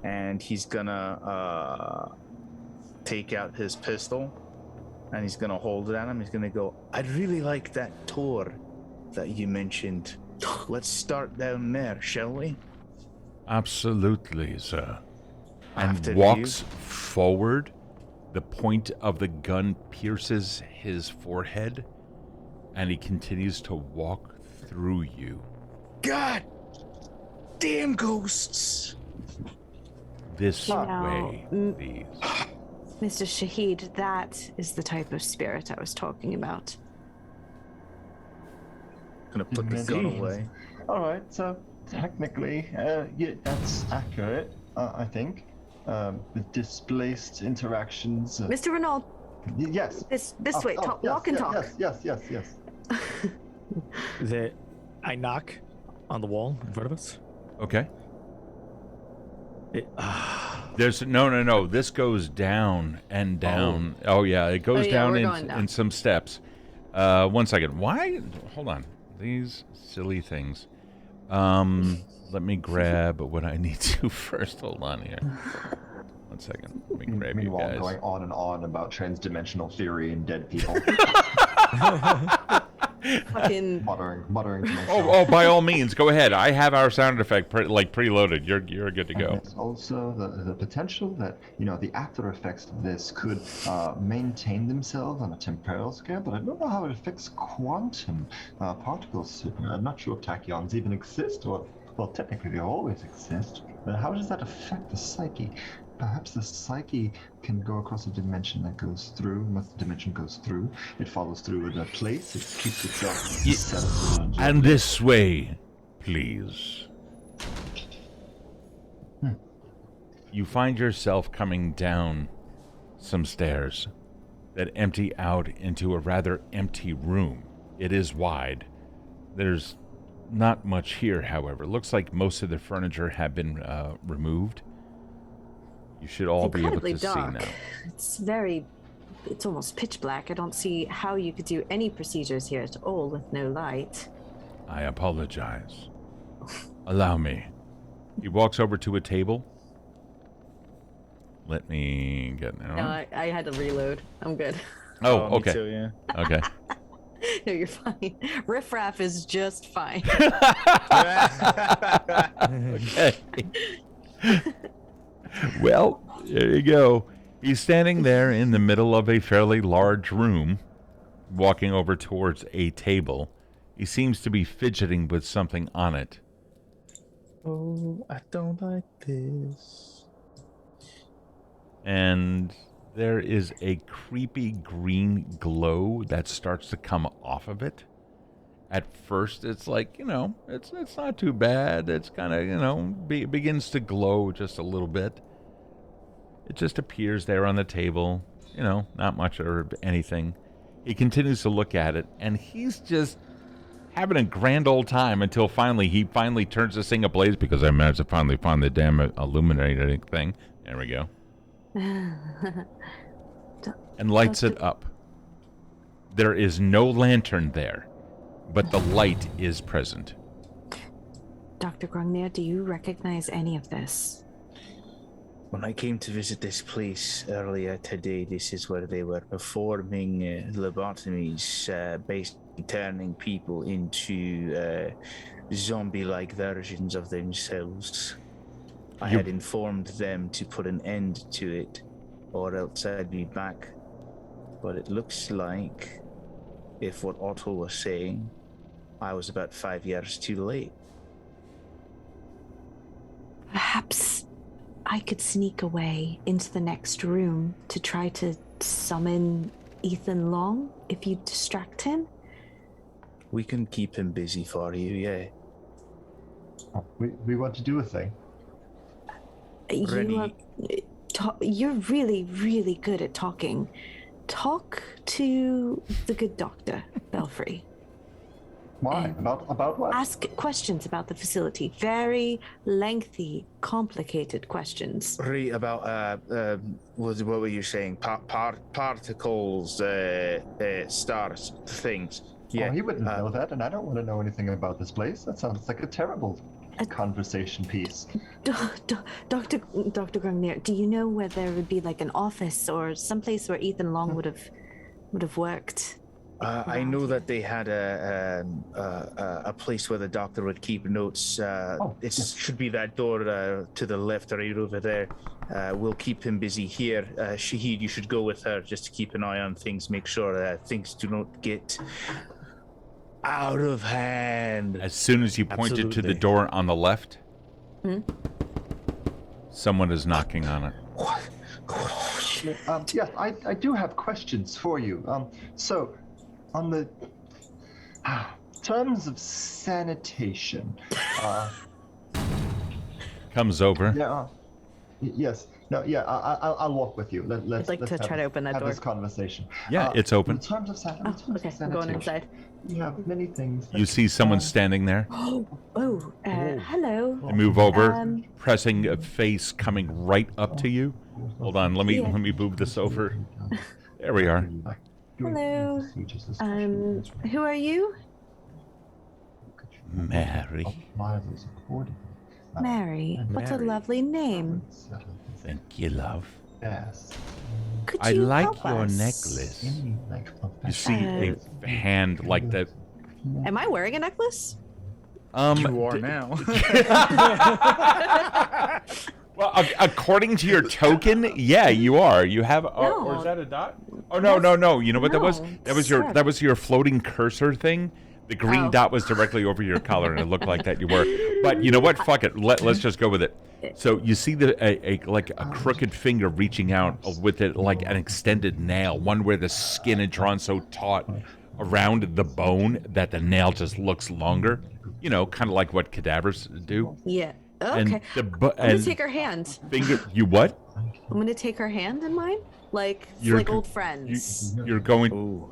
Speaker 4: And he's gonna take out his pistol and he's gonna hold it at him. He's gonna go, I'd really like that tour that you mentioned. Let's start down there, shall we?
Speaker 6: Absolutely, sir. And
Speaker 4: After
Speaker 6: walks
Speaker 4: you.
Speaker 6: forward. The point of the gun pierces his forehead, and he continues to walk through you.
Speaker 4: God damn ghosts!
Speaker 6: This
Speaker 2: Now,
Speaker 6: way, please.
Speaker 2: Mr. Shahid, that is the type of spirit I was talking about.
Speaker 4: Gonna put the gun away.
Speaker 5: All right, so technically, yeah, that's accurate, I think. The displaced interactions.
Speaker 2: Mr. Renault,
Speaker 5: Yes.
Speaker 2: this way, talk,
Speaker 5: yes,
Speaker 2: walk and
Speaker 5: yes,
Speaker 2: talk.
Speaker 5: Yes.
Speaker 3: I knock on the wall in front of us.
Speaker 1: Okay. There's no. This goes down and down. Oh yeah, it goes down in some steps. 1 second. Why? Hold on. These silly things. Let me grab what I need to first. Hold on here. 1 second. Let me grab you
Speaker 5: Meanwhile,
Speaker 1: guys.
Speaker 5: going on and on about transdimensional theory and dead people.
Speaker 2: Fucking
Speaker 5: muttering to myself.
Speaker 1: Oh, by all means, go ahead. I have our sound effect preloaded. You're good to go.
Speaker 5: And there's also the potential that the after effects of this could maintain themselves on a temporal scale, but I don't know how it affects quantum particles. I'm not sure if tachyons even exist, or well, technically they always exist. But how does that affect the psyche? Perhaps the psyche can go across a dimension that goes through. Once the dimension goes through, it follows through in a place. It keeps itself settled.
Speaker 6: And this way, please.
Speaker 1: You find yourself coming down some stairs that empty out into a rather empty room. It is wide. There's not much here, however. It looks like most of the furniture have been removed. You should all be able to
Speaker 2: dark.
Speaker 1: see now.
Speaker 2: It's almost pitch black. I don't see how you could do any procedures here at all with no light.
Speaker 6: I apologize. Allow me.
Speaker 1: He walks over to a table Let me get there.
Speaker 2: No, I had to reload. I'm good.
Speaker 1: Oh,
Speaker 4: me
Speaker 1: okay.
Speaker 4: too, yeah.
Speaker 1: Okay.
Speaker 2: No, you're fine. Riff Raff is just fine.
Speaker 1: Okay. Well, there you go. He's standing there in the middle of a fairly large room, walking over towards a table. He seems to be fidgeting with something on it.
Speaker 4: Oh, I don't like this.
Speaker 1: And there is a creepy green glow that starts to come off of it. At first, it's like, it's not too bad. It's kind of, begins to glow just a little bit. It just appears there on the table, not much or anything. He continues to look at it, and he's just having a grand old time until he finally turns this thing ablaze, because I managed to finally find the damn illuminating thing. There we go. And lights it up. There is no lantern there, but the light is present.
Speaker 2: Dr. Grungnir, do you recognize any of this?
Speaker 4: When I came to visit this place earlier today, this is where they were performing lobotomies, basically turning people into zombie-like versions of themselves. I had informed them to put an end to it, or else I'd be back. But it looks like, if what Otto was saying, I was about 5 years too late.
Speaker 2: Perhaps I could sneak away into the next room to try to summon Ethan Long if you distract him.
Speaker 4: We can keep him busy for you, yeah.
Speaker 5: We want to do a thing.
Speaker 2: You're really, really good at talking. Talk to the good doctor, Belfry.
Speaker 5: Why? About what?
Speaker 2: Ask questions about the facility. Very lengthy, complicated questions.
Speaker 4: Right, about, what were you saying? Particles, stars, things. Yeah.
Speaker 5: Oh, he wouldn't know that, and I don't want to know anything about this place. That sounds like a terrible conversation piece.
Speaker 2: Dr. Grungnir, do you know where there would be like an office or someplace where Ethan Long would have worked?
Speaker 4: I know that they had a place where the doctor would keep notes. It should be that door to the left, right over there. We'll keep him busy here. Shahid, you should go with her just to keep an eye on things, make sure things do not get out of hand.
Speaker 1: As soon as you pointed to the door on the left, someone is knocking on it.
Speaker 4: What?
Speaker 5: Yes, I do have questions for you. So, on the terms of sanitation,
Speaker 1: comes over.
Speaker 5: yeah, yes, no, yeah, I'll walk with you. Let's
Speaker 2: try to open that
Speaker 5: have
Speaker 2: door.
Speaker 5: this conversation.
Speaker 1: Yeah, it's open.
Speaker 5: In terms of sanitation,
Speaker 2: Okay, I'm going inside.
Speaker 5: You have many things.
Speaker 1: You see someone standing there.
Speaker 2: Hello.
Speaker 1: You move over, pressing a face coming right up to you. Hold on, let me move this over. There we are.
Speaker 2: Hello. Who are you?
Speaker 1: Mary.
Speaker 2: Mary. What a lovely name.
Speaker 1: Thank you, love.
Speaker 5: Yes.
Speaker 2: Could
Speaker 1: I
Speaker 2: you
Speaker 1: like
Speaker 2: help
Speaker 1: your
Speaker 2: us?
Speaker 1: necklace. You see a hand like that.
Speaker 2: Am I wearing a necklace?
Speaker 4: You are now.
Speaker 1: Well, according to your token, yeah, you are. You have, or is that a dot? Oh no! You know what that was? That was your floating cursor thing. The green dot was directly over your collar, and it looked like that you were. But you know what? Fuck it. Let's just go with it. So you see a crooked finger reaching out with it like an extended nail, one where the skin is drawn so taut around the bone that the nail just looks longer. You know, kind of like what cadavers do.
Speaker 2: Yeah. Okay. I'm gonna take her hand.
Speaker 1: You what?
Speaker 2: I'm gonna take her hand in mine, like old friends.
Speaker 1: You're going.
Speaker 4: Ooh.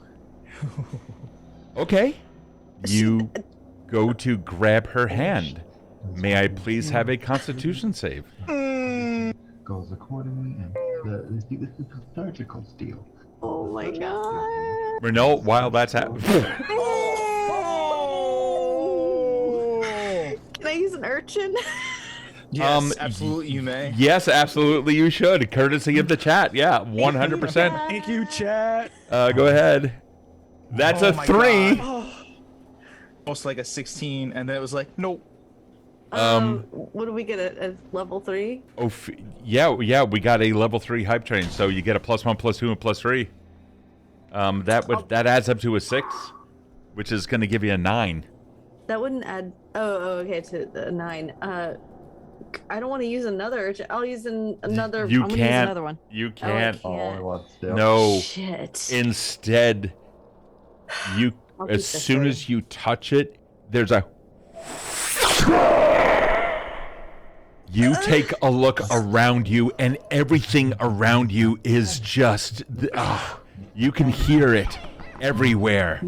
Speaker 1: Okay. You go to grab her hand. May I please have a Constitution save?
Speaker 5: Goes accordingly, and this is surgical steel.
Speaker 2: Oh my god.
Speaker 1: Renault, while that's happening.
Speaker 2: Can I use an urchin?
Speaker 4: Yes, absolutely, you may.
Speaker 1: Yes, absolutely, you should. Courtesy of the chat. Yeah, 100%.
Speaker 3: Thank you, chat.
Speaker 1: Go ahead. That's a 3.
Speaker 4: Almost like a 16, and then it was like, nope.
Speaker 2: What do we get at level 3?
Speaker 1: Oh, yeah, we got a level 3 hype train, so you get a +1, +2, and +3. That adds up to a 6, which is going to give you a 9.
Speaker 2: That wouldn't add. Oh, okay, to the 9. I don't want to use another. I'll use another.
Speaker 1: You
Speaker 2: I'm gonna
Speaker 1: can't.
Speaker 2: use another one.
Speaker 1: You
Speaker 2: Oh, I
Speaker 1: can't.
Speaker 2: can't.
Speaker 1: No.
Speaker 2: Shit.
Speaker 1: Instead, you
Speaker 2: I'll keep
Speaker 1: as
Speaker 2: this
Speaker 1: soon
Speaker 2: three.
Speaker 1: as you touch it, there's a. You take a look around you, and everything around you is just. You can hear it everywhere.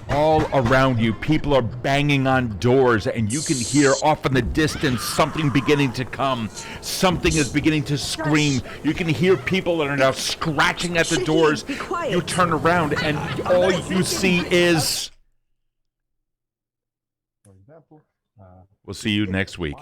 Speaker 1: All around you, people are banging on doors, and you can hear off in the distance something beginning to come. Something is beginning to scream. You can hear people that are now scratching at the doors.
Speaker 2: Be quiet.
Speaker 1: You turn around, and all you see is. We'll see you next week.